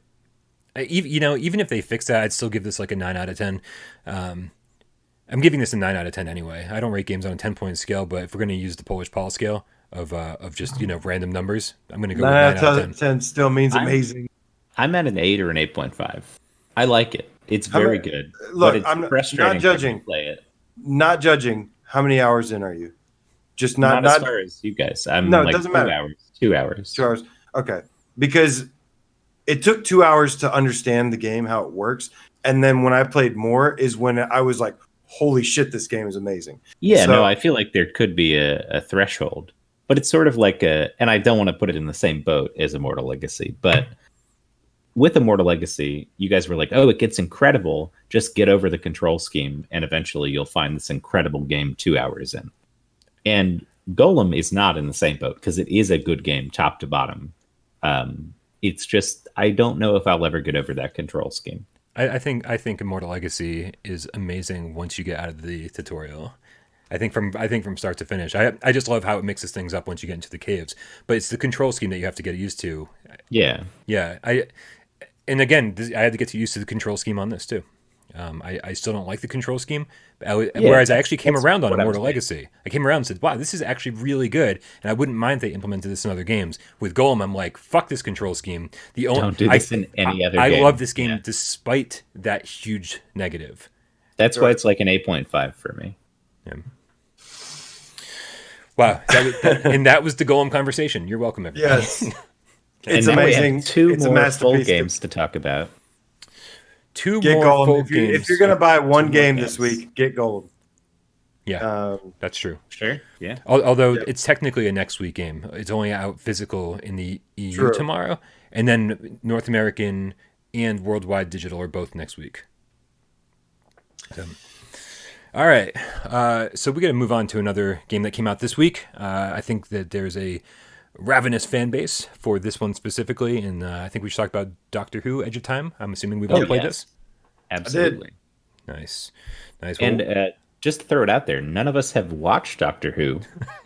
even if they fix that, I'd still give this like a 9 out of 10. I'm giving this a 9 out of 10 anyway. I don't rate games on a 10-point scale, but if we're going to use the Polish Paul scale of just random numbers, I'm going to go 9 out of 10. 10 still means amazing. I'm at an 8 or an 8.5. I like it. It's very good. Look, but it's I'm frustrating not judging. To play it. Not judging. How many hours in are you? Just not as far as you guys. I'm no, like it doesn't 2 matter. hours. 2 hours. 2 hours. Okay, because it took 2 hours to understand the game, how it works, and then when I played more is when I was like, holy shit, this game is amazing. Yeah, So- no, I feel like there could be a threshold, but it's sort of like and I don't want to put it in the same boat as Immortal Legacy, but with Immortal Legacy, you guys were like, oh, it gets incredible. Just get over the control scheme, and eventually you'll find this incredible game 2 hours in. And Golem is not in the same boat because it is a good game, top to bottom. It's just, I don't know if I'll ever get over that control scheme. I think Immortal Legacy is amazing once you get out of the tutorial. I think from start to finish. I just love how it mixes things up once you get into the caves. But it's the control scheme that you have to get used to. Yeah. Yeah. And again, I had to get used to the control scheme on this too. I still don't like the control scheme, whereas I actually came around on Immortal Legacy. I came around and said, wow, this is actually really good, and I wouldn't mind if they implemented this in other games. With Golem, I'm like, fuck this control scheme. Don't do this in any other game. I love this game despite that huge negative. That's why it's like an 8.5 for me. Yeah. Wow. That was the Golem conversation. You're welcome, everybody. Yes. and It's now amazing. We have two it's a more full masterpiece. games to talk about. Get more Golem. full If games. you're gonna buy one game games. this week, get Golem. Yeah, that's true. Sure. Yeah. Although it's technically a next week game. It's only out physical in the EU tomorrow, and then North American and worldwide digital are both next week. So, all right, so we're gonna move on to another game that came out this week. I think that there's a ravenous fan base for this one specifically, and I think we should talk about Doctor Who: Edge of Time. I'm assuming we've all played this. Absolutely. Nice. Well, And just to throw it out there, none of us have watched Doctor Who.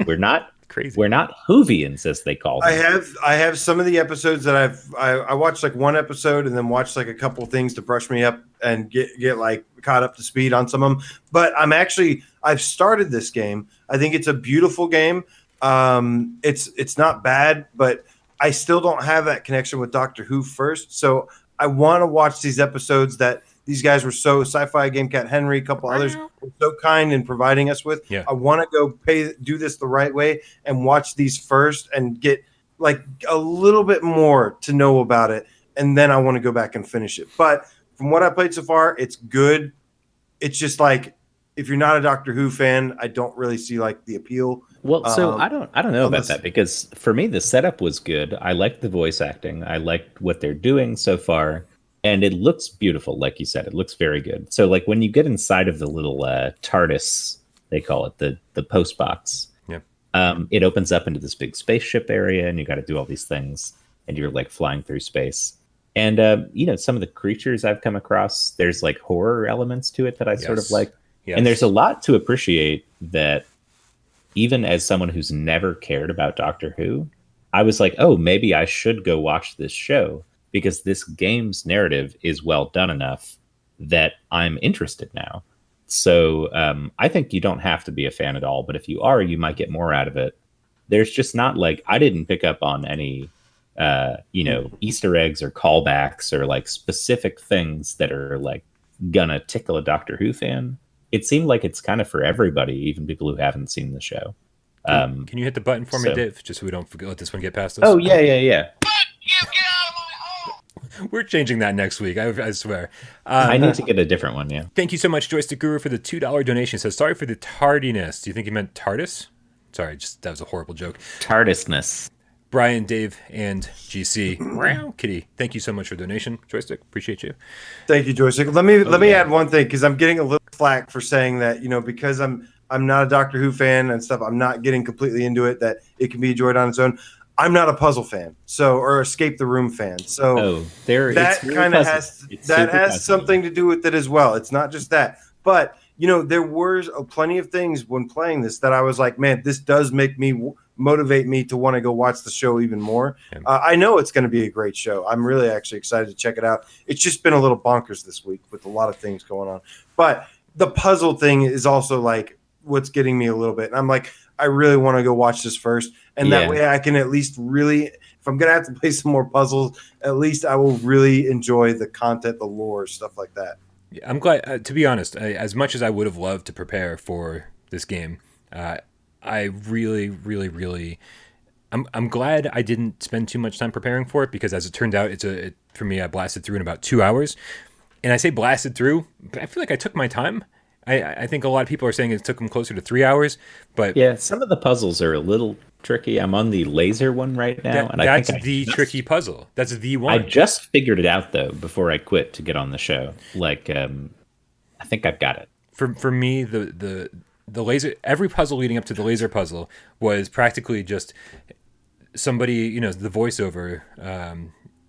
We're not crazy. We're not Whovians, as they call them. I have some of the episodes that I watched like one episode and then watched like a couple things to brush me up and get like caught up to speed on some of them. But I've started this game. I think it's a beautiful game. It's not bad, but I still don't have that connection with Doctor Who first. So I want to watch these episodes that these guys were so Sci-Fi Game Cat Henry, a couple others were so kind in providing us with. Yeah. I want to go do this the right way and watch these first and get like a little bit more to know about it. And then I want to go back and finish it. But from what I played so far, it's good. It's just like, if you're not a Doctor Who fan, I don't really see like the appeal. Well, so I don't know about unless- that, because for me the setup was good. I liked the voice acting. I liked what they're doing so far, and it looks beautiful. Like you said, it looks very good. So like when you get inside of the little TARDIS, they call it the post box. Yeah. It opens up into this big spaceship area, and you got to do all these things, and you're like flying through space. And some of the creatures I've come across, there's like horror elements to it that I sort of like. Yes. And there's a lot to appreciate that. Even as someone who's never cared about Doctor Who, I was like, oh, maybe I should go watch this show, because this game's narrative is well done enough that I'm interested now. So I think you don't have to be a fan at all, but if you are, you might get more out of it. There's just not like, I didn't pick up on any, Easter eggs or callbacks or like specific things that are like gonna tickle a Doctor Who fan. It seemed like it's kind of for everybody, even people who haven't seen the show. Can you hit the button for me, so- Dave, just so we don't let this one get past us? Oh, yeah. You get out of my home! We're changing that next week, I swear. I need to get a different one, yeah. Thank you so much, Joystick Guru, for the $2 donation. It says, sorry for the tardiness. Do you think he meant TARDIS? Sorry, that was a horrible joke. TARDISness. Brian, Dave, and GC. Meow, Kitty, thank you so much for the donation. Joystick, appreciate you. Thank you, Joystick. Let me add one thing, because I'm getting a little flack for saying that, because I'm not a Doctor Who fan and stuff. I'm not getting completely into it, that it can be enjoyed on its own. I'm not a puzzle fan, or Escape the Room fan. So that kind of has something to do with it as well. It's not just that, but there were plenty of things when playing this that I was like, man, this does motivate me to want to go watch the show even more. I know it's going to be a great show. I'm really actually excited to check it out. It's just been a little bonkers this week with a lot of things going on, but the puzzle thing is also like what's getting me a little bit. And I'm like, I really want to go watch this first. And that way I can at least really, if I'm going to have to play some more puzzles, at least I will really enjoy the content, the lore, stuff like that. Yeah, I'm glad, to be honest, as much as I would have loved to prepare for this game, I really, really, really, I'm glad I didn't spend too much time preparing for it, because as it turned out, for me, I blasted through in about 2 hours. And I say blasted through, but I feel like I took my time. I think a lot of people are saying it took them closer to 3 hours, but Yeah, some of the puzzles are a little tricky. I'm on the laser one right now, and that's I think the tricky puzzle. That's the one. I just figured it out though before I quit to get on the show. Like, I think I've got it. For me, the laser, every puzzle leading up to the laser puzzle was practically just somebody, the voiceover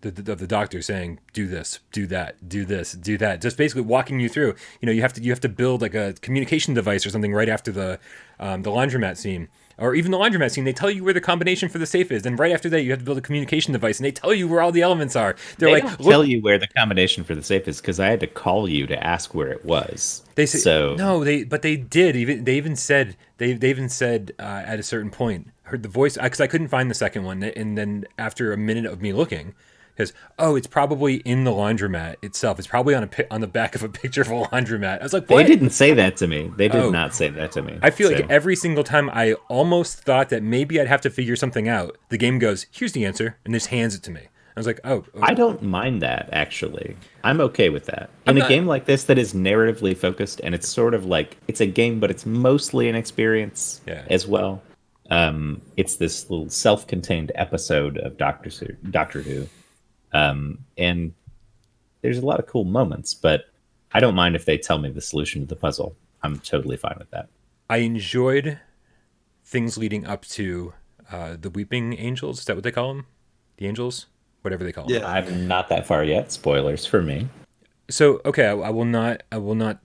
of the doctor saying, do this, do that, do this, do that, just basically walking you through. You have to build like a communication device or something right after the laundromat scene. Or even the laundromat scene, they tell you where the combination for the safe is. And right after that, you have to build a communication device, and they tell you where all the elements are. They don't tell you where the combination for the safe is because I had to call you to ask where it was. They say, so no, they did. They even said at a certain point, heard the voice, because I couldn't find the second one, and then after a minute of me looking, because it's probably in the laundromat itself. It's probably on the back of a picture of a laundromat. I was like, what? They didn't say that to me. They did not say that to me. I feel like every single time I almost thought that maybe I'd have to figure something out, the game goes, here's the answer, and just hands it to me. I was like, oh. I don't mind that, actually. I'm okay with that. In a game like this that is narratively focused, and it's sort of like, it's a game, but it's mostly an experience as well. It's this little self-contained episode of Doctor Who. And there's a lot of cool moments, but I don't mind if they tell me the solution to the puzzle. I'm totally fine with that. I enjoyed things leading up to the Weeping Angels. Is that what they call them? The Angels? Whatever they call them. Yeah, I'm not that far yet. Spoilers for me. So, okay, I will not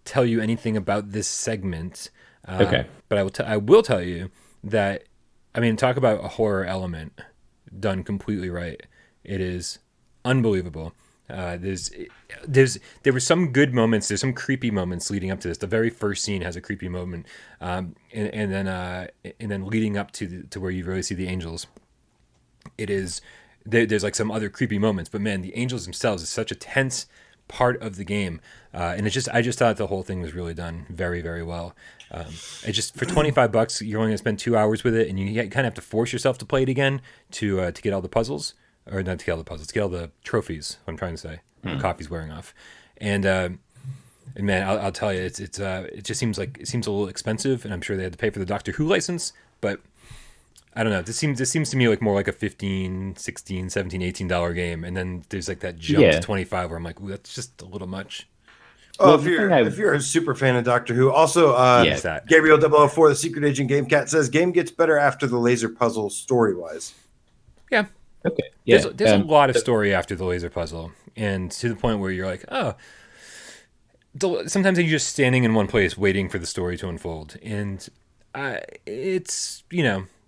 tell you anything about this segment. Okay. But I will tell you that, talk about a horror element done completely right. It is unbelievable. There were some good moments. There's some creepy moments leading up to this. The very first scene has a creepy moment, and then leading up to where you really see the angels. There's like some other creepy moments, but man, the angels themselves is such a tense part of the game, and I just thought the whole thing was really done very, very well. It just for $25, you're only gonna spend 2 hours with it, and you kind of have to force yourself to play it again to get all the puzzles. Or not to get all the puzzles, to get all the trophies. What I'm trying to say, the coffee's wearing off, and man, I'll tell you, it just seems a little expensive, and I'm sure they had to pay for the Doctor Who license, but I don't know. This seems to me like more like a $15, $16, $17, $18 game, and then there's like that jump to 25 where I'm like, ooh, that's just a little much. Oh, well, if you're a super fan of Doctor Who, also Gabriel 004, the Secret Agent Game Cat says game gets better after the laser puzzle story wise. Yeah. Okay. Yeah. There's a lot of story after the laser puzzle, and to the point where you're like, oh. Sometimes you're just standing in one place waiting for the story to unfold, and it's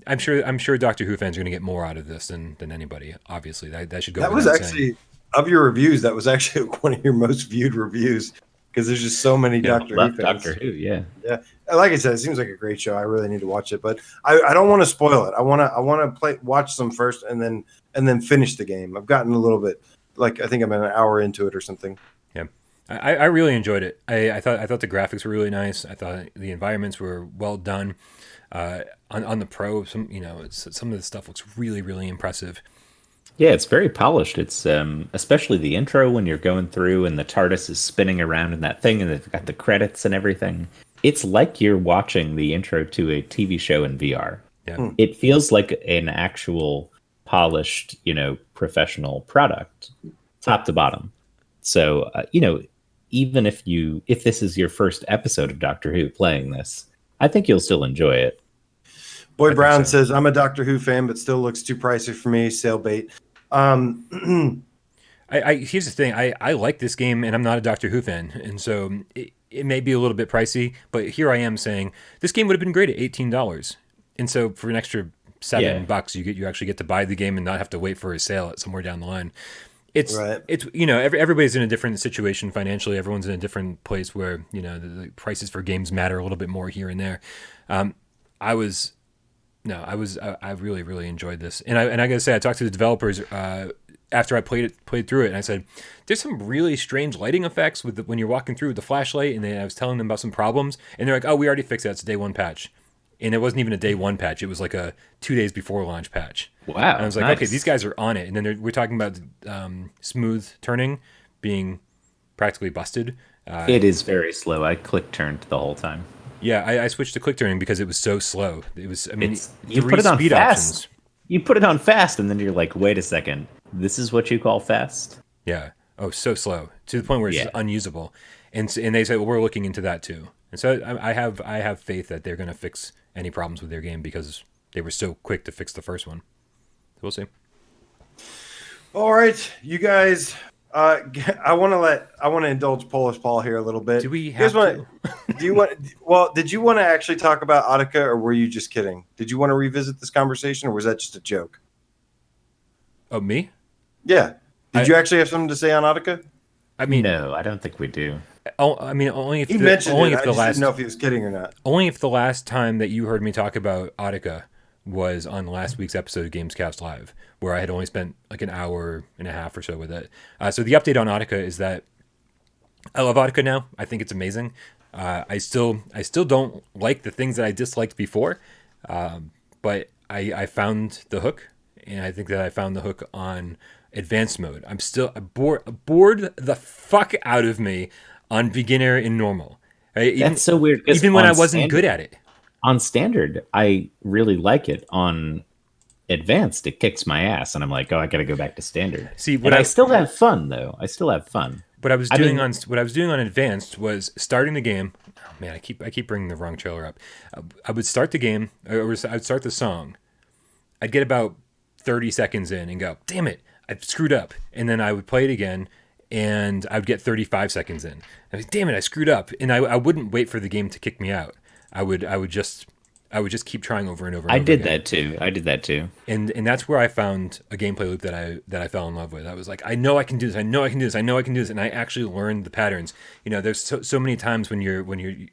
I'm sure Doctor Who fans are going to get more out of this than anybody. Obviously, that should go. That was actually of your reviews. That was actually one of your most viewed reviews because there's just so many Doctor Who fans. Doctor Who, yeah. Like I said, it seems like a great show. I really need to watch it, but I don't want to spoil it. I want to watch some first and then finish the game. I've gotten a little bit I think I'm an hour into it or something. Yeah. I really enjoyed it. I thought the graphics were really nice. I thought the environments were well done. On the Pro, some of the stuff looks really, really impressive. Yeah, it's very polished. It's especially the intro when you're going through and the TARDIS is spinning around in that thing, and they've got the credits and everything. It's like you're watching the intro to a TV show in VR. Yeah, it feels like an actual polished, professional product, top to bottom. So, even if this is your first episode of Doctor Who playing this, I think you'll still enjoy it. Boy Brown says, I'm a Doctor Who fan, but still looks too pricey for me. Sale bait. Here's the thing. I like this game, and I'm not a Doctor Who fan. And so it may be a little bit pricey, but here I am saying this game would have been great at $18. And so for an extra $7, you actually get to buy the game and not have to wait for a sale at somewhere down the line. It's everybody's in a different situation financially. Everyone's in a different place where the prices for games matter a little bit more here and there. I really, really enjoyed this, and I gotta say, I talked to the developers after I played through it, and I said, "There's some really strange lighting effects when you're walking through with the flashlight." And I was telling them about some problems, and they're like, "Oh, we already fixed that. It's a day one patch." And it wasn't even a day one patch. It was like a 2 days before launch patch. Wow. And I was like, okay, these guys are on it. And then we're talking about smooth turning being practically busted. It is very slow. I click turned the whole time. Yeah, I switched to quick turning because it was so slow. It was, I mean, You three put it on speed fast. options. You put it on fast, and then you're like, wait a second. This is what you call fast? Yeah. Oh, so slow to the point where it's Yeah. just unusable. And they say, well, we're looking into that too. And so I have faith that they're going to fix any problems with their game because they were so quick to fix the first one. So we'll see. All right, you guys. I want to indulge Polish Paul here a little bit. Do we You guys have wanna- Do you want? Well, did you want to actually talk about Audica, or were you just kidding? Did you want to revisit this conversation, or was that just a joke? Oh, me? Yeah. Did you actually have something to say on Audica? I mean, No, I don't think we do. I mean, only if He mentioned only it. if I the just last didn't know if he was kidding or not. only if the last time that you heard me talk about Audica was on last week's episode of Gamescast Live, where I had only spent like an hour and a half or so with it. So the update on Audica is that I love Audica now. I think it's amazing. I still don't like the things that I disliked before, but I found the hook, and I think that I found the hook on advanced mode. I'm still bored the fuck out of me on beginner and normal. That's so weird. 'cause Even when on I wasn't standard- good at it. On standard, I really like it. On advanced, it kicks my ass, and I'm like, oh, I got to go back to standard. See, and I still have fun though. I still have fun. What I was I doing mean- what I was doing on advanced was starting the game. Oh man, I keep bringing the wrong trailer up. I would start the game, or I'd start the song. I'd get about 30 seconds in and go, "Damn it, I screwed up," and then I would play it again, and I would get 35 seconds in. I was, "Damn it, I screwed up," and I wouldn't wait for the game to kick me out. I would just keep trying over and over. And I over did again. that too. And that's where I found a gameplay loop that I fell in love with. I was like, I know I can do this. I know I can do this. I know I can do this. And I actually learned the patterns. You know, there's so many times when you're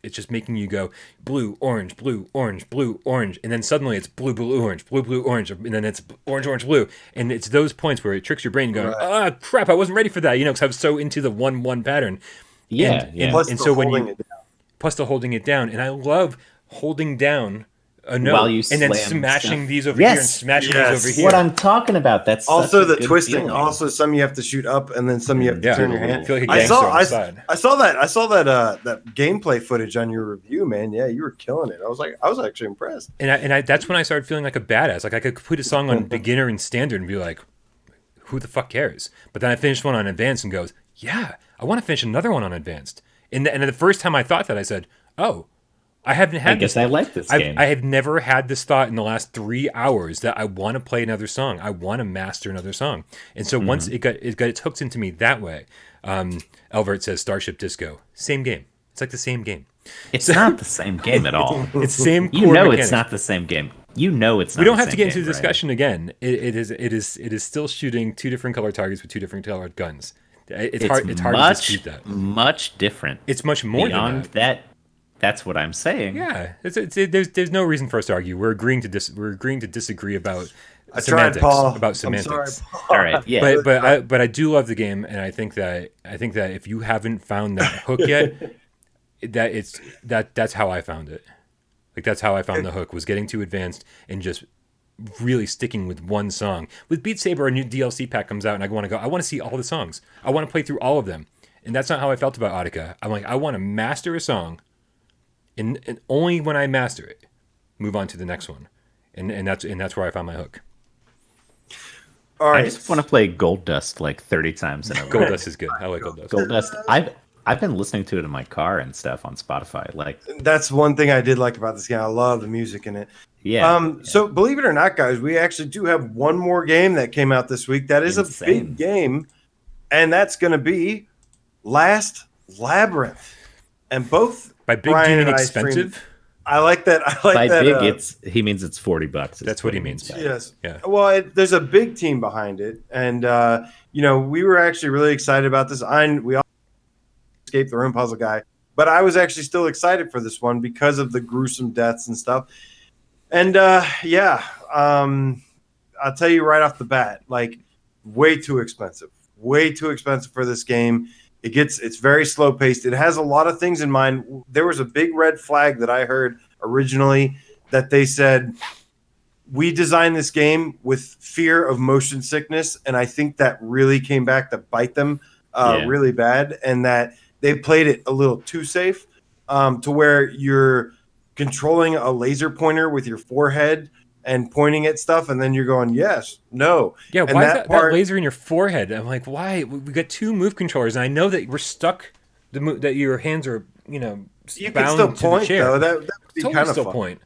it's just making you go blue, orange, blue, orange, blue, orange, and then suddenly it's blue, blue, orange, blue, blue, orange, and then it's orange, orange, blue, and it's those points where it tricks your brain going, ah, crap, I wasn't ready for that. You know, because I was so into the 1-1 pattern. Yeah, and, yeah. And, Plus and the so when holding you it down. plus the holding it down, and I love holding down a note While you and then slam smashing stuff. these over Yes. here and smashing Yes. these over here. What I'm talking about. That's Also such a the good twisting. feeling. Also, some you have to shoot up, and then some you have to Yeah. turn your I hand. feel like a I gangster saw. on the side. I saw that. I saw that gameplay footage on your review, man. Yeah, you were killing it. I was actually impressed. And I that's when I started feeling like a badass. Like I could put a song on beginner and standard and be like, who the fuck cares? But then I finished one on advanced and goes, yeah, I want to finish another one on advanced. And the first time I thought that, I said, oh, I haven't had I guess I like this game. I have never had this thought in the last 3 hours that I want to play another song. I want to master another song. And so once it got its hooked into me that way, Elvert says Starship Disco. Same game. It's like the same game. It's not the same game at all. It's the same core You know mechanics. it's not the same game. You know it's not. We don't the have to same get into game, the Brian. discussion again. It is still shooting two different color targets with two different colored guns. It's hard to dispute that. Much different. It's much more Beyond than that. That's what I'm saying. Yeah, there's no reason for us to argue. We're agreeing to disagree about I tried, semantics. Paul. About I'm semantics. sorry, Paul. All right. Yeah. But I do love the game, and I think that if you haven't found that hook yet, that's how I found it. Like that's how I found the hook, was getting too advanced and just really sticking with one song. With Beat Saber, a new DLC pack comes out, and I want to see all the songs. I want to play through all of them, and that's not how I felt about Audica. I'm like, I want to master a song, and only when I master it, move on to the next one, and that's where I found my hook. All I right. just want to play Gold Dust like 30 times in a row. Gold Dust is good. I like Gold Dust. Gold Dust. I've been listening to it in my car and stuff on Spotify. Like, That's one thing I did like about this game. I love the music in it. yeah. So believe it or not, guys, we actually do have one more game that came out this week. That is Insane. a big game, and that's going to be Last Labyrinth. And both By big, Bryan do you mean and I streamed- expensive? I like that. I like By that. big, he means it's $40. That's what he means. by- Yes. Yeah. Well, there's a big team behind it, and we were actually really excited about this. We all escaped the room puzzle guy, but I was actually still excited for this one because of the gruesome deaths and stuff. And I'll tell you right off the bat, like, way too expensive for this game. It's very slow paced. It has a lot of things in mind. There was a big red flag that I heard originally that they said, we designed this game with fear of motion sickness. And I think that really came back to bite them really bad. And that they played it a little too safe, to where you're controlling a laser pointer with your forehead and pointing at stuff, and then you're going yes, no. Yeah, and why is that laser in your forehead? I'm like, why? We got 2 move controllers, and I know that we're stuck. That your hands are, you can bound still to point the chair. though. That would be Totally kind of still fun. point.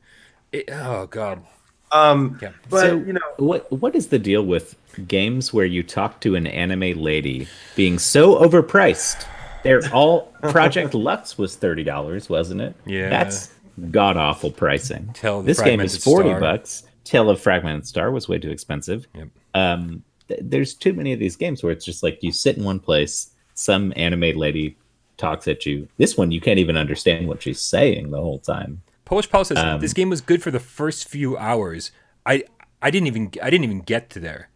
Oh god. But So, what is the deal with games where you talk to an anime lady being so overpriced? They're all Project Lux was $30, wasn't it? Yeah. That's god awful pricing. This game is $40. Tale of Fragmented Star was way too expensive. Yep. There's too many of these games where it's just like you sit in one place, some anime lady talks at you. This one you can't even understand what she's saying the whole time. Polish Paul says this game was good for the first few hours. I didn't even get to there.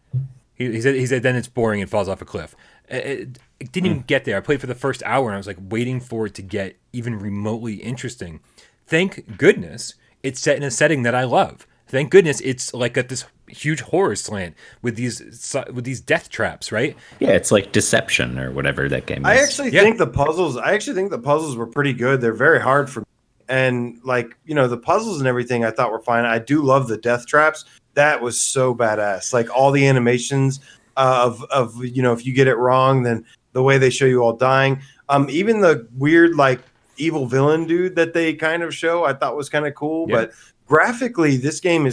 He said then it's boring and falls off a cliff. It didn't even get there. I played for the first hour and I was like waiting for it to get even remotely interesting. Thank goodness it's set in a setting that I love. Thank goodness it's like got this huge horror slant with these death traps, right? Yeah, it's like Deception or whatever that game is. I actually think the puzzles were pretty good. They're very hard for me. And like, the puzzles and everything I thought were fine. I do love the death traps. That was so badass. Like all the animations of if you get it wrong, then the way they show you all dying. Even the weird like evil villain dude that they kind of show, I thought was kind of cool. Yeah. But graphically, this game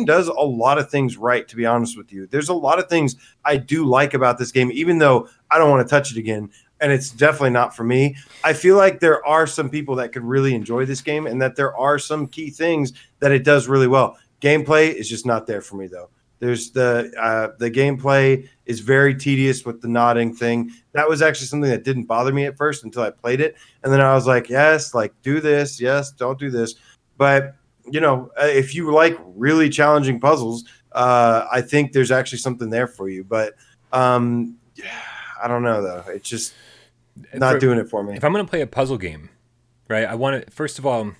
does a lot of things right, to be honest with you. There's a lot of things I do like about this game, even though I don't want to touch it again. And it's definitely not for me. I feel like there are some people that could really enjoy this game and that there are some key things that it does really well. Gameplay is just not there for me, though. There's the gameplay is very tedious with the nodding thing. That was actually something that didn't bother me at first until I played it. And then I was like, yes, like do this. Yes, don't do this. But, if you like really challenging puzzles, I think there's actually something there for you. But I don't know, though. It's just not doing it for me. If I'm going to play a puzzle game, right, I want to, first of all,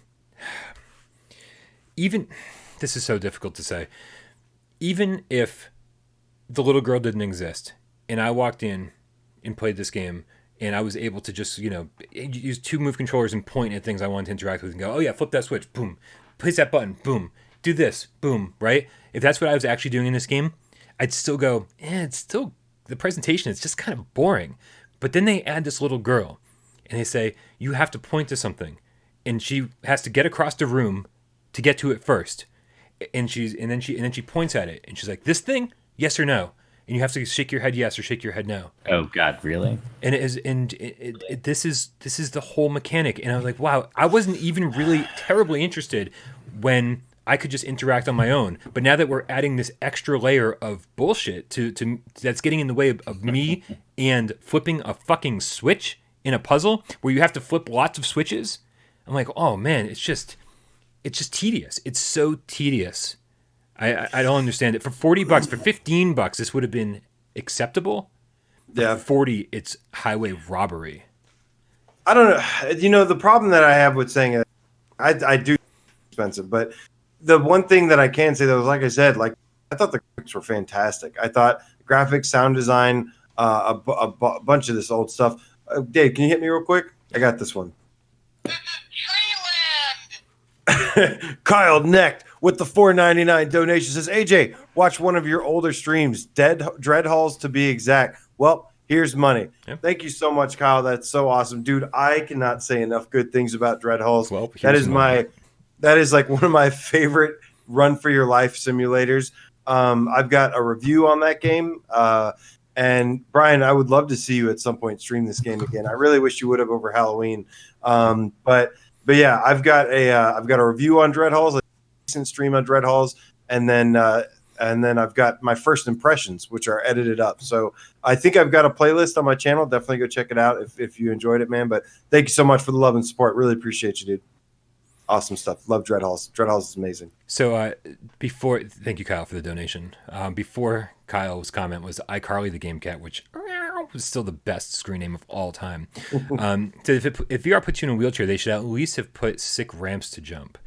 this is so difficult to say. Even if the little girl didn't exist and I walked in and played this game and I was able to just, use 2 move controllers and point at things I wanted to interact with and go, oh yeah, flip that switch, boom, place that button, boom, do this, boom, right? If that's what I was actually doing in this game, I'd still go, it's still, the presentation is just kind of boring. But then they add this little girl and they say, you have to point to something and she has to get across the room to get to it first. And then she points at it and she's like, this thing, yes or no? And you have to shake your head yes or shake your head no. Oh God, really? And this is the whole mechanic. And I was like, wow, I wasn't even really terribly interested when I could just interact on my own. But now that we're adding this extra layer of bullshit to that's getting in the way of me and flipping a fucking switch in a puzzle where you have to flip lots of switches, I'm like, oh man, it's just tedious. It's so tedious. I don't understand it. For $40, for $15, this would have been acceptable. Yeah. For 40, it's highway robbery. I don't know. The problem that I have with saying it, I do expensive, but the one thing that I can say though is, like I said, like I thought the graphics were fantastic. I thought graphics, sound design, a bunch of this old stuff. Dave, can you hit me real quick? I got this one. Kyle Necht with the $4.99 donation says, AJ, watch one of your older streams, Dread Halls to be exact. Well, here's money. Yep. Thank you so much, Kyle. That's so awesome. Dude, I cannot say enough good things about Dread Halls. Well, that is like one of my favorite run for your life simulators. I've got a review on that game. And Bryan, I would love to see you at some point stream this game again. I really wish you would have over Halloween. But yeah, I've got a review on Dread Halls, a decent stream on Dread Halls, and then I've got my first impressions, which are edited up. So I think I've got a playlist on my channel. Definitely go check it out if you enjoyed it, man. But thank you so much for the love and support. Really appreciate you, dude. Awesome stuff. Love Dread Halls. Dread Halls is amazing. So thank you, Kyle, for the donation. Before Kyle's comment was iCarly the Game Cat, which was still the best screen name of all time. So if VR puts you in a wheelchair, they should at least have put sick ramps to jump.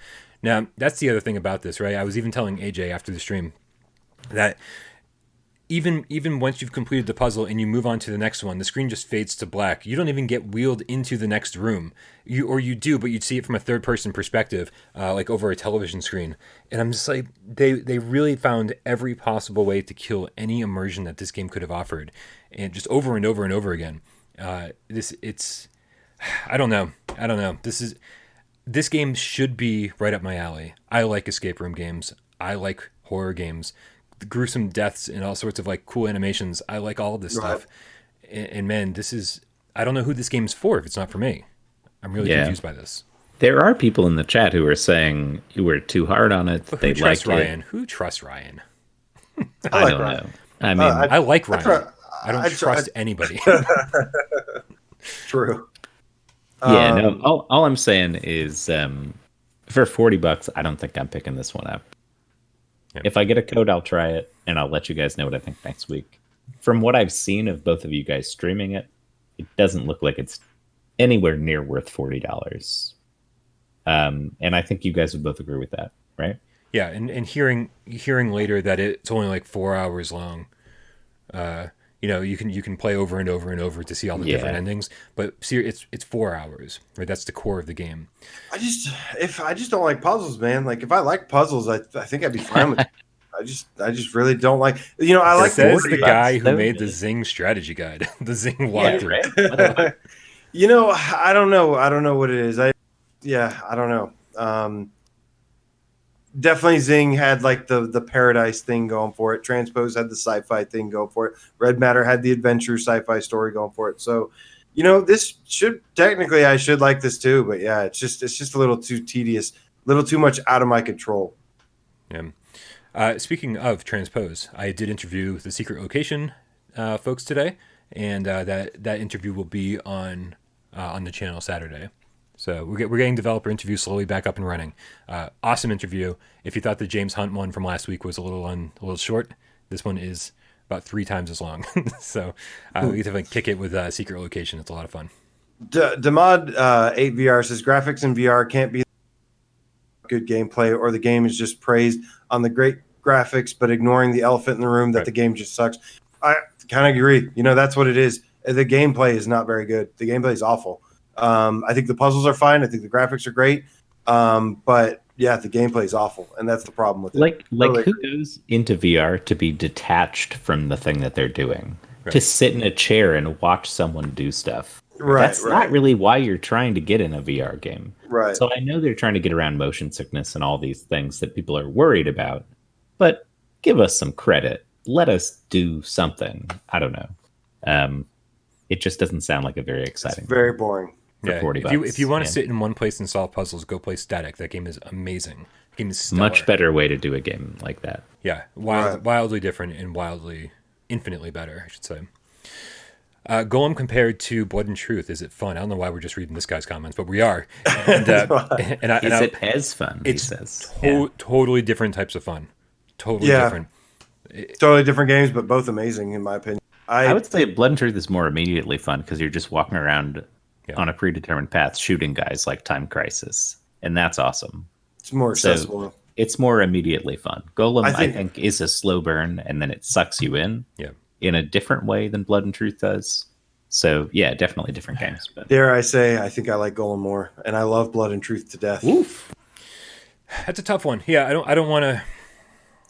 Now, that's the other thing about this, right? I was even telling AJ after the stream that even once you've completed the puzzle and you move on to the next one, the screen just fades to black. You don't even get wheeled into the next room. You do, but you'd see it from a third-person perspective, like over a television screen. And I'm just like, they really found every possible way to kill any immersion that this game could have offered, and just over and over and over again. I don't know. This game should be right up my alley. I like escape room games. I like horror games. Gruesome deaths and all sorts of like cool animations. I like all of this stuff. And man, I don't know who this game's for if it's not for me. I'm really confused by this. There are people in the chat who are saying you were too hard on it. But who trusts Ryan? Who trusts Ryan? I don't know. I mean, I like Ryan. I don't trust anybody. True. Yeah, no. All I'm saying is, for $40, I don't think I'm picking this one up. Yep. If I get a code, I'll try it, and I'll let you guys know what I think next week. From what I've seen of both of you guys streaming it, it doesn't look like it's anywhere near worth $40. And I think you guys would both agree with that, right? Yeah, and hearing later that it's only like 4 hours long. You can play over and over and over to see all the different endings, but see, it's 4 hours, right? That's the core of the game. I just don't like puzzles, man. Like if I like puzzles, I think I'd be fine with it. I just really don't like. I like. Says the guy who made the Zing strategy guide, the Zing walkthrough. Right? I don't know. I don't know what it is. I don't know. Definitely Zing had like the paradise thing going for it. Transpose had the sci-fi thing going for it. Red Matter had the adventure sci-fi story going for it. So, this I should like this too, but yeah, it's just a little too tedious, a little too much out of my control. Yeah. Speaking of Transpose, I did interview the Secret Location folks today, and that interview will be on the channel Saturday. So we're getting developer interviews slowly back up and running. Awesome interview. If you thought the James Hunt one from last week was a little short, this one is about 3 times as long. So we get to kick it with Secret Location. It's a lot of fun. Damod 8VR says graphics in VR can't be good gameplay, or the game is just praised on the great graphics, but ignoring the elephant in the room that the game just sucks. I kind of agree. That's what it is. The gameplay is not very good. The gameplay is awful. I think the puzzles are fine. I think the graphics are great. But yeah, the gameplay is awful, and that's the problem with it. Like who goes into VR to be detached from the thing that they're doing? Right. To sit in a chair and watch someone do stuff. Right. That's not really why you're trying to get in a VR game. Right. So I know they're trying to get around motion sickness and all these things that people are worried about, but give us some credit. Let us do something. I don't know. It just doesn't sound like a very exciting. It's very boring. Yeah, if you want to sit in one place and solve puzzles, go play Static. That game is amazing. The game is stellar. Much better way to do a game like that. Yeah, wildly different and infinitely better, I should say. Golem compared to Blood and Truth, is it fun? I don't know why we're just reading this guy's comments, but we are. And, is it as fun? It's he says. Totally different types of fun. Totally different. Totally different games, but both amazing in my opinion. I would say Blood and Truth is more immediately fun because you're just walking around on a predetermined path shooting guys like Time Crisis, and that's awesome. It's more accessible. So it's more immediately fun. Golem, I think, is a slow burn, and then it sucks you in in a different way than Blood and Truth does. So yeah, definitely different games. But dare I say, I think I like Golem more, and I love Blood and Truth to death. Oof. That's a tough one. Yeah, I don't want to.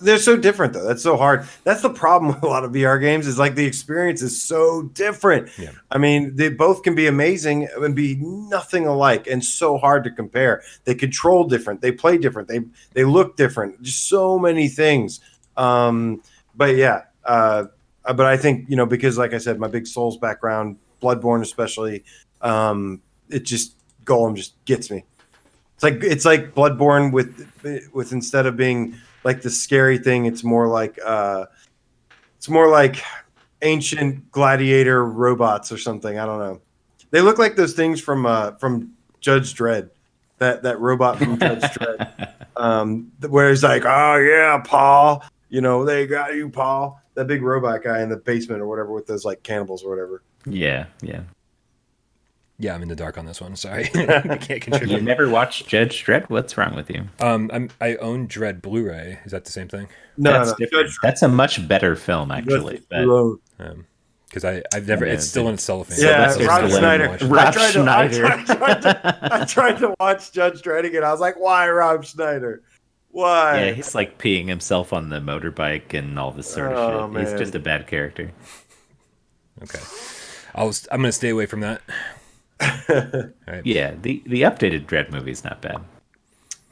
They're so different, though. That's so hard. That's the problem with a lot of VR games is like the experience is so different. Yeah. I mean, they both can be amazing and be nothing alike and so hard to compare. They control different. They play different. They look different. Just so many things. But I think, because like I said, my big Souls background, Bloodborne especially, Golem just gets me. It's like Bloodborne with instead of being like the scary thing, it's more like ancient gladiator robots or something. I don't know. They look like those things from Judge Dredd, that robot from Judge Dredd, where he's like, "Oh yeah, Paul, they got you, Paul." That big robot guy in the basement or whatever with those like cannibals or whatever. Yeah. Yeah, I'm in the dark on this one. Sorry, I can't You contribute. never watched Judge Dredd? What's wrong with you? I own Dread Blu-ray. Is that the same thing? That's different. That's a much better film, actually. But Because I've never. It's still in its cellophane. Yeah, Sylvester Rob Stallone Schneider. watched it. Rob Schneider. I tried to watch Judge Dredd again. I was like, why Rob Schneider? Why? Yeah, he's like peeing himself on the motorbike and all this sort of shit. Man. He's just a bad character. Okay, I'm gonna stay away from that. All right. Yeah, the updated Dredd movie is not bad.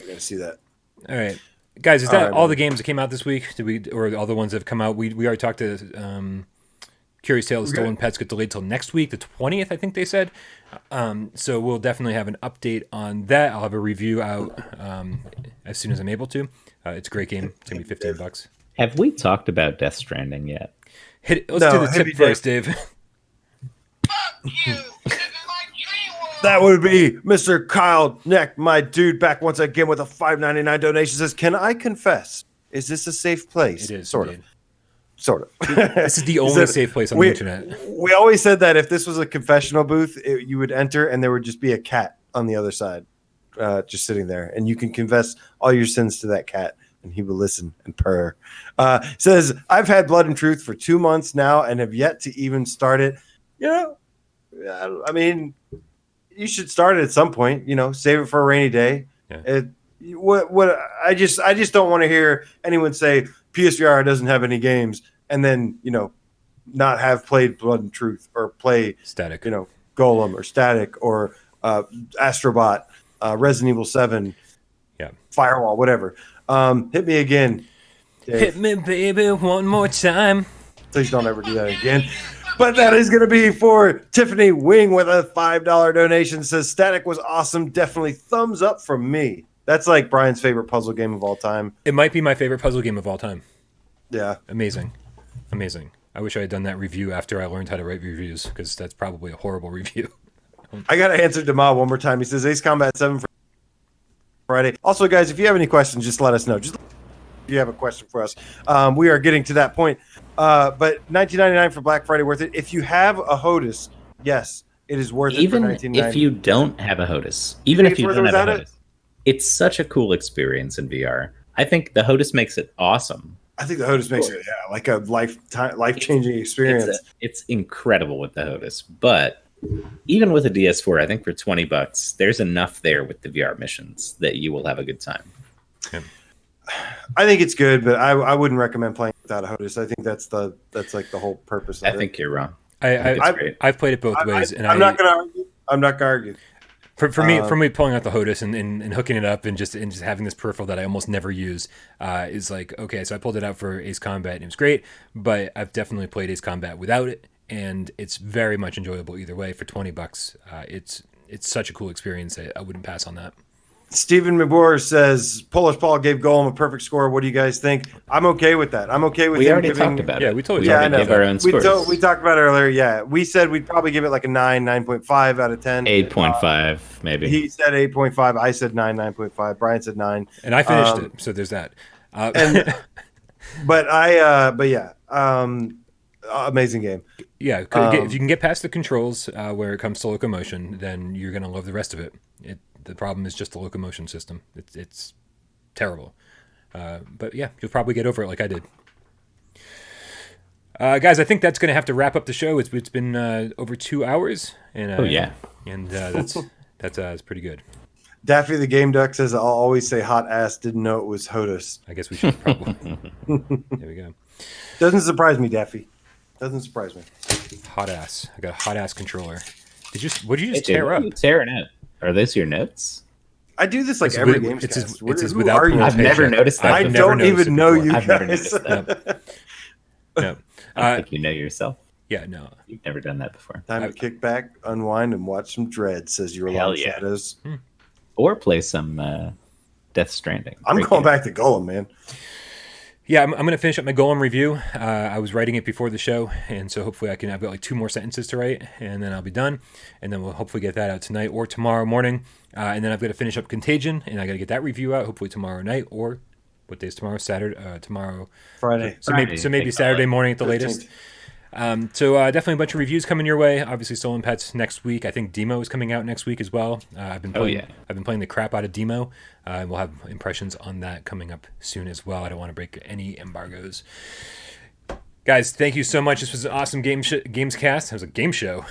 I gotta see that. All right, guys. Is that all man. the games that came out this week? Did we, or all the ones that have come out? We already talked to. Curious Tale of Stolen Pets get delayed till next week, the 20th, I think they said. So we'll definitely have an update on that. I'll have a review out as soon as I'm able to. It's a great game. It's gonna be $15. Have we talked about Death Stranding yet? Let's do No, the hit tip me, first, Dave. Fuck you. This is my dream world. That would be Mr. Kyle Neck, my dude, back once again with a $5.99 donation. Says, "Can I confess? Is this a safe place?" It is sort indeed. of. Sort of. This is the only said, safe place on the internet. We always said that if this was a confessional booth, you would enter and there would just be a cat on the other side, just sitting there, and you can confess all your sins to that cat, and he will listen and purr. Says, "I've had Blood and Truth for 2 months now and have yet to even start it. You know, I mean, you should start it at some point. You know, save it for a rainy day. Yeah. I just don't want to hear anyone say PSVR doesn't have any games and then, you know, not have played Blood and Truth or play Static. you know, Golem or Static or Astrobot, Resident Evil 7, Yeah. Firewall, whatever. Hit me again, Dave. Hit me, baby, one more time. Please don't ever do that again. But that is going to be for Tiffany Wing with a $5 donation. Says, "Static was awesome. Definitely thumbs up from me." That's like Brian's favorite puzzle game of all time. It might be my favorite puzzle game of all time. Yeah. Amazing. I wish I had done that review after I learned how to write reviews, because that's probably a horrible review. I got to answer Demal one more time. He says, Ace Combat 7 for Friday. Also, guys, if you have any questions, just let us know. Just if you have a question for us. We are getting to that point. But $19.99 for Black Friday, worth it. If you have a HOTUS, yes, it is worth Even it for $19.99. if you don't have a HOTUS, even if you worth don't it have a without HOTUS, it's such a cool experience in VR. I think the HOTUS makes it awesome. I think the HOTUS makes it like a life-changing experience. It's incredible with the HOTUS, but even with a DS4, I think for $20, there's enough there with the VR missions that you will have a good time. Yeah. I think it's good, but I wouldn't recommend playing without a HOTUS. I think that's like the whole purpose of it. I think you're wrong. I've played it both ways, and I'm not going to argue. I'm not going to argue. For me, pulling out the HOTUS and hooking it up and just having this peripheral that I almost never use is like, okay, so I pulled it out for Ace Combat and it was great, but I've definitely played Ace Combat without it, and it's very much enjoyable either way for $20. It's such a cool experience. I wouldn't pass on that. Stephen McBoer says Polish Paul gave Golem a perfect score. What do you guys think? I'm okay with that. I'm okay with We him already giving, talked about it. Yeah, we totally we talked already about gave our that. own scores. We talked about it earlier. Yeah, we said we'd probably give it like a 9.5 out of 10. 8.5, maybe. He said 8.5. I said 9.5. Brian said 9. And I finished it, so there's that. But yeah, amazing game. Yeah, if you can get past the controls where it comes to locomotion, then you're going to love the rest of it. The problem is just the locomotion system. It's terrible. But yeah, you'll probably get over it like I did. Guys, I think that's going to have to wrap up the show. It's been over 2 hours. And, and that's pretty good. Daffy the Game Duck says, "I'll always say hot ass. Didn't know it was HOTUS." I guess we should probably. There we go. Doesn't surprise me, Daffy. Doesn't surprise me. Hot ass. I got a hot ass controller. What did you just Hey, tear what up? are you tearing out? Are those your notes? I do this like It's every with- game. it's Who without are you? promotion. I've never Paycheck. noticed that. I I've never don't noticed even it know before. you I've never guys. noticed that. No. I think you know yourself. Yeah, no. You've never done that before. Time to kick back, unwind, and watch some Dread, says your Hell long yeah. shadows. Or play some Death Stranding. I'm Great going game. back to Golem, man. Yeah, I'm going to finish up my Golem review. I was writing it before the show, and so hopefully I've got like 2 more sentences to write, and then I'll be done. And then we'll hopefully get that out tonight or tomorrow morning. And then I've got to finish up Contagion, and I got to get that review out hopefully tomorrow night, or what day is tomorrow? Saturday, tomorrow. Friday. So maybe Saturday morning at the 15th. latest. So definitely a bunch of reviews coming your way. Obviously, Stolen Pets next week. I think Demo is coming out next week as well. I've been playing the crap out of Demo. We'll have impressions on that coming up soon as well. I don't want to break any embargoes. Guys, thank you so much. This was an awesome GAMESCAST. It was a game show.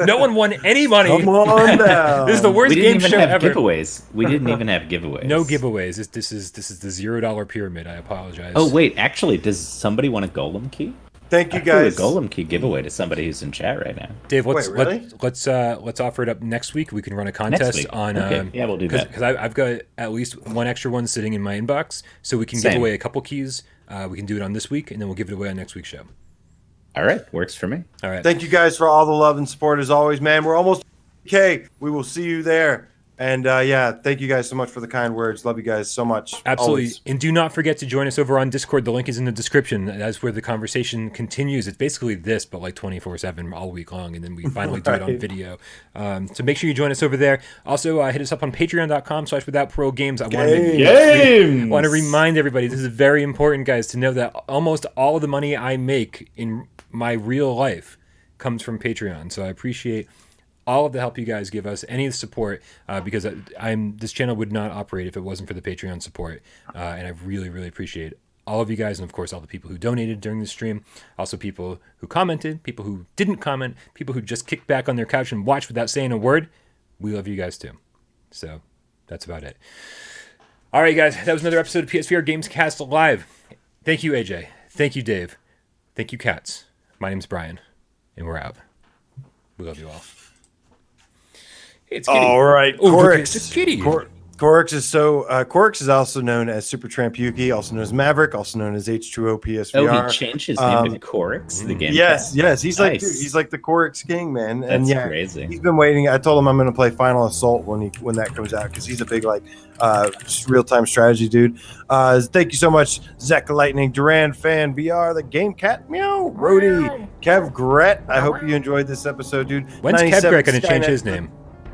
No one won any money. Come on now. This is the worst game show ever. Giveaways. We didn't even have giveaways. No giveaways. This is the $0 pyramid. I apologize. Oh wait, actually, does somebody want a Golem key? Thank you guys. A Golem key giveaway to somebody who's in chat right now. Dave, let's really? let's offer it up next week. We can run a contest on. Okay. Yeah, we'll do that. Because I've got at least one extra one sitting in my inbox, so we can give away a couple keys. We can do it on this week, and then we'll give it away on next week's show. All right, works for me. All right. Thank you guys for all the love and support as always, man. We're almost okay. We will see you there. And thank you guys so much for the kind words. Love you guys so much. Absolutely. Always. And do not forget to join us over on Discord. The link is in the description. That's where the conversation continues. It's basically this, but like 24/7 all week long. And then we finally do it on video. So make sure you join us over there. Also, hit us up on patreon.com/withoutparolegames. I want to remind everybody, this is very important, guys, to know that almost all of the money I make in my real life comes from Patreon. So I appreciate all of the help you guys give us, any support, because this channel would not operate if it wasn't for the Patreon support, and I really, really appreciate all of you guys, and of course all the people who donated during the stream, also people who commented, people who didn't comment, people who just kicked back on their couch and watched without saying a word. We love you guys too. So that's about it. All right, guys, that was another episode of PSVR GamesCast Live. Thank you, AJ. Thank you, Dave. Thank you, Cats. My name's Bryan, and we're out. We love you all. It's Kitty. All right, Oh, Corix. it's Kitty. Corix is Corix is also known as Supertramp Yuki, also known as Maverick, also known as H2O PSVR. Oh, he changed his name to Corix, the game. Yes, he's Nice. he's like the Corix king, man. And That's crazy. He's been waiting. I told him I'm going to play Final Assault when that comes out because he's a big real time strategy dude. Thank you so much, Zach Lightning, Duran Fan VR, the Game Cat, Meow, Rody, Kev Gret. I hope you enjoyed this episode, dude. When's Kev Gret going to change his name?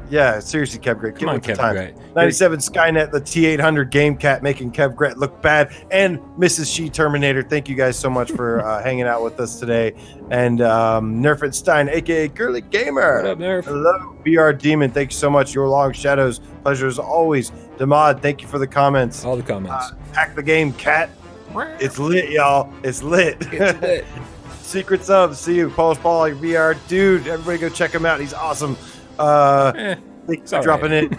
Yeah, seriously, Kev Gret. Come on, Kev Gret. 97 Skynet, the T800 Game Cat making Kev Gret look bad, and Mrs. She Terminator. Thank you guys so much for hanging out with us today. And Nerfit Stein, aka Girly Gamer. What up, Nerf? Hello, VR Demon. Thank you so much. Your Long Shadows. Pleasure as always. Damad, thank you for the comments. All the comments. Hack the game, cat. It's lit, y'all. It's lit. It's lit. Secrets of. See you, Polish Paul, VR dude. Everybody go check him out. He's awesome. Thanks for dropping it.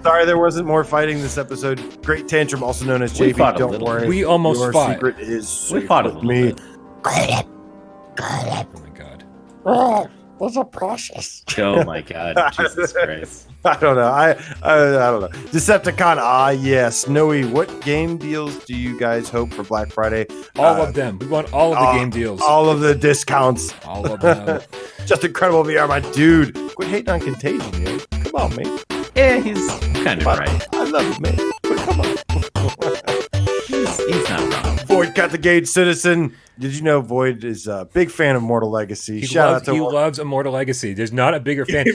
Sorry there wasn't more fighting this episode. Great Tantrum, also known as JB. Don't worry. We almost Your fought. secret is We safe fought a with little me. bit. Oh my god. Those are precious. Oh my god, Jesus Christ. I don't know. I don't know. Decepticon. Yeah. Snowy. What game deals do you guys hope for Black Friday? All of them. We want all of the game deals. All of the discounts. All of them. Just incredible VR, my dude. Quit hating on Contagion, man. Come on, man. Yeah, he's kind of right. I love you, man. But come on. He's not wrong. Void got the Gate Citizen. Did you know Void is a big fan of Mortal Legacy? He loves Immortal Legacy. There's not a bigger fan.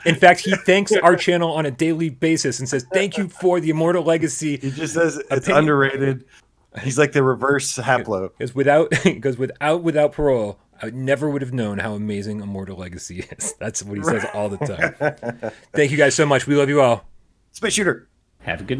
In fact, he thanks our channel on a daily basis and says, "Thank you for the Immortal Legacy." He just says it's underrated. He's like the reverse Haplo. Because without Parole, I never would have known how amazing Immortal Legacy is. That's what he says all the time. Thank you guys so much. We love you all. Space Shooter. Have a good night.